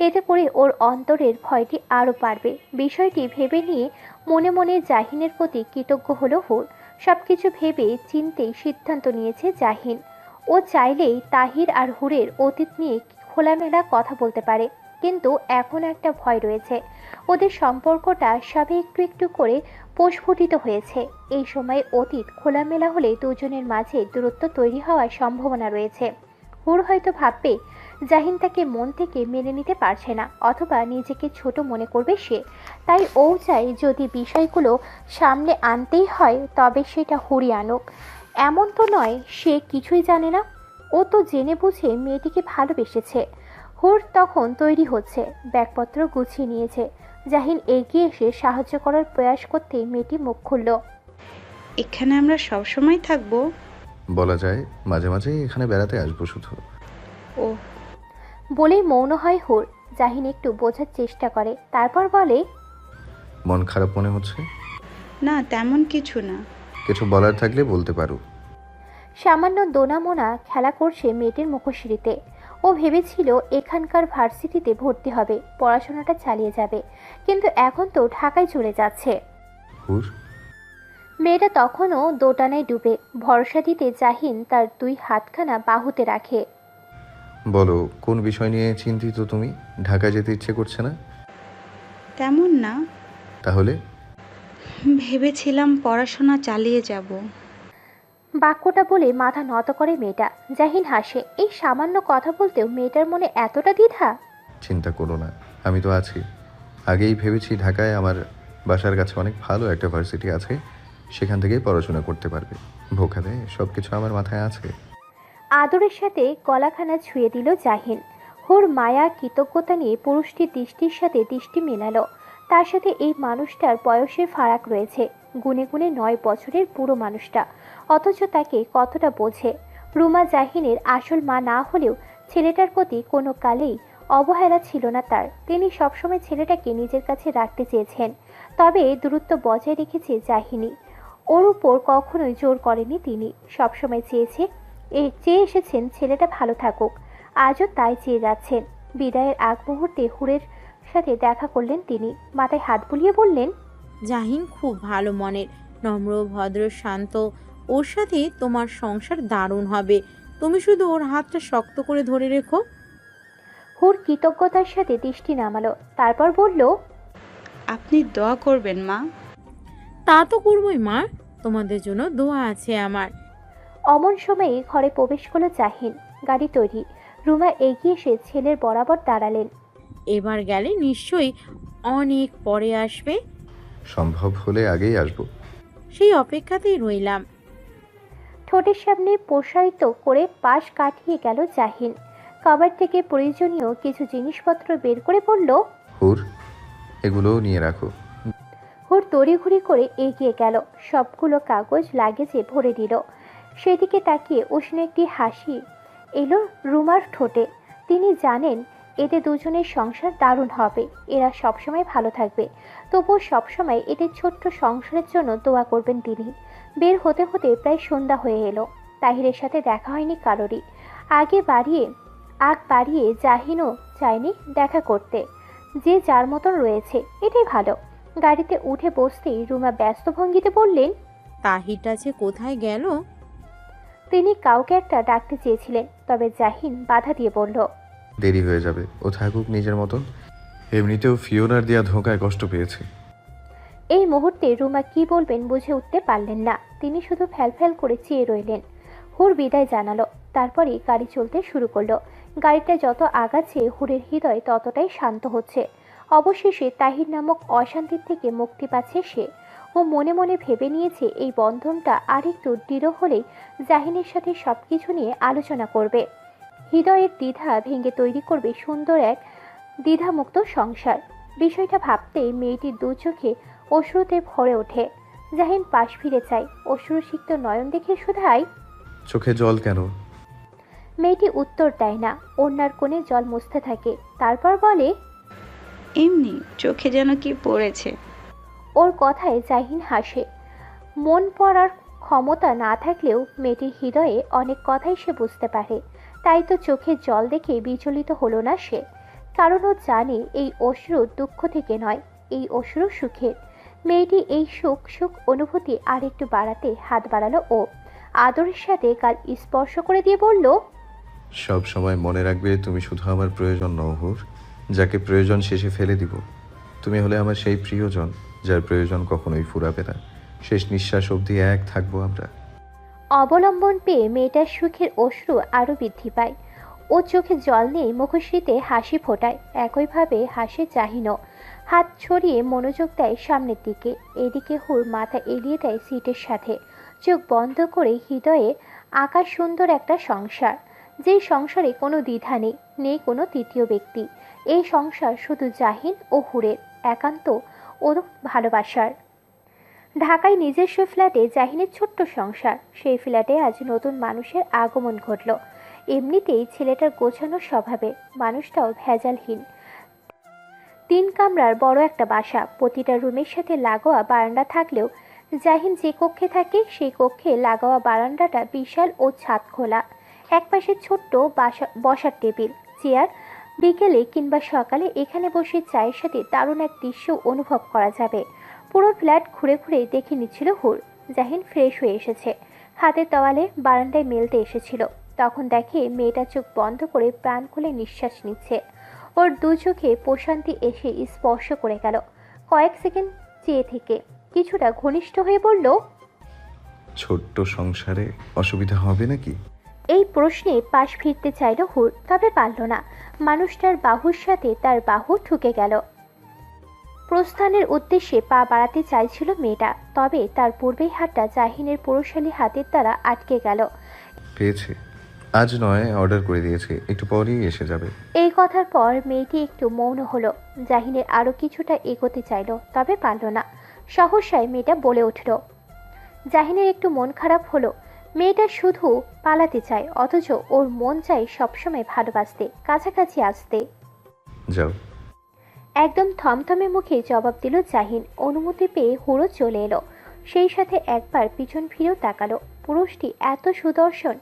এতে করে ওর অন্তরের ভয়টি আরও বাড়বে। বিষয়টি ভেবে নিয়ে মনে মনে জাহিনের প্রতি কৃতজ্ঞ হলো হুর। সবকিছু ভেবে চিন্তেই সিদ্ধান্ত নিয়েছে জাহিন। ও চাইলেই তাহির আর হুরের অতীত নিয়ে খোলামেলা কথা বলতে পারে, কিন্তু এখন একটা ভয় রয়েছে। ওদের সম্পর্কটা সবে একটু একটু করে প্রস্ফুটিত হয়েছে। এই সময় অতীত খোলামেলা হলে দুজনের মাঝে দূরত্ব তৈরি হওয়ার সম্ভাবনা রয়েছে। হুর হয়তো ভাববে জাহিন তাকে মন থেকে মেনে নিতে পারছে না, অথবা নিজেকে ছোট মনে করবে সে। তাই ও চাই যদি বিষয়গুলো সামনে আনতেই হয় তবে সেটা হুরই আনুক। এমন তো নয় সে কিছুই জানে না। ও তো জেনে বুঝে মেয়েটিকে ভালোবেসেছে। হুর তখন তৈরি হচ্ছে, ব্যাগপত্র গুছিয়ে নিয়েছে। জাহিন এগিয়ে এসে সাহায্য করার প্রয়াস করতেই মেয়েটি মুখ খুলল। এখানে আমরা সবসময় থাকবো? বলা যায় মাঝে মাঝে এখানে বেড়াতে আসবো শুধু। ও, বলেই মৌন হয় হুর। জাহিন একটু বোঝার চেষ্টা করে, তারপর বলে, মন খারাপ মনে হচ্ছে? না তেমন কিছু না। কিছু বলার থাকলে বলতে পারো। সামান্য দোনামোনা খেলা করছে মেয়েটির মুখশ্রীতে। ও ভেবেছিল এখানকার ভার্সিটিতে ভর্তি হবে, পড়াশোনাটা চালিয়ে যাবে, কিন্তু এখন তো ঢাকায় চলে যাচ্ছে। হুর, মেয়েটা তখনও দোটানায় ডুবে। ভরসা দিতে জাহিন তার দুই হাতখানা বাহুতে রাখে। বলো কোন বিষয় নিয়ে চিন্তিত তুমি? ঢাকায় যেতে ইচ্ছে করছে না? তেমন না, তাহলে? ভেবেছিলাম পড়াশোনা চালিয়ে যাব। বাক্যটা বলে মাথা নত করে মেয়েটা। জাহিন হাসে। এই সামান্য কথা বলতেও মেয়েটার মনে এতটা দ্বিধা। চিন্তা করো না, আমি তো আছি। আগেই ভেবেছি ঢাকায় আমার বাসার কাছে অনেক ভালো একটা ভার্সিটি আছে, সেখান থেকেই পড়াশোনা করতে পারবে। ভোকালে সব কিছু আমার মাথায় আছে। আদরের সাথে গলাখানা ছুঁয়ে দিল জাহিন। হুর মায়া কৃতজ্ঞতা নিয়ে পুরুষটির দৃষ্টির সাথে দৃষ্টি মেলালো। তার সাথে এই মানুষটার বয়সের ফারাক রয়েছে। গুনে গুনে 9 বছরের পুরো মানুষটা, অথচ তাকে কতটা বোঝে। রুমা জাহিনের আসল মা না হলেও ছেলেটার প্রতি কোনো কালেই অবহেলা ছিল না তার। তিনি সবসময় ছেলেটাকে নিজের কাছে রাখতে চেয়েছেন, তবে দূরত্ব বজায় রেখেছে জাহিনী। ওর উপর কখনোই জোর করেনি তিনি। সবসময় চেয়ে এসেছেন ছেলেটা ভালো থাকুক। আজও তাই চেয়ে যাচ্ছেন। বিদায়ের আগ মুহূর্তে হুরের সাথে দেখা করলেন তিনি। মাথায় হাত বুলিয়ে বললেন, জাহিন খুব ভালো মনের, নম্র, ভদ্র, শান্ত। ওর সাথে তোমার সংসার দারুণ হবে। তুমি শুধু ওর হাতটা শক্ত করে ধরে রেখো। হুর কৃতজ্ঞতার সাথে দৃষ্টি নামালো, তারপর বলল, আপনি দোয়া করবেন মা। তা তো করবোই মা, তোমাদের জন্য দোয়া আছে আমার। অমন সময়ে ঘরে প্রবেশ করলো জাহিন। গাড়ি তৈরি। রুমা এগিয়ে এসে ছেলের বরাবর দাঁড়ালেন। এবার গেলে নিশ্চয়ই অনেক পরে আসবে। সম্ভব হলে আগেই আসবো। সেই অপেক্ষাতেই রইলাম। ঠোঁটের সামনে প্রসারিত করে পাশ কাটিয়ে গেল জাহিন। কাবার থেকে প্রয়োজনীয় কিছু জিনিসপত্র বের করে বলল, হুর, এগুলোও নিয়ে রাখো। হুর তড়িঘড়ি করে এগিয়ে গেল। সবগুলো কাগজ লাগেজে ভরে দিল। সেদিকে তাকিয়ে উষ্ণ একটি হাসি এলো রুমার ঠোঁটে। তিনি জানেন এতে দুজনের সংসার দারুণ হবে। এরা সবসময় ভালো থাকবে। তবুও সবসময় এদের ছোট্ট সংসারের জন্য দোয়া করবেন তিনি। বের হতে হতে প্রায় সন্ধ্যা হয়ে এলো। তাহিরের সাথে দেখা হয়নি কারোরই। আগ বাড়িয়ে জাহিনও চায়নি দেখা করতে। যে যার মতন রয়েছে, এটাই ভালো। গাড়িতে উঠে বসতেই রুমা ব্যস্ত ভঙ্গিতে বললেন, তাহিরটা যে কোথায় গেল? তিনি কাউকে একটা ডাকতে চেয়েছিলেন, তবে জাহিন বাধা দিয়ে বলল, দেরি হয়ে যাবে, ও থাকুক নিজের মতন। এমনিতেও ফিওনার দেয়া ধোঁকায় কষ্ট পেয়েছে। এই মুহূর্তে রুমা কি বলবেন বুঝে উঠতে পারলেন না। তিনি শুধু ফ্যালফ্যাল করে চেয়ে রইলেন। হুর বিদায় জানালো, তারপরই গাড়ি চলতে শুরু করলো। গাড়িটা যত আগাচ্ছে হুরের হৃদয় ততটাই শান্ত হচ্ছে। অবশেষে তাহির নামক অশান্তির থেকে মুক্তি পাচ্ছে সে। ও মনে মনে ভেবে নিয়েছে এই বন্ধনটা আরেকটু দৃঢ় হলেই জাহিনের সাথে সবকিছু নিয়ে আলোচনা করবে। হৃদয়ের দ্বিধা ভেঙে তৈরি করবে সুন্দর এক দ্বিধামুক্ত সংসার। বিষয়টা ভাবতেই মেয়েটির দু চোখে অশ্রুতে ভরে ওঠে। জাহিন পাশ ফিরে চায়, অশ্রুসিক্ত নয়ন দেখে শুধায়। চোখে জল কেন? মেয়েটি উত্তর দেয় না, ওড়নার কোণে জল মুছতে থাকে। তারপর বলে, এমনি চোখে যেন কি পড়েছে। ওর কথায় জাহিন হাসে। মন পড়ার ক্ষমতা না থাকলেও মেয়েটির হৃদয়ে অনেক কথাই সে বুঝতে পারে। তাই তো চোখে জল দেখে বিচলিত হলো না সে, কারণ ও জানে এই অশ্রু দুঃখ থেকে নয়, এই অশ্রু সুখের। মেয়েটি এই সুখ সুখ অনুভূতি আর একটু বাড়াতে হাত বাড়ালো ও আদরের সাথে গাল স্পর্শ করে দিয়ে বলল, সব সময় মনে রাখবে তুমি শুধু আমার প্রয়োজন নও হুর, যাকে প্রয়োজন শেষে ফেলে দিব। তুমি হলে আমার সেই প্রিয়জন যার প্রয়োজন কখনোই ফুরাবে না। শেষ নিঃশ্বাস অবধি এক থাকবো আমরা। অবলম্বন পেয়ে মেয়েটার সুখের অশ্রু আরও বৃদ্ধি পায়। ও চোখে জল নিয়ে মুখশ্রীতে হাসি ফোটায়, একইভাবে হাসে জাহিনও। হাত ছড়িয়ে মনোযোগ দেয় সামনের দিকে। এদিকে হুর মাথা এলিয়ে দেয় সিটের সাথে, চোখ বন্ধ করে হৃদয়ে আকাশ সুন্দর একটা সংসার, যেই সংসারে কোনো দ্বিধা নেই, নেই কোনো তৃতীয় ব্যক্তি। এই সংসার শুধু জাহিন ও হুরের একান্ত ও ভালোবাসার। ঢাকায় নিজস্ব ফ্ল্যাটে জাহিনের ছোট্ট সংসার। সেই ফ্ল্যাটে আজ নতুন মানুষের আগমন ঘটল। এমনিতেই ছেলেটার গোছানো স্বভাবে, মানুষটাও ভেজালহীন। 3 কামরার বড় একটা বাসা, প্রতিটা রুমের সাথে লাগোয়া বারান্দা থাকলেও জাহিন যে কক্ষে থাকে সেই কক্ষে লাগোয়া বারান্দাটা বিশাল ও ছাদ খোলা। একপাশে ছোট্ট বসার টেবিল, চেয়ার। বিকেলে কিংবা সকালে এখানে বসে চায়ের সাথে দারুণ এক দৃশ্য অনুভব করা যাবে। পুরো ফ্ল্যাট ঘুরে ঘুরে দেখে নিচ্ছিল হুর। জাহিন ফ্রেশ হয়ে এসেছে, হাতের তোয়ালে বারান্দায় মেলতে এসেছিল। তখন দেখে মেয়েটা চোখ বন্ধ করে প্রাণ খুলে নিঃশ্বাস নিচ্ছে। ওর দু চোখে প্রশান্তি এসে স্পর্শ করে গেল। কয়েক সেকেন্ড চেয়ে থেকে কিছুটা ঘনিষ্ঠ হয়ে বলল, ছোট্ট সংসারে অসুবিধা হবে নাকি? এই প্রশ্নে পাশ ফিরতে চাইল হুর, তবে পারল না। মানুষটার বাহুর সাথে তার বাহু ঠুকে গেল। প্রস্থানের উদ্দেশ্যে পা বাড়াতে চাইছিল মেয়েটা, তবে তার পূর্বেই হাতটা জাহিনের পুরুষালী হাতের দ্বারা আটকে গেল। পেয়েছে, আজ নয়, অর্ডার করে দিয়েছে, একটু পরেই এসে যাবে। এই কথার পর মেয়েটি একটু মৌন হলো। জাহিনের আরো কিছুটা এগোতে চাইল, তবে পারল না। সহসায় মেয়েটা বলে উঠল। জাহিনের একটু মন খারাপ হলো। মেয়েটা শুধু পালাতে চায়, অথচ ওর মন চায় সবসময় ভালোবাসতে, কাছাকাছি আসতে। যাও। একদম থমথমে মুখে জবাব দিল জাহিন। অনুমতি পেয়ে হুড়ো চলে এলো। সেই সাথে একবার পিছন ফিরেও তাকালো। পুরুষটি এত সুদর্শন,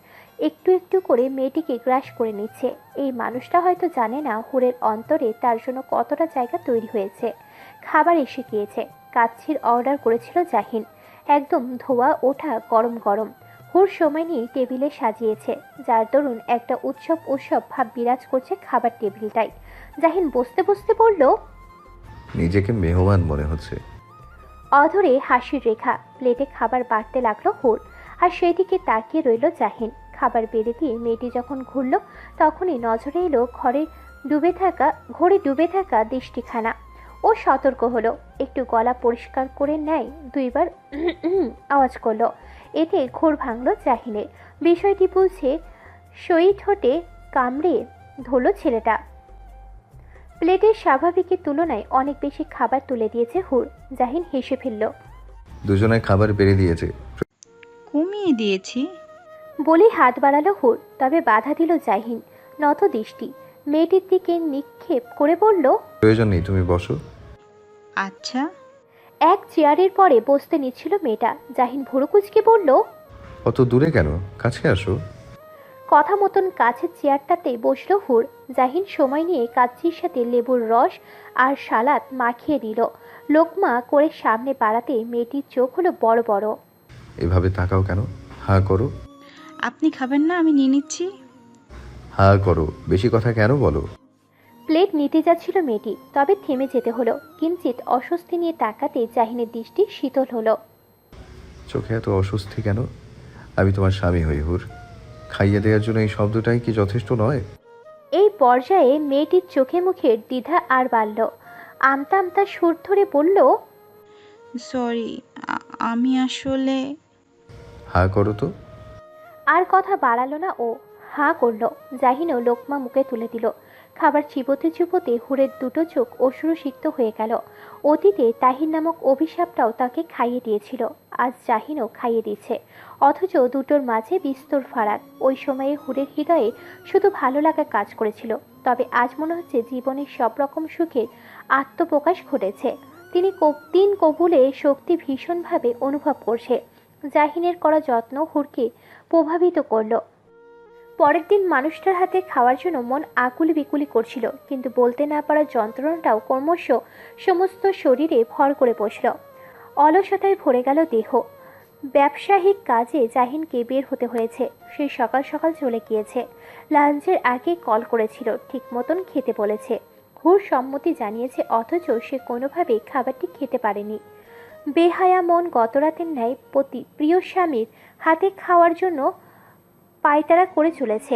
একটু একটু করে মেয়েটিকে গ্রাস করে নিচ্ছে। এই মানুষটা হয়তো জানে না হুরের অন্তরে তার জন্য কতটা জায়গা তৈরি হয়েছে। খাবার এসে গিয়েছে। কাচ্ছির অর্ডার করেছিল জাহিন, একদম ধোয়া ওঠা গরম গরম। হুর সময় নিয়ে টেবিলে সাজিয়েছে, যার দরুন একটা উৎসব উৎসব ভাব বিরাজ করছে খাবার টেবিলটাই। জাহিন বসতে বসতে বলল, নিজেকে মেহমান মনে হচ্ছে। অধরে হাসির রেখা। প্লেটে খাবার বাড়তে লাগলো হুর, আর সেদিকে তাকিয়ে রইল জাহিন। খাবার বেড়ে দিয়ে মেয়েটি যখন ঘুরল, তখনই নজরে এলো ঘরে ডুবে থাকা দৃষ্টিখানা। ও সতর্ক হলো, একটু গলা পরিষ্কার করে নেয়, 2বার আওয়াজ করলো। এতে ঘোর ভাঙল জাহিনের। বিষয়টি বুঝে সই ঠোঁটে কামড়ে ধরল ছেলেটা। প্লেটের স্বাভাবিকের তুলনায় অনেক বেশি খাবার তুলে দিয়েছে হুর। জাহিন হেসে ফেলল। দুজনে খাবার বেড়ে দিয়েছে। কমিয়ে দিয়েছি। বলে হাত বাড়ালো হুর, তবে বাধা দিল জাহিন। নত দৃষ্টি মেয়েটির দিকে নিক্ষেপ করে বলল, প্রয়োজন নেই, তুমি বসো। আচ্ছা। এক চেয়ারের পরে বসতে নিচ্ছিল মেয়েটা। জাহিন ভুরু কুঁচকে বলল, অত দূরে কেন, কাছে আসো। কথা মতন কাছের চেয়ারটাতে বসলো হুর। জাহিন সময় নিয়ে কাচ্চির সাথে লেবুর রস আর সালাদ মাখিয়ে দিল। লোকমা করে সামনে বাড়াতে মেয়েটির চোখ হলো বড় বড়। এভাবে তাকাও কেন? হা করো। আপনি খাবেন না? আমি নিয়ে নিচ্ছি। হা করো, বেশি কথা কেন বলো? প্লেট নিতে যাচ্ছিল মেয়েটি, তবে থেমে যেতে হলো। কিঞ্চিত অস্বস্তি নিয়ে তাকাতে জাহিনের দৃষ্টি শীতল হলো। চোখে এত অস্বস্তি কেন? আমি তোমার স্বামী হই হুর। খাইয়ে দেওয়ার জন্য এই শব্দটাই কি যথেষ্ট নয়? এই পর্যায়ে মেয়েটির চোখে মুখের দ্বিধা আর বাড়ল। আমতা আমতা সুর ধরে বলল, সরি, আমি আসলে। হা করো তো। আর কথা বাড়ালো না ও। হাঁ করলো। জাহিনও লোকমা মুখে তুলে দিল। খাবার চিবোতে চিবোতে হুরের দুটো চোখ অশ্রুসিক্ত হয়ে গেল। অতীতে তাহির নামক অভিশাপটাও তাকে খাইয়ে দিয়েছিল, আজ জাহিনও খাইয়ে দিচ্ছে। অথচ দুটোর মাঝে বিস্তর ফারাক। ওই সময়ে হুরের হৃদয়ে শুধু ভালো লাগা কাজ করেছিল, তবে আজ মনে হচ্ছে জীবনের সব রকম সুখের আত্মপ্রকাশ ঘটেছে। তিনি দিন কবুলে শক্তি ভীষণভাবে অনুভব করছে। জাহিনের করা যত্ন হুরকে প্রভাবিত করলো। পরের দিন মানুষটার হাতে খাওয়ার জন্য মন আকুলি বিকুলি করছিল, কিন্তু বলতে না পারার যন্ত্রণাটাও ক্রমশ সমস্ত শরীরে ভর করে বসল। অলসতায় ভরে গেল দেহ। ব্যবসায়িক কাজে জাহিনকে বের হতে হয়েছে। সে সকাল সকাল চলে গিয়েছে। লাঞ্চের আগে কল করেছিল, ঠিক মতন খেতে বলেছে। হুর সম্মতি জানিয়েছে, অথচ সে কোনোভাবেই খাবারটি খেতে পারেনি। বেহায়া মন গতরাতের ন্যায় প্রিয় স্বামীর হাতে খাওয়ার জন্য পায়তারা করে চলেছে।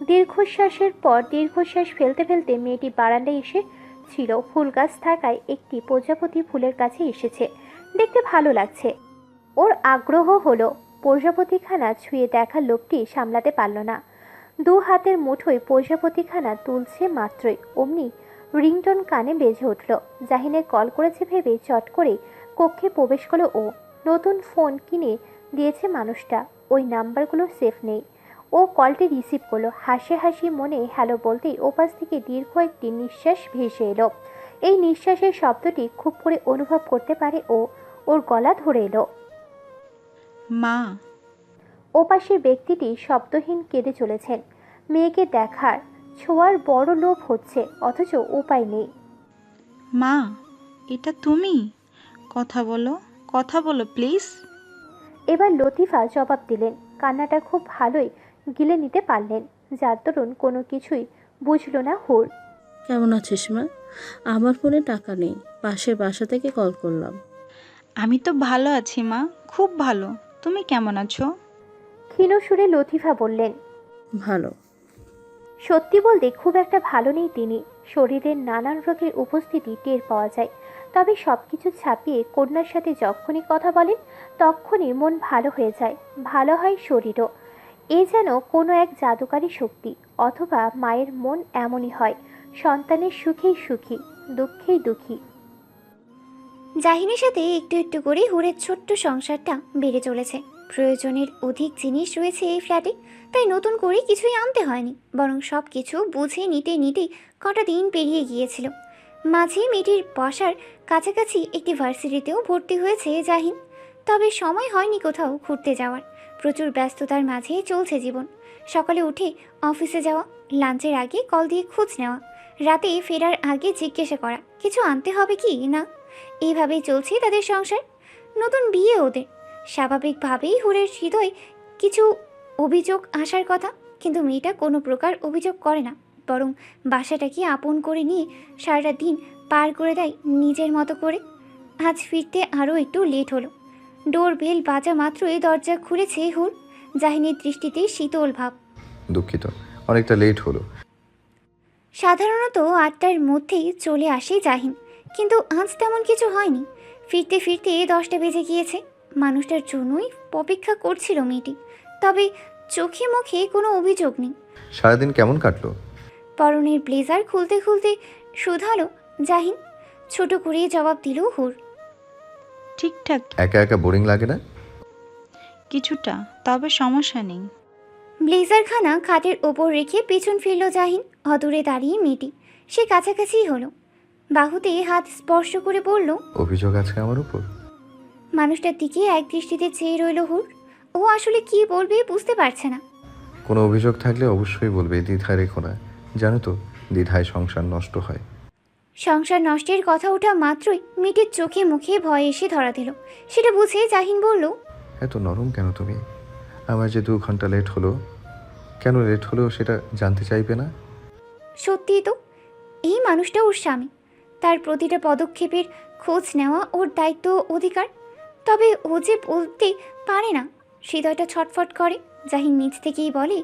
দীর্ঘশ্বাসের পর দীর্ঘশ্বাস ফেলতে ফেলতে মেয়েটি বারান্দায় এসে ছিল। ফুল গাছ থাকায় একটি প্রজাপতি ফুলের কাছে এসেছে। দেখতে ভালো লাগছে। ওর আগ্রহ হলো। প্রজাপতিখানা ছুঁয়ে দেখা লোকটি সামলাতে পারল না। দু হাতের মুঠোয় প্রজাপতিখানা তুলছে মাত্রই অমনি রিংটোন কানে বেজে উঠল। জাহিনের কল করেছে ভেবে চট করে কক্ষে প্রবেশ করলো ও। নতুন ফোন কিনে দিয়েছে মানুষটা, ওই নাম্বারগুলো সেফ নেই। ও কলটি রিসিভ করলো। হাসি হাসি মনে হ্যালো বলতেই ওপাশ থেকে দীর্ঘ একটি নিঃশ্বাস ভেসে এলো। এই নিঃশ্বাসের শব্দটি খুব করে অনুভব করতে পারে ও। ওর গলা ধরে এলো। মা। ওপাশের ব্যক্তিটি শব্দহীন কেঁদে চলেছেন। মেয়েকে দেখার ছোঁয়ার বড় লোভ হচ্ছে, অথচ উপায় নেই। মা, এটা তুমি? কথা বলো, কথা বলো প্লিজ। এবার লতিফা জবাব দিলেন। কান্নাটা খুব ভালোই গিলে নিতে পারলেন, যার দরুন কোনো কিছুই বুঝল না হুর। কেমন আছিস মা? আমার ফোনে টাকা নেই, পাশের বাসা থেকে কল করলাম। আমি তো ভালো আছি মা, খুব ভালো। তুমি কেমন আছো? ক্ষীণ সুরে লতিফা বললেন। ভালো। সত্যি বলতে খুব একটা ভালো নেই তিনি। শরীরের নানান রোগের উপস্থিতি টের পাওয়া যায়, তবে সব কিছু ছাপিয়ে কন্যার সাথে যখনই কথা বলেন তখনই মন ভালো হয়ে যায়, ভালো হয় শরীরও। এ যেন কোনো এক জাদুকারী শক্তি। অথবা মায়ের মন এমনই হয়, সন্তানের সুখেই সুখী, দুঃখেই দুঃখী। জাহিনের সাথে একটু একটু করে হুরের ছোট্ট সংসারটা বেড়ে চলেছে। প্রয়োজনের অধিক জিনিস রয়েছে এই ফ্ল্যাটে, তাই নতুন করে কিছুই আনতে হয়নি, বরং সব কিছু বুঝে নিতে নিতে কটা দিন পেরিয়ে গিয়েছিল। মাঝে মেয়েটির বসার কাছাকাছি একটি ভার্সিটিতেও ভর্তি হয়েছে জাহিন, তবে সময় হয়নি কোথাও ঘুরতে যাওয়ার। প্রচুর ব্যস্ততার মাঝে চলছে জীবন। সকালে উঠে অফিসে যাওয়া, লাঞ্চের আগে কল দিয়ে খোঁজ নেওয়া, রাতে ফেরার আগে জিজ্ঞাসা করা কিছু আনতে হবে কি না। এইভাবেই চলছে তাদের সংসার। নতুন বিয়ে ওদের। স্বাভাবিকভাবেই হুরের হৃদয় কিছু অভিযোগ আসার কথা, কিন্তু মেয়েটা কোনো প্রকার অভিযোগ করে না, বরং বাসাটাকে আপন করে নিয়ে সারাটা দিন পার করে দেয় নিজের মতো করে। আজ ফিরতে আরও একটু লেট হলো। ডোর বেল বাজা মাত্রই দরজা খুলেছে হুর। জাহিনের দৃষ্টিতে শীতল ভাব। দুঃখিত, অনেকটা লেট হলো। সাধারণত 8টার মধ্যেই চলে আসে জাহিন, কিন্তু আজ তেমন কিছু হয়নি। ফিরতে ফিরতে 10টা বেজে গিয়েছে। মানুষটার জন্যই অপেক্ষা করছিল মেয়েটি, তবে চোখে মুখে কোনো অভিযোগ নেই। সারাদিন কেমন কাটলো? পরনের ব্লেজার খুলতে খুলতে শুধালো জাহিন। ছোট করে জবাব দিল হুর। ঠিকঠাক একা একা বোরিং লাগে না? কিছুটা, তবে সমস্যা নেই। ব্লেজারখানা খাটের ওপর রেখে পেছন ফিরল জাহিন। অদূরে দাঁড়িয়ে মেয়েটি, সে কাছাকাছিই হলো। বাহুতে হাত স্পর্শ করে বলল, অভিযোগ আছে আমার উপর? মানুষটার দিকে এক দৃষ্টিতে চেয়ে রইল হুর। ও আসলে কি বলবে বুঝতে পারছে না। কোনো অভিযোগ থাকলে অবশ্যই বলবে, দ্বিধা রেখো না। জানো তো, দ্বিধায় সংসার নষ্ট হয়। সংসার নষ্টের কথা ওঠা মাত্রই মেয়েটির চোখে মুখে ভয় এসে ধরা দিল। সেটা বুঝে জাহিন বলল, এত নরম কেন তুমি? আমার যে 2 ঘন্টা লেট হলো, কেন লেট হলো সেটা জানতে চাইবে না? সত্যিই তো, এই মানুষটা ওর স্বামী। তার প্রতিটা পদক্ষেপের খোঁজ নেওয়া ওর দায়িত্ব অধিকার। তবে ও যে বলতে পারে না, হৃদয়টা ছটফট করে। জাহিন নিজ থেকেই বলে,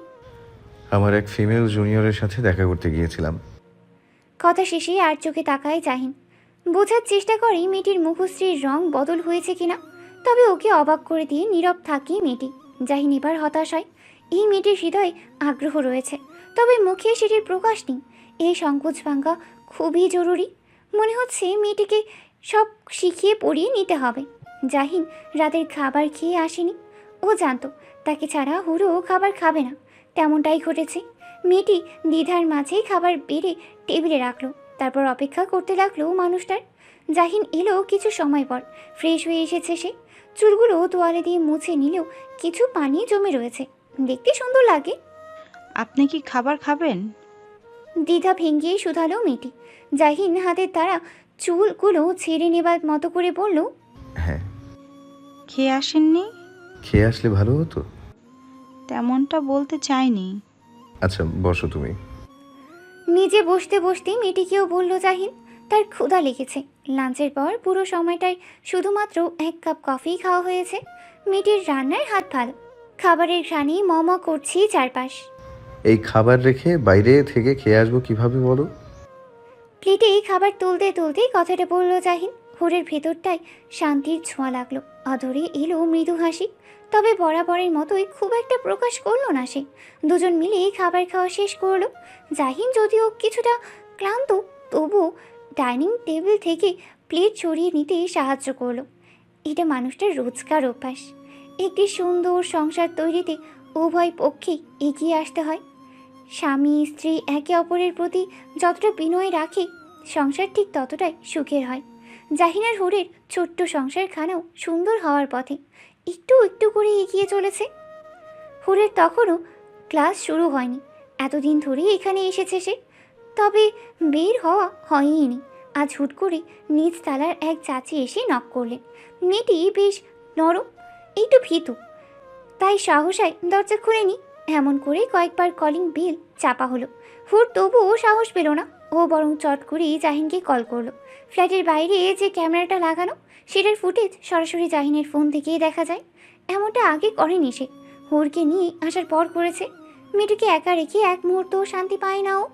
আমার এক ফিমেল জুনিয়রের সাথে দেখা করতে গিয়েছিলাম। কথা শেষে আর চোখে তাকায় জাহিন। বোঝার চেষ্টা করে মেয়েটির মুখশ্রীর রং বদল হয়েছে কিনা, তবে ওকে অবাক করে দিয়ে নীরব থাকে মেয়েটি। জাহিন এবার হতাশ হয়। এই মেয়েটির হৃদয়ে আগ্রহ রয়েছে, তবে মুখে সেটির প্রকাশ নেই। এই সংকোচ ভাঙা খুবই জরুরি। মনে হচ্ছে মেয়েটিকে সব শিখিয়ে পড়িয়ে নিতে হবে। জাহিন রাতের খাবার খেয়ে আসেনি। ও জানতো তাকে ছাড়া হুড়ো খাবার খাবে না। তেমনটাই ঘটেছে। মেয়েটি দ্বিধার মাঝেই খাবার বেড়ে টেবিলে রাখলো, তারপর অপেক্ষা করতে লাগলো মানুষটার। জাহিন এলো কিছু সময় পর। ফ্রেশ হয়ে এসেছে সে। চুলগুলো তোয়ালে দিয়ে মুছে নিলেও কিছু পানি জমে রয়েছে। দেখতে সুন্দর লাগে। আপনি কি খাবার খাবেন? দ্বিধা ভেঙিয়ে শুধালো মেয়েটি। জাহিন হাতের দ্বারা চুলগুলো ছেড়ে নেবার মতো করে বলল, হ্যাঁ, খেয়ে আসেননি? খেয়ে আসলে ভালো হতো। তেমনটা বলতে চাইনি। আচ্ছা, বসো তুমি। নিজে বসতে বসতে মেয়েটিকেও বলল জাহিন। তার ক্ষুধা লেগেছে। লাঞ্চের পর পুরো সময়টায় শুধুমাত্র 1 কাপ কফি খাওয়া হয়েছে। মেয়েটির রান্নার হাত ভালো। খাবারের ঘ্রাণে ম করছি চারপাশ। এই খাবার রেখে বাইরে থেকে খেয়ে আসবো কিভাবে বলো? প্লেটে খাবার তুলতে তুলতেই কথাটা বলল জাহিন। হুড়ের ভেতরটায় শান্তির ছোঁয়া লাগলো। অধরে এলো মৃদু হাসি। তবে বরাবরের মতোই খুব একটা প্রকাশ করলো না সে। দুজন মিলে খাবার খাওয়া শেষ করলো। জাহিন যদিও কিছুটা ক্লান্ত, তবুও ডাইনিং টেবিল থেকে প্লেট সরিয়ে নিতে সাহায্য করলো। এটা মানুষটার রোজকার অভ্যাস। একটি সুন্দর সংসার তৈরিতে উভয় পক্ষেই এগিয়ে আসতে হয়। স্বামী স্ত্রী একে অপরের প্রতি যতটা বিনয় রাখে, সংসার ঠিক ততটাই সুখের হয়। জাহিনার হুড়ের ছোট্ট সংসারখানাও সুন্দর হওয়ার পথে একটু একটু করে এগিয়ে চলেছে। হুড়ের তখনও ক্লাস শুরু হয়নি। এতদিন ধরে এখানে এসেছে সে, তবে বের হওয়া হয়নি। আজ হুট করে নিজ তালার এক চাচি এসে নক করলেন। মেয়েটি বেশ নরম, একটু ভীতু, তাই সাহসায় দরজা খুলেনি। এমন করে কয়েকবার কলিং বেল চাপা হলো। হুট তবুও সাহস পেল না। ও বরং চট করেই জাহিনকে কল করলো। ফ্ল্যাটের বাইরে যে ক্যামেরাটা লাগানো, সেটার ফুটেজ সরাসরি জাহিনের ফোন থেকেই দেখা যায়। এমনটা আগে করেনি সে। হুড়কে নিয়ে আসার পর করেছে। মেয়েটিকে একা রেখে এক মুহূর্ত শান্তি পায় না ও।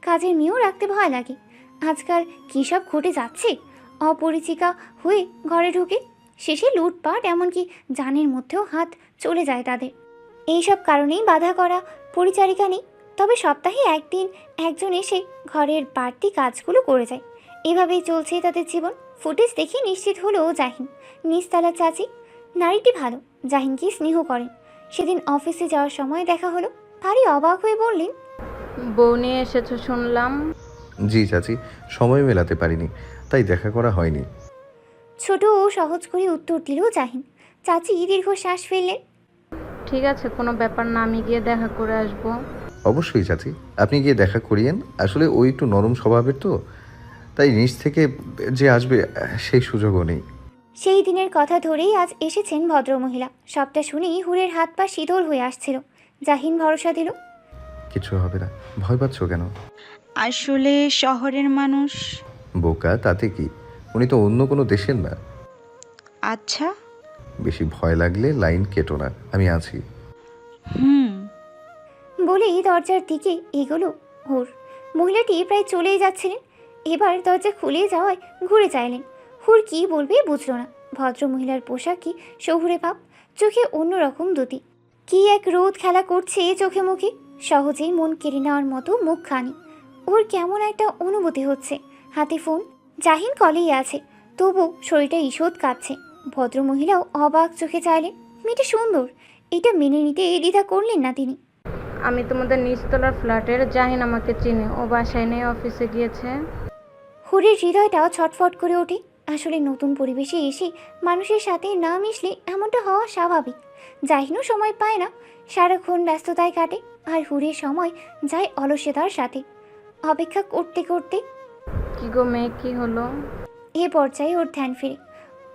কাজের মেয়েও রাখতে ভয় লাগে। আজকাল কী সব ঘটে যাচ্ছে। অপরিচিকা হয়ে ঘরে ঢুকে, শেষে লুটপাট, এমনকি জানের মধ্যেও হাত চলে যায় তাদের। এইসব কারণেই বাধা করা পরিচারিকা নেই, তবে সপ্তাহে একদিন একজন এসে ঘরের বাড়তি কাজগুলো করে যায়। এভাবেই চলছে তাদের জীবন। ফুটেজ দেখে নিশ্চিত হলো জাহিন। নিচতলা চাচি নারীটি ভালো, জাহিনকে স্নেহ করেন। সেদিন অফিসে যাওয়ার সময় দেখা হলো। ভারী অবাক হয়ে বললেন, বউ নিয়ে এসেছো শুনলাম। জি চাচি, সময় মেলাতে পারিনি, তাই দেখা করা হয়নি। ছোট ও সহজ করে উত্তর দিল জাহিন। চাচি দীর্ঘশ্বাস ফেললেন। ঠিক আছে, কোনো ব্যাপার না, আমি গিয়ে দেখা করে আসবো। অবশ্যই চাচি, আপনি গিয়ে দেখা করিয়েন। আসলে ওই একটু নরম স্বভাবের তো, তাই নিচ থেকে যে আসবে সেই সুযোগও নেই। সেই দিনের কথা ধরেই আজ এসেছেন ভদ্রমহিলা। সবটা শুনেই হুড়ের হাত পা শীতল হয়ে আসছিল। জাহিন ভরসা দিল, কিছু হবে না, ভয় পাচ্ছ কেন? আসলে শহরের মানুষ। বোকা, তাতে কি? উনি তো অন্য কোনো দেশের না। আচ্ছা। বেশি ভয় লাগলে লাইন কেটো না, আমি আছি। বলেই দরজার দিকে এগোলো হুর। মহিলাটি প্রায় চলেই যাচ্ছিলেন। এবার দরজা খুলে যাওয়ায় ঘুরে চাইলেন। হুর কি বলবে বুঝল না। ভদ্র মহিলার পোশাক কি শহুরে ভাব, চোখে অন্যরকম দুটি, কি এক রোদ খেলা করছে চোখে মুখে। সহজেই মন কেড়ে নেওয়ার মতো মুখখানি। ওর কেমন একটা অনুভূতি হচ্ছে। হাতে ফোন, জাহিন কলেই আছে, তবু শরীরটা ঈষৎ কাঁপছে। ভদ্রমহিলাও অবাক চোখে চাইলেন। মেয়েটা সুন্দর, এটা মেনে নিতে দ্বিধা করলেন না তিনি। আমি তোমাদের নিচতলার ফ্ল্যাটের জাহিন, আমাকে চিনি, ও বাসায় নেই, অফিসে গিয়েছে। হুরের হৃদয়টাও ছটফট করে ওঠে। আসলে নতুন পরিবেশে এসে মানুষের সাথে না মিশলে এমনটা হওয়া স্বাভাবিক। জাহিনও সময় পায় না, সারাক্ষণ ব্যস্ততায় কাটে। আর হুরের সময় যায় অলসতার সাথে, অপেক্ষা করতে করতে। কি গো মেয়ে, কি হলো? এ পর্যায়ে ওর ধ্যান ফিরে।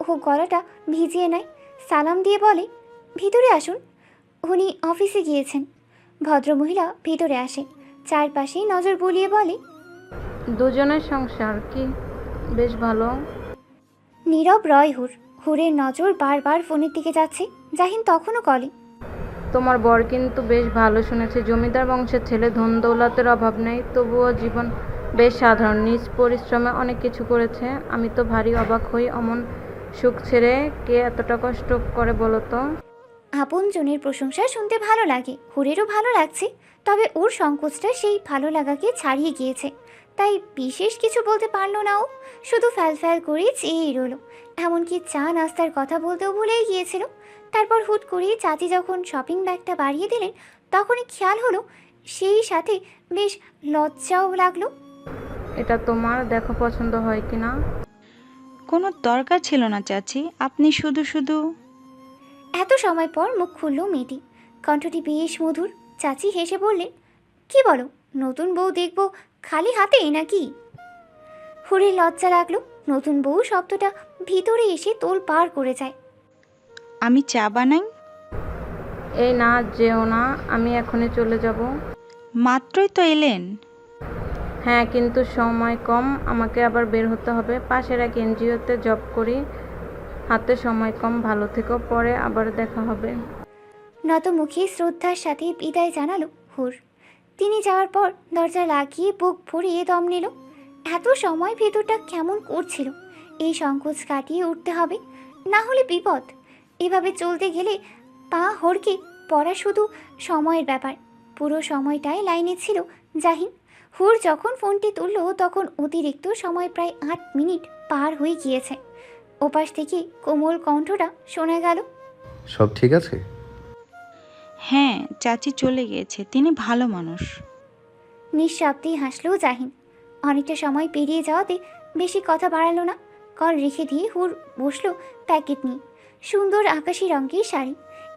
ও গলাটা ভিজিয়ে নেয়, সালাম দিয়ে বলে, ভিতরে আসুন। উনি অফিসে গিয়েছেন। ভদ্রমহিলা ভিতরে আসে, চারপাশে নজর বুলিয়ে বলে, দুজনের সংসার কি বেশ ভালো? নীরব রয় হুর। হুরের নজর বারবার ফোনের দিকে যাচ্ছে। জাহিন তখনও কলে, তোমার বর কিন্তু বেশ ভালো শুনেছি, জমিদার বংশের ছেলে, ধন দৌলতের অভাব নেই, তবুও জীবন বেশ সাধারণ, নিজ পরিশ্রমে অনেক কিছু করেছে। আমি তো ভারী অবাক হই, অমন সুখ ছেড়ে কে এতটা কষ্ট করে বলো তো? আপনজনের প্রশংসা শুনতে ভালো লাগে, হুরেরও ভালো লাগছে। তবে ওর সংকোচটা সেই ভালো লাগাকে ছাড়িয়ে গিয়েছে, তাই বিশেষ কিছু বলতে পারলো না ও। শুধু ফ্যাল করে চেয়েই রইলো। এমনকি চা নাস্তার কথা বলতেও ভুলেই গিয়েছিল। তারপর হুট করে চাচি যখন শপিং ব্যাগটা বাড়িয়ে দিলেন, তখনই খেয়াল হলো, সেই সাথে বেশ লজ্জাও লাগলো। এটা তোমার দেখো পছন্দ হয় কি না। কোনো দরকার ছিল না চাচি, আপনি শুধু শুধু। এত সময় পর মুখ খুলল মেয়েটি, কণ্ঠটি বেশ মধুর। চাচি হেসে বললেন, কি বলো, নতুন বউ দেখবো খালি হাতে নাকি? হুরের লজ্জা লাগলো। নতুন বউ শব্দটা ভিতরে এসে তোল পার করে যায়। আমি চা বানাই। এই না, যেও না, আমি এখনই চলে যাব। মাত্রই তো এলেন। হ্যাঁ, কিন্তু সময় কম, আমাকে আবার বের হতে হবে। পাশের এক এনজিওতে জব করি, হাতে সময় কম। ভালো থেকো, পরে আবার দেখা হবে। নত মুখে শ্রদ্ধার সাথে বিদায় জানালো হুর। তিনি যাওয়ার পর দরজা লাগিয়ে বুক ভরিয়ে দম নিল। এত সময় ভেতরটা কেমন করছিল। এই সংকোচ কাটিয়ে উঠতে হবে, না হলে বিপদ। এভাবে চলতে গেলে পা হড়কে পড়া শুধু সময়ের ব্যাপার। পুরো সময়টাই লাইনে ছিল জাহিন। হুর যখন ফোনটি তুলল তখন অতিরিক্ত সময় প্রায় 8 মিনিট পার হয়ে গিয়েছে। ওপাশ থেকে কোমল কণ্ঠটা শোনা গেল, সব ঠিক আছে? হ্যাঁ, চাচি চলে গিয়েছে, তিনি ভালো মানুষ। নিঃশব্দেই হাসলো জাহিন। অনেকটা সময় পেরিয়ে যাওয়াতে বেশি কথা বাড়ালো না। কল রেখে দিয়ে হুর বসলো প্যাকেট নিয়ে। সুন্দর আকাশি রঙের শাড়ি,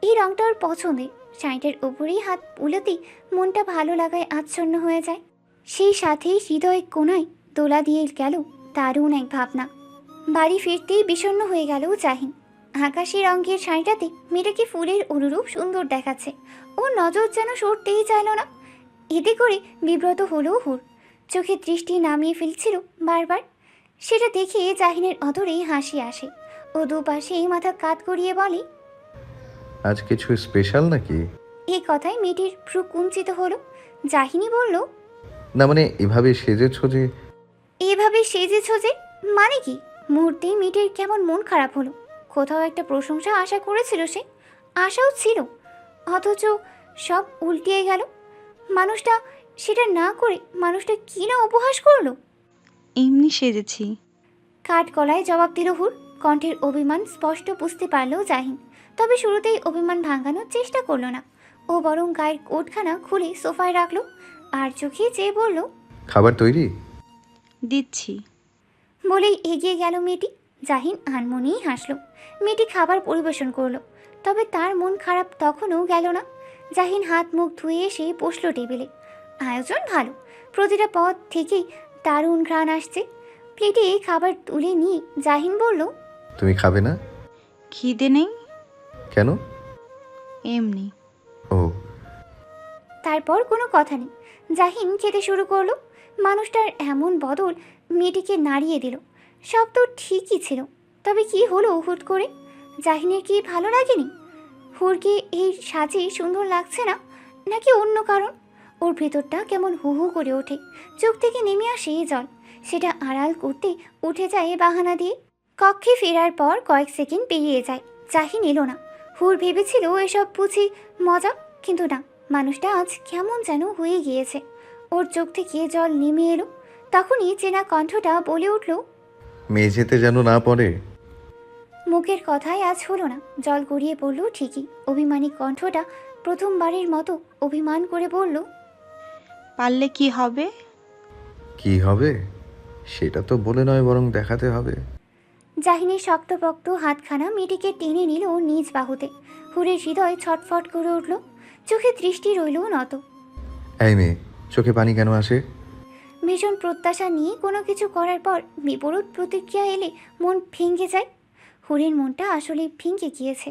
এই রঙটা ওর পছন্দের। শাড়িটার উপরেই হাত বুলোতেই মনটা ভালো লাগায় আচ্ছন্ন হয়ে যায়। সেই সাথেই হৃদয় কোনায় দোলা দিয়ে গেল দারুণ এক ভাবনা। বাড়ি ফিরতেই বিষণ্ণ হয়ে গেল জাহিন। আকাশি রঙের শাড়িটাতে মেয়েটাকে ফুলের অনুরূপ সুন্দর দেখাচ্ছে। ও নজর যেন সরতেই চাইল না। এতে করে বিব্রত হলো হুর। চোখের দৃষ্টি নামিয়ে ফেলছিল বারবার। সেটা দেখে জাহিনের অধরেই হাসি আসে। ও দুপাশে মাথা কাত করিয়ে বলে, আজ কিছু স্পেশাল নাকি? এই কথায় মেয়েটির ভ্রু কুঞ্চিত হলো। জাহিনী বলল, না মানে এভাবে সেজেছো যে। এভাবে সেজেছ যে মানে কি? মুহূর্তেই মেয়েটির কেমন মন খারাপ হলো। কোথাও একটা প্রশংসা আশা করেছিল সে, আশাও ছিল, অথচ সব উল্টিয়ে গেল। মানুষটা সেটা না করে মানুষটা কি না উপহাস করলো। এমনি সেজেছি। কাঠ গলায় জবাব দিল হুর। কণ্ঠের অভিমান স্পষ্ট বুঝতে পারল জাহিন। তবে শুরুতেই অভিমান ভাঙানোর চেষ্টা করলো না। ও বরং গায়ের কোটখানা খুলে সোফায় রাখলো আর চোখে চেয়ে বলল, খাবার তৈরি? দিচ্ছি। বলেই এগিয়ে গেল মেয়েটি। জাহিন আনমনেই হাসলো। মেয়েটি খাবার পরিবেশন করলো। তবে তার মন খারাপ তখনও গেল না। জাহিন হাত মুখ ধুয়ে এসে বসলো টেবিলে। আয়োজন ভালো, প্রতিটা পদ থেকেই দারুণ ঘ্রাণ আসছে। প্লেটে খাবার তুলে নিয়ে জাহিন বলল, তুমি খাবে না? খিদে নেই। কেন? এমনি। ও। তারপর কোনো কথা নেই, জাহিন খেতে শুরু করলো। মানুষটার এমন বদল মেয়েটিকে নাড়িয়ে দিল। সব তো ঠিকই ছিল, তবে কি হলো হুট করে? জাহিনের কি ভালো লাগেনি? হুরকে এই সাজে সুন্দর লাগছে না, নাকি অন্য কারণ? ওর ভেতরটা কেমন হু হু করে ওঠে। চোখ থেকে নেমে আসে জল। সেটা আড়াল করতে উঠে যায় বাহানা দিয়ে। কক্ষে ফেরার পর কয়েক সেকেন্ড পেরিয়ে যায়, জাহিন এলো না। হুর ভেবেছিল এসব বুঝি মজা, কিন্তু না, মানুষটা আজ কেমন যেন হয়ে গিয়েছে। ওর চোখ থেকে জল নেমে এলো। তখনই চেনা কণ্ঠটা বলে উঠল, মেঝেতে যেন না পড়ে। মুখের কথায় আজ হলো না, জল গড়িয়ে পড়ল ঠিকই। অভিমানী কণ্ঠটা প্রথমবারের মতো অভিমান করে বলল, পারলে কি হবে? কি হবে সেটা তো বলে নয়, বরং দেখাতে হবে। জাহিনের শক্তপোক্ত হাতখানা মেয়েটিকে টেনে নিল নিজ বাহুতে। হুরের হৃদয় ছটফট করে উঠল। চোখে দৃষ্টি রইল নত। এই মেয়ে, চোখে পানি কেন আসে? ভীষণ প্রত্যাশা নিয়ে কোনো কিছু করার পর বিপরীত প্রতিক্রিয়া এলে মন ভেঙে যায়। হুরের মনটা আসলে ভেঙে গিয়েছে।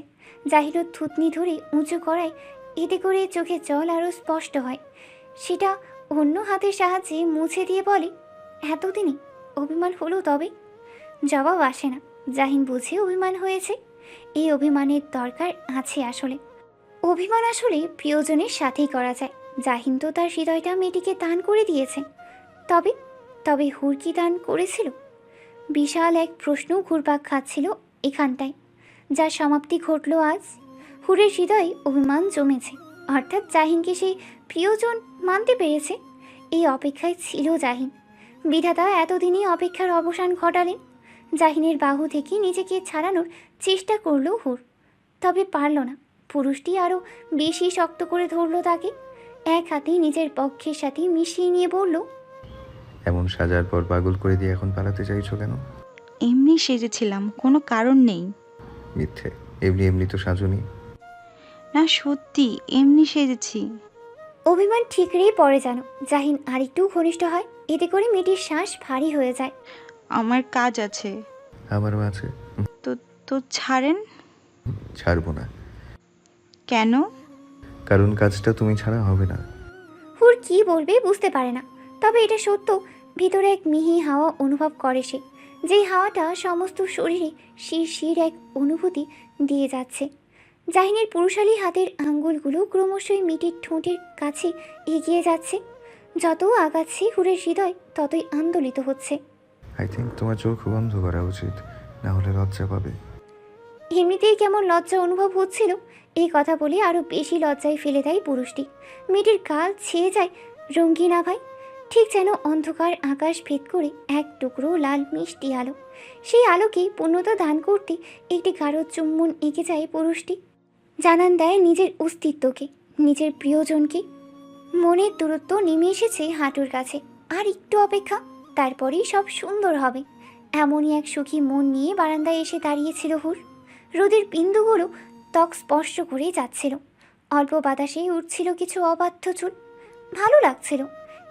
জাহিরও থুতনি ধরে উঁচু করায় এতে করে চোখে জল আরও স্পষ্ট হয়। সেটা অন্য হাতের সাহায্যে মুছে দিয়ে বলে, এতদিনই অভিমান হলো তবে? জবাব আসে না। জাহিন বুঝে অভিমান হয়েছে। এই অভিমানের দরকার আছে আসলে। অভিমান আসলে প্রিয়জনের সাথেই করা যায়। জাহিন তো তার হৃদয়টা মেয়েটিকে দান করে দিয়েছে। তবে তবে হুর কি দান করেছিল? বিশাল এক প্রশ্ন ঘুরপাক খাচ্ছিল এখানটায়, যার সমাপ্তি ঘটল আজ। হুরের হৃদয়ে অভিমান জমেছে, অর্থাৎ জাহিনকে সেই প্রিয়জন মানতে পেরেছে। এই অপেক্ষায় ছিল জাহিন। বিধাতা এতদিনই অপেক্ষার অবসান ঘটালেন। জাহিনের বাহু থেকে নিজেকে ছাড়ানোর চেষ্টা করলো হুর, তবে পারল না। পুরুষটি আরও বেশি শক্ত করে ধরল তাকে, এক হাতে নিজের বক্ষের সাথে মিশিয়ে নিয়ে বলল, এমন সাজার পর পাগল করে দিয়ে এখন পালাতে চাইছো কেন? এমনি সেজেছিলাম, কোনো কারণ নেই। মিথ্যে, এমনি এমনি তো সাজুনি। না সত্যি, এমনি সেজেছি। অভিমান ঠিকরেই পড়ে যেন। জাহিন আরেকটু ঘনিষ্ঠ হয়, এতে করে মেয়েটির শ্বাস ভারী হয়ে যায়। আমার কাজ আছে। আমারও আছে। তো তো ছাড়েন। ছাড়বো না, কেন? কারণ কাজটা তুমি ছাড়া হবে না। হুর কি বলবে বুঝতে পারে না, তবে এটা সত্য। ভিতরে এক মিহি হাওয়া অনুভব করে সে, যেই হাওয়াটা সমস্ত শরীরে শিরশির এক অনুভূতি দিয়ে যাচ্ছে। জাহিনের পুরুষালী হাতের আঙ্গুলগুলো ক্রমশই মিটির ঠোঁটের কাছে এগিয়ে যাচ্ছে। যত আগাচ্ছে হুরের হৃদয় ততই আন্দোলিত হচ্ছে। আই থিঙ্ক তোমার চোখ বন্ধ করা উচিত, না হলে লজ্জা পাবে। এমনিতেই কেমন লজ্জা অনুভব হচ্ছিল, এই কথা বলে আরও বেশি লজ্জায় ফেলে দেয় পুরুষটি। মেয়েটির গাল ছেয়ে যায় রঙিন আভায়, ঠিক যেন অন্ধকার আকাশ ভেদ করে এক টুকরো লাল মিষ্টি আলো। সেই আলোকে পূর্ণতা দান করতে একটি গাঢ় চুম্বন এঁকে যায় পুরুষটি। জানান দেয় নিজের অস্তিত্বকে, নিজের প্রিয়জনকে। মনের দূরত্ব নেমে এসেছে হাঁটুর কাছে। আর একটু অপেক্ষা, তারপরেই সব সুন্দর হবে। এমনই এক সুখী মন নিয়ে বারান্দায় এসে দাঁড়িয়েছিল হুর। রোদের বিন্দুগুলো ত্বক স্পর্শ করে যাচ্ছিল, অল্প বাতাসে উঠছিল কিছু অবাধ্য চুল। ভালো লাগছিল।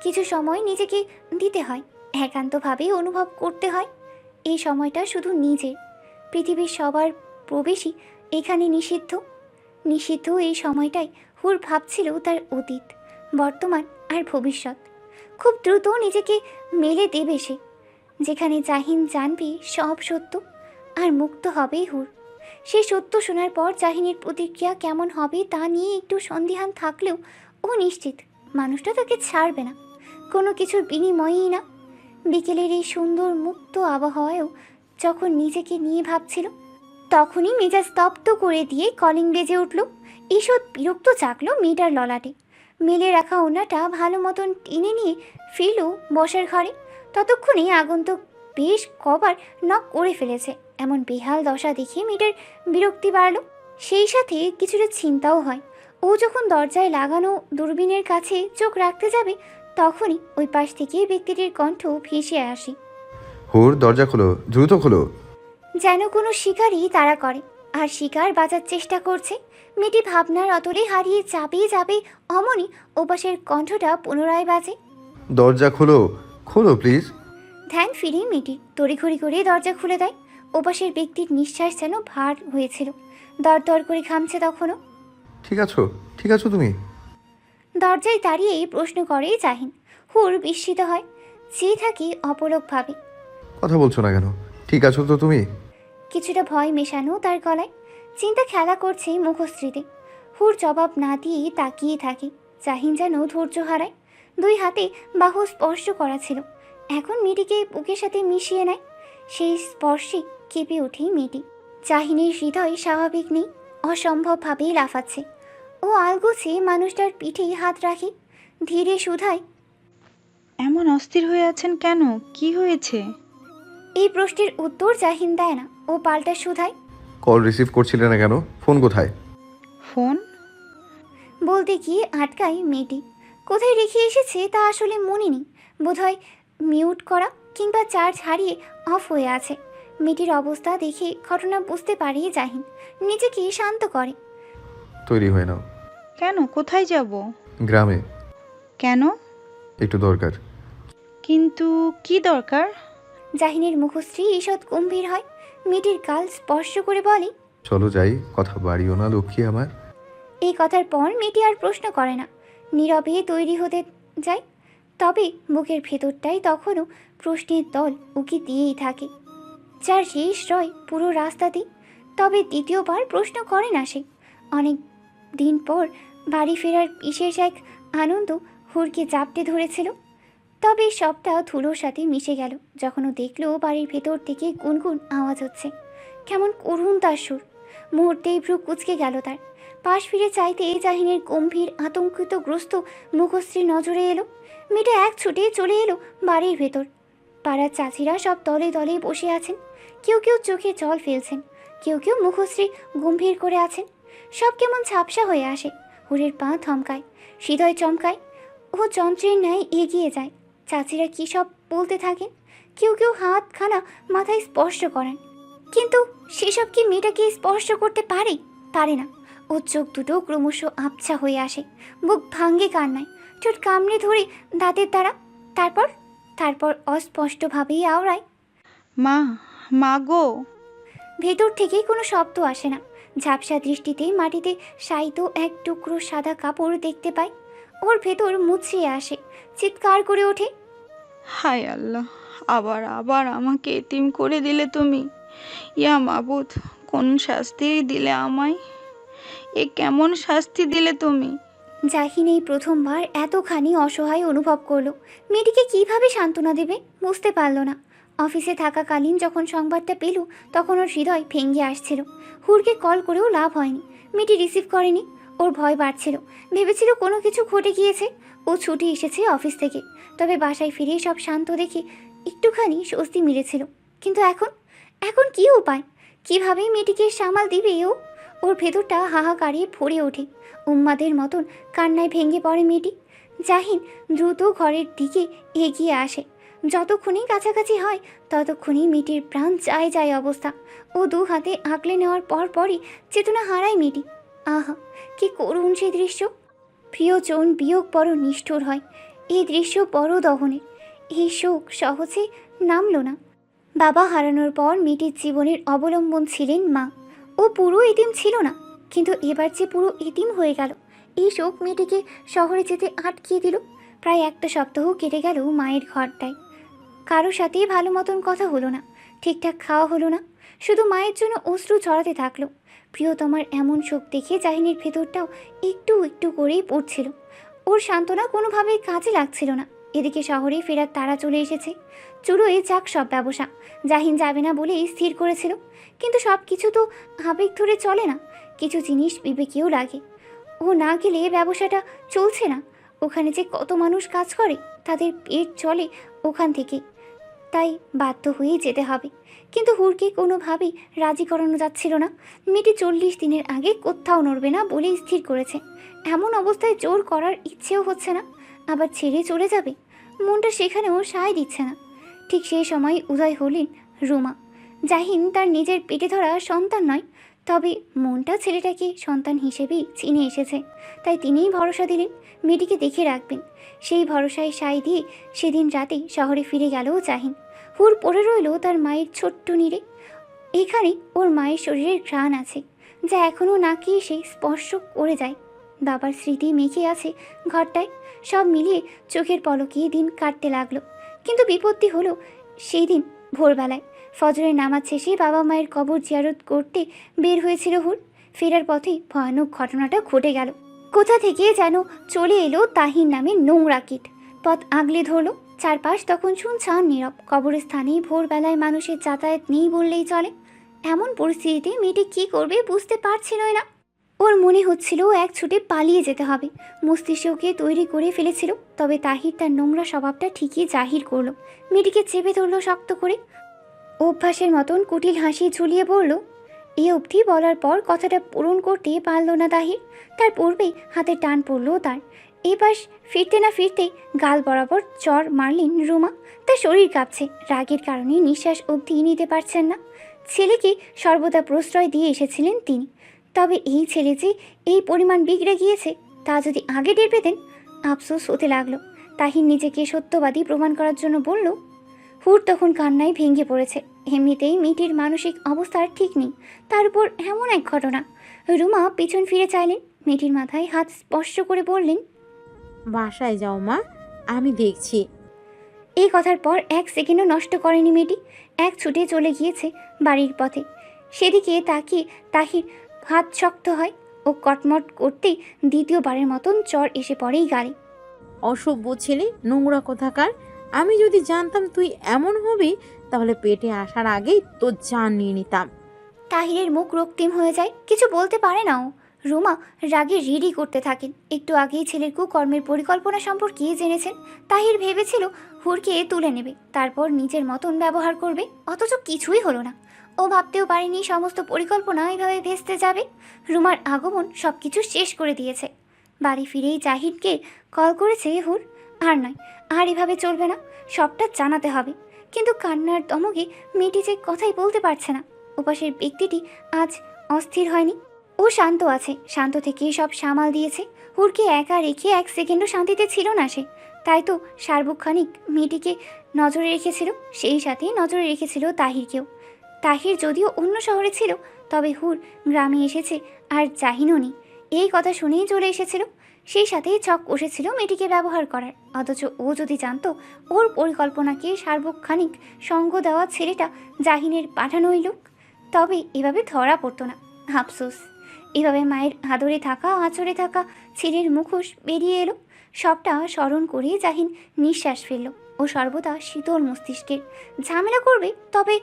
কিছু সময় নিজেকে দিতে হয়, একান্তভাবে অনুভব করতে হয়। এই সময়টা শুধু নিজের, পৃথিবীর সবার প্রবেশই এখানে নিষিদ্ধ। নিষিদ্ধ এই সময়টাই হুর ভাবছিল তার অতীত, বর্তমান আর ভবিষ্যৎ। খুব দ্রুত নিজেকে মেলে দেবে সে, যেখানে জাহিন জানবে সব সত্য, আর মুক্ত হবেই হুর। সেই সত্য শোনার পর জাহিনের প্রতিক্রিয়া কেমন হবে তা নিয়ে একটু সন্দিহান থাকলেও ও নিশ্চিত মানুষটা তাকে ছাড়বে না, কোনো কিছুর বিনিময়েই না। বিকেলের এই সুন্দর মুক্ত আবহাওয়ায়ও যখন নিজেকে নিয়ে ভাবছিল, তখনই মেজাজ স্তব্ধ করে দিয়ে কলিং বেজে উঠল। ঈষৎ বিরক্ত জাগলো মেয়েটার ললাটে। মেলে রাখা ওনাটা ভালো মতন টেনে নিয়ে ফিরল বসার ঘরে। ততক্ষণে আগন্তুক বেশ কবার নক করে ফেলেছে। এমন বেহাল দশা দেখে মেয়েটার বিরক্তি বাড়ল, সেই সাথে কিছুটা চিন্তাও হয়। ও যখন দরজায় লাগানো দূরবীনের কাছে চোখ রাখতে যাবে, তখনই ওই পাশ থেকে ব্যক্তিটির কণ্ঠ ভেসে আসে, হুর দরজা খোলো, দ্রুত খোলো। যেন কোনো শিকারই তাড়া করে আর শিকার বাঁচার চেষ্টা করছে। মেয়েটি ভাবনার অতলে হারিয়ে যাবে অমনি ওপাশের কণ্ঠটা পুনরায় বাজে, দরজা খোলো, খোলো প্লিজ। ধ্যান ফিরে মেয়েটি তড়িঘড়ি করে দরজা খুলে দেয়। ওপাশের ব্যক্তির নিঃশ্বাস যেন ভার হয়েছিল, দর দর করে ঘামছে তখনও। ঠিক আছো তুমি? দরজায় দাঁড়িয়ে প্রশ্ন করে জাহিন। হুর বিস্মিত হয়, চেয়ে থাকি অপলকভাবে। কথা বলছো না কেন? ঠিক আছো তো তুমি? কিছুটা ভয় মেশানো তার গলায়। চিন্তা খেলা করছে মুখশ্রীতে। হুর জবাব না দিয়ে তাকিয়ে থাকে। জাহিন যেন ধৈর্য হারায়। দুই হাতে বাহু স্পর্শ করা ছিল, এখন মেয়েটিকে বুকের সাথে মিশিয়ে নেয়। সেই স্পর্শে কেঁপে ওঠে মেয়েটি। জাহিনের হৃদয় স্বাভাবিক নেই, অসম্ভবভাবেই লাফাচ্ছে। ও আলগোছে মানুষটার পিঠে হাত রাখে, ধীরে শুধায়, এমন অস্থির হয়ে আছেন কেন? কি হয়েছে? এই প্রশ্নের উত্তর জাহিন দেয় না, ও পাল্টা শুধায়, কল রিসিভ করছিলে না কেন? ফোন কোথায়? ফোন? বলতে গিয়ে আটকায় মেয়েটি। কোথায় রেখে এসেছে তা আসলে মনে নেই, বোধহয় মিউট করা কিংবা চার্জ হারিয়ে অফ হয়ে আছে। মেয়েটির অবস্থা দেখে ঘটনা বুঝতে পারে জাহিন, নিজেকে শান্ত করে। তৈরি হয়ে নাও। কেন? কোথায় যাব? গ্রামে। কেন? একটু দরকার। কিন্তু কি দরকার? জাহিনের মুখশ্রী ঈষৎ গম্ভীর হয়। মেয়েটির গাল স্পর্শ করে বলে, চলো যাই, কথা বাড়িও না লক্ষ্মী আমার। এই কথার পর মেয়েটি আর প্রশ্ন করে না, নীরবে তৈরি হতে যায়। তবে বুকের ভেতরটাই তখনও প্রশ্নের দল উকি দিয়েই থাকে, যার শেষ রয় পুরো রাস্তাতেই। তবে দ্বিতীয়বার প্রশ্ন করে না সে। অনেক দিন পর বাড়ি ফেরার বিশেষ এক আনন্দ হুরকে জাপটে ধরেছিল। তবে সবটা ধুলোর সাথে মিশে গেল যখন ও দেখল বাড়ির ভেতর থেকে গুনগুন আওয়াজ হচ্ছে, কেমন করুণ তার সুর। মুহূর্তেই ভ্রু কুঁচকে গেল তার। পাশ ফিরে চাইতে জাহিনের গম্ভীর আতঙ্কিতগ্রস্ত মুখশ্রী নজরে এলো। মেয়েটা এক ছুটে চলে এলো বাড়ির ভেতর। পাড়ার চাচিরা সব দলে দলে বসে আছেন। কেউ কেউ চোখে জল ফেলছেন, কেউ কেউ মুখশ্রী গম্ভীর করে আছেন। সব কেমন ঝাপসা হয়ে আসে। হুরের পা থমকায়, হৃদয় চমকায়। ও যন্ত্রের ন্যায় এগিয়ে যায়। চাচিরা কী সব বলতে থাকেন। কেউ কেউ হাতখানা মাথায় স্পর্শ করেন, কিন্তু সেসব কি মেয়েটাকে স্পর্শ করতে পারে? পারে না। ওর চোখ দুটো ক্রমশ আবছা হয়ে আসে, বুক ভাঙ্গে কান্নায়, ঠোঁট কামড়ে ধরে দাঁতের দ্বারা। তারপর তারপর অস্পষ্টভাবেই আওড়ায়, মা, মা গো। ভেতর থেকেই কোনো শব্দ আসে না। ঝাপসা দৃষ্টিতে মাটিতে শায়িত এক টুকরো সাদা কাপড় দেখতে পায়। ওর ভেতর মুচড়িয়ে আসে, চিৎকার করে ওঠে, হায় আল্লাহ, আবার আবার আমাকে এতিম করে দিলে তুমি। ইয়া মাবুদ, কোন শাস্তি দিলে আমায়? এ কেমন শাস্তি দিলে তুমি? জাহিন এই প্রথমবার এতখানি অসহায় অনুভব করলো। মেয়েটিকে কিভাবে সান্ত্বনা দেবে বুঝতে পারল না। অফিসে থাকাকালীন যখন সংবাদটা পেল তখন ওর হৃদয় ভেঙে আসছিল। হুরকে কল করেও লাভ হয়নি, মেয়েটি রিসিভ করেনি। ওর ভয় বাড়ছিল, ভেবেছিল কোনো কিছু ঘটে গিয়েছে। ও ছুটে এসেছে অফিস থেকে, তবে বাসায় ফিরে সব শান্ত দেখে একটুখানি স্বস্তি মিলেছিল। কিন্তু এখন এখন কী উপায়? কীভাবে মেয়েটিকে সামাল দিবে ও? ওর ভেতরটা হাহাকারে ভরে ওঠে। উন্মাদের মতন কান্নায় ভেঙে পড়ে মেয়েটি। জাহিন দ্রুত ঘরের দিকে এগিয়ে আসে। যতক্ষণই কাছাকাছি হয় ততক্ষণই মেয়েটির প্রাণ যায় যায় অবস্থা। ও দু হাতে আঁকলে নেওয়ার পরই চেতনা হারায় মেয়েটি। আহা, কি করুণ সে দৃশ্য! প্রিয়জন বিয়োগ বড় নিষ্ঠুর হয়। এই দৃশ্য বড় দহনের। এই শোক সহজে নামল না। বাবা হারানোর পর মেয়েটির জীবনের অবলম্বন ছিলেন মা। ও পুরো এতিম ছিল না, কিন্তু এবার যে পুরো এতিম হয়ে গেল। এই শোক মেয়েটিকে শহরে যেতে আটকিয়ে দিল। প্রায় একটা সপ্তাহ কেটে গেল মায়ের ঘরটায়। কারো সাথেই ভালো মতন কথা হলো না, ঠিকঠাক খাওয়া হলো না। শুধু মায়ের জন্য অশ্রু ঝরাতে থাকলো। প্রিয়তমার এমন শোক দেখে জাহিনের ভেতরটাও একটু একটু করেই পড়ছিল। ওর সান্ত্বনা কোনোভাবেই কাজে লাগছিল না। এদিকে শহরে ফেরার তাড়া চলে এসেছে। চুলোয় যাক সব ব্যবসা। জাহিন যাবে না বলেই স্থির করেছিল, কিন্তু সব কিছু তো আবেগ ধরে চলে না, কিছু জিনিস বিবেকেও লাগে। ও না গেলে ব্যবসাটা চলছে না। ওখানে যে কত মানুষ কাজ করে, তাদের পেট চলে ওখান থেকেই। তাই বাধ্য হয়েই যেতে হবে। কিন্তু হুরকে কোনোভাবেই রাজি করানো যাচ্ছিল না। মেয়েটি 40 দিনের আগে কোথাও নড়বে না বলেই স্থির করেছে। এমন অবস্থায় জোর করার ইচ্ছেও হচ্ছে না। আবার ছেড়ে চলে যাবে, মনটা সেখানেও সায় দিচ্ছে না। ঠিক সেই সময় উদয় হলেন রুমা। জাহিন তার নিজের পেটে ধরা সন্তান নয়, তবে মনটা ছেলেটাকে সন্তান হিসেবেই চিনে এসেছে। তাই তিনিই ভরসা দিলেন মেয়েটিকে দেখে রাখবেন। সেই ভরসায় সায় দিয়ে সেদিন রাতে শহরে ফিরে গেল জাহিন। হুর পড়ে রইল তার মায়ের ছোট্ট নীড়ে। এখানে ওর মায়ের শরীরের ঘ্রাণ আছে, যা এখনও নাকি এসে স্পর্শ করে যায়। বাবার স্মৃতি মেখে আছে ঘরটায়। সব মিলিয়ে চোখের পলকে দিন কাটতে লাগলো। কিন্তু বিপত্তি হলো সেই দিন ভোরবেলায়। ফজরের নামাজ শেষে বাবা মায়ের কবর জিয়ারত করতে বের হয়েছিল হুর। ফেরার পথে ভয়ানক ঘটনাটা ঘটে গেল। কোথা থেকে যেন চলে এলো তাহির নামে নোংরা কীট। পথ আগলে ধরলো। চারপাশ তখন শুনছান নীরব। কবরস্থানে ভোরবেলায় মানুষের যাতায়াত নেই বললেই চলে। এমন পরিস্থিতিতে মেয়েটি কী করবে বুঝতে পারছিলই না। ওর মনে হচ্ছিল এক ছুটে পালিয়ে যেতে হবে। মস্তিষ্ককে তৈরি করে ফেলেছিল, তবে তাহির তার নোংরা স্বভাবটা ঠিকই জাহির করলো। মেয়েটিকে চেপে ধরলো শক্ত করে। অভ্যাসের মতন কুটিল হাসি ঝুলিয়ে পড়ল। এ অবধি বলার পর কথাটা পূরণ করতে পারল না তাহির। তার পূর্বেই হাতে টান পড়ল তার। এবার ফিরতে না ফিরতেই গাল বরাবর চর মারলেন রুমা। তার শরীর কাঁপছে, রাগের কারণে নিঃশ্বাস অবধি নিতে পারছেন না। ছেলেকে সর্বদা প্রশ্রয় দিয়ে এসেছিলেন তিনি, তবে এই ছেলে যে এই পরিমাণ বিগড়ে গিয়েছে তা যদি আগে টের পেতেন। আফসোস হতে লাগলো। তাহির নিজেকে সত্যবাদী প্রমাণ করার জন্য বলল। হুর তখন কান্নায় ভেঙে পড়েছে। এমনিতেই মেয়েটির মানসিক অবস্থার ঠিক নেই, তার উপর এমন এক ঘটনা। রুমা পিছন ফিরে চাইলেন, মেয়েটির মাথায় হাত স্পর্শ করে বললেন, বাসায় যাও মা, আমি দেখছি। এই কথার পর এক সেকেন্ডও নষ্ট করেনি মেয়েটি। এক ছুটে চলে গিয়েছে বাড়ির পথে। সেদিকে তাকিয়ে তাহির হাত শক্ত হয়। ও কটমট করতেই দ্বিতীয়বারের মতন চর এসে পড়েই গাড়ি। অসভ্য ছেলে, নোংরা কোথাকার। আমি যদি জানতাম তুই এমন হবি তাহলে পেটে আসার আগেই তোর জান নিয়ে নিতাম। তাহিরের মুখ রক্তিম হয়ে যায়, কিছু বলতে পারে না ও। রুমা রাগে রেডি করতে থাকেন। একটু আগেই ছেলের কুকর্মের পরিকল্পনা সম্পর্কে জেনেছেন। তাহির ভেবেছিল হুরকে তুলে নেবে, তারপর নিজের মতন ব্যবহার করবে, অথচ কিছুই হলো না। ও ভাবতেও পারেনি সমস্ত পরিকল্পনা এভাবে ভেস্তে যাবে। রুমার আগমন সব কিছু শেষ করে দিয়েছে। বাড়ি ফিরেই জাহিদকে কল করেছে হুর। আর নয়, আর এভাবে চলবে না, সবটা জানাতে হবে। কিন্তু কান্নার দমকে মেয়েটি যে কথাই বলতে পারছে না। উপাসের ব্যক্তিটি আজ অস্থির হয়নি, ও শান্ত আছে, শান্ত থেকে সব সামাল দিয়েছে। হুরকে একা রেখে এক সেকেন্ডও শান্তিতে ছিল না সে। তাই তো সার্বক্ষণিক মেয়েটিকে নজরে রেখেছিল, সেই সাথে নজরে রেখেছিল তাহিরকেও। তাহির যদিও অন্য শহরে ছিল, তবে হুর গ্রামে এসেছে আর জাহিনও নেই, এই কথা শুনেই চলে এসেছিল। সেই সাথেই ছক কষেছিল মেয়েটিকে ব্যবহার করার। অথচ ও যদি জানতো ওর পরিকল্পনাকে সার্বক্ষণিক সঙ্গ দেওয়া ছেলেটা জাহিনের পাঠানোই লোক, তবে এভাবে ধরা পড়তো না। আফসোস, এভাবে মায়ের আদরে থাকা, আঁচড়ে থাকা ছেলের মুখোশ বেরিয়ে এলো। সবটা স্মরণ করে জাহিন নিঃশ্বাস ফেলল। ও সর্বদা শীতল মস্তিষ্কের। ঝামেলা করবে, তবে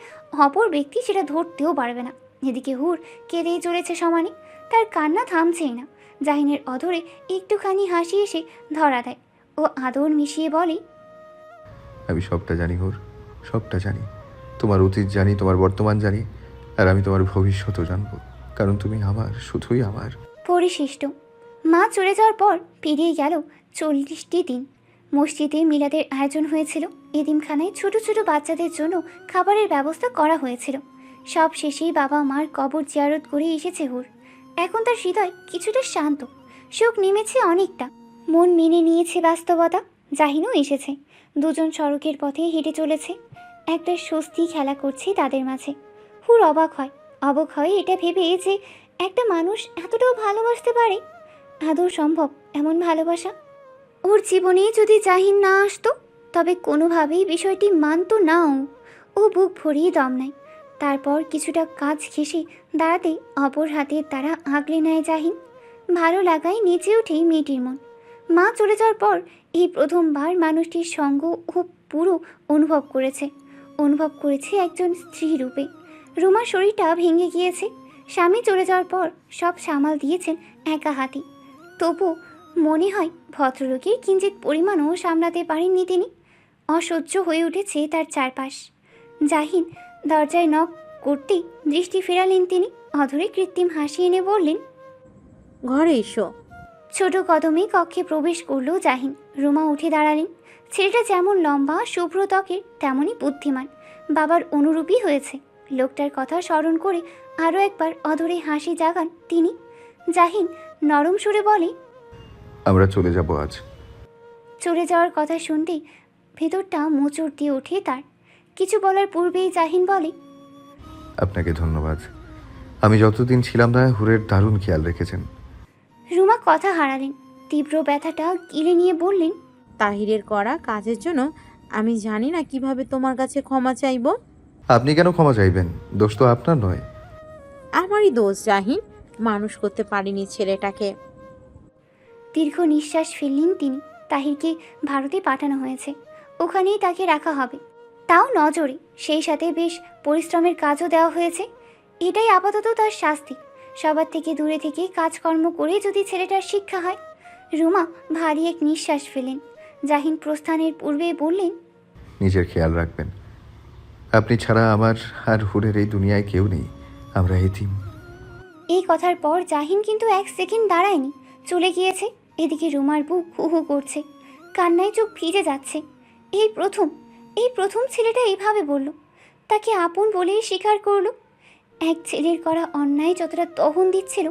অপর ব্যক্তি সেটা ধরতেও পারবে না। এদিকে হুর কেঁদেই চলেছে সমানে, তার কান্না থামছেই না। জাহিনের অধরে একটুখানি হাসি এসে ধরা দেয়। ও আদর মিশিয়ে বলে, আমি সবটা জানি হুর, সবটা জানি। তোমার অতীত জানি, তোমার বর্তমান জানি, আর আমি তোমার ভবিষ্যতও জানবো, কারণ তুমি আমার, শুধুই আমার। পরিশিষ্ট। মা চলে যাওয়ার পর পেরিয়ে গেল 40টি দিন। মসজিদে মিলাদের আয়োজন হয়েছিল। এতিমখানায় ছোট ছোট বাচ্চাদের জন্য খাবারের ব্যবস্থা করা হয়েছিল। সব শেষেই বাবা মার কবর জিয়ারত করে এসেছে হুর। এখন তার হৃদয় কিছুটা শান্ত, শোক নেমেছে অনেকটা, মন মেনে নিয়েছে বাস্তবতা। জাহিনও এসেছে। দুজন সড়কের পথে হেঁটে চলেছে, একটা স্বস্তি খেলা করছে তাদের মাঝে। হুর অবাক হয় এটা ভেবে যে একটা মানুষ এতটাও ভালোবাসতে পারে। আদৌ সম্ভব এমন ভালোবাসা? ওর জীবনে যদি জাহিন না আসতো, তবে কোনোভাবেই বিষয়টি মানত নাও। ও বুক ভরিয়ে দম নেয়। তারপর কিছুটা কাজ ঘেঁষে দাঁড়াতে অপর হাতে তারা আগলে নেয় জাহিন। ভালো লাগায় নেচে ওঠে মেয়েটির মন। মা চলে যাওয়ার পর এই প্রথমবার মানুষটির সঙ্গ ও পুরো অনুভব করেছে একজন স্ত্রী রূপে। রুমার শরীরটা ভেঙে গিয়েছে। স্বামী চলে যাওয়ার পর সব সামাল দিয়েছেন একা হাতে। তবু মনে হয় ভদ্রলোকের কিঞ্চিত পরিমাণও সামলাতে পারেননি তিনি। অসহ্য হয়ে উঠেছে তার চারপাশ। জাহিন দরজায় নক করতেই দৃষ্টি ফেরালেন তিনি। অধরে কৃত্রিম হাসি এনে বললেন, ঘরে এসো। ছোট কদমে কক্ষে প্রবেশ করল জাহিন। রুমা উঠে দাঁড়ালেন। ছেলেটা যেমন লম্বা শুভ্র ত্বকের, তেমনই বুদ্ধিমান, বাবার অনুরূপী হয়েছে। লোকটার কথা স্মরণ করে আরও একবার অধরে হাসি জাগান তিনি। জাহিন নরম সুরে বলে, আমরা চলে যাব আজ। চলে যাওয়ার কথা শুনতেই ভেতরটা মোচড় দিয়ে ওঠে তার। কিছু বলার পূর্বেই জাহিন বলে, আপনাকে ধন্যবাদ। আমি যতদিন ছিলাম না, হুরের দারুণ খেয়াল রেখেছেন। রুমা কথা হারালেন। তীব্র ব্যথাটা গিলে নিয়ে বললেন, তাহিরের করা কাজের জন্য আমি জানি না কিভাবে তোমার কাছে ক্ষমা চাইবো। আপনি কেন ক্ষমা চাইবেন? দোষ তো আপনার নয়। আমারই দোষ জাহিন, মানুষ করতে পারিনি ছেলেটাকে। দীর্ঘ নিঃশ্বাস ফেললেন তিনি। তাহিরকে ভারতে পাঠানো হয়েছে, ওখানেই তাকে রাখা হবে, তাও নজরে। সেই সাথে বেশ পরিশ্রমের কাজও দেওয়া হয়েছে। এটাই আপাতত তার শাস্তি। সবার থেকে দূরে থেকে কাজকর্ম করে যদি ছেলেটার শিক্ষা হয়। রুমা ভারী এক নিঃশ্বাস ফেলেন। জাহিন প্রস্থানের পূর্বে বললেন, নিজের খেয়াল রাখবেন। আপনি ছাড়া আমার আর হুরের এই দুনিয়ায় কেউ নেই, আমরা এতিম। এই কথার পর জাহিন কিন্তু এক সেকেন্ড দাঁড়ায়নি, চলে গিয়েছে। এদিকে রুমার বুক হু হু করছে, কান্নায় চোখ ভিজে যাচ্ছে। এই প্রথম ছেলেটা এইভাবে বলল, তাকে আপন বলেই স্বীকার করলো। এক ছেলের করা অন্যায় যতটা দহন দিচ্ছিল,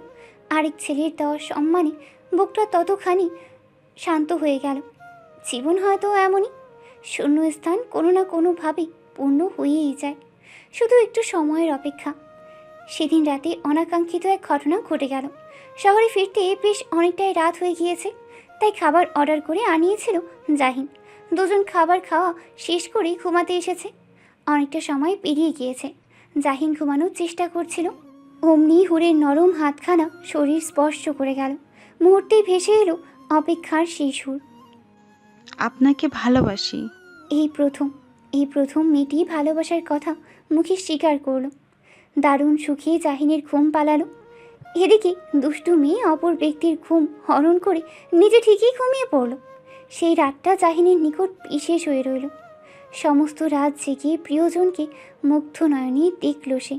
আরেক ছেলের দেওয়া সম্মানে বুকটা ততখানি শান্ত হয়ে গেল। জীবন হয়তো এমনই, শূন্যস্থান কোনো না কোনোভাবে পূর্ণ হয়েই যায়, শুধু একটু সময়ের অপেক্ষা। সেদিন রাতে অনাকাঙ্ক্ষিত এক ঘটনা ঘটে গেল। শহরে ফিরতে বেশ অনেকটাই রাত হয়ে গিয়েছে, তাই খাবার অর্ডার করে আনিয়েছিল জাহিন। দুজন খাবার খাওয়া শেষ করে ঘুমাতে এসেছে। অনেকটা সময় পেরিয়ে গিয়েছে। জাহিন ঘুমানোর চেষ্টা করছিল, অমনি হুরের নরম হাতখানা শরীর স্পর্শ করে গেল। মুহূর্তেই ভেসে এলো অপেক্ষার সেই সুর, আপনাকে ভালোবাসি। এই প্রথম মেয়েটি ভালোবাসার কথা মুখে স্বীকার করলো। দারুণ সুখে জাহিনের ঘুম পালালো। এদিকে দুষ্টু মেয়ে অপর ব্যক্তির ঘুম হরণ করে নিজে ঠিকই ঘুমিয়ে পড়ল। সেই রাতটা জাহিনের নিকট বিশেষ হয়ে রইল। সমস্ত রাত জেগে প্রিয়জনকে মুগ্ধ নয়নে দেখল সে।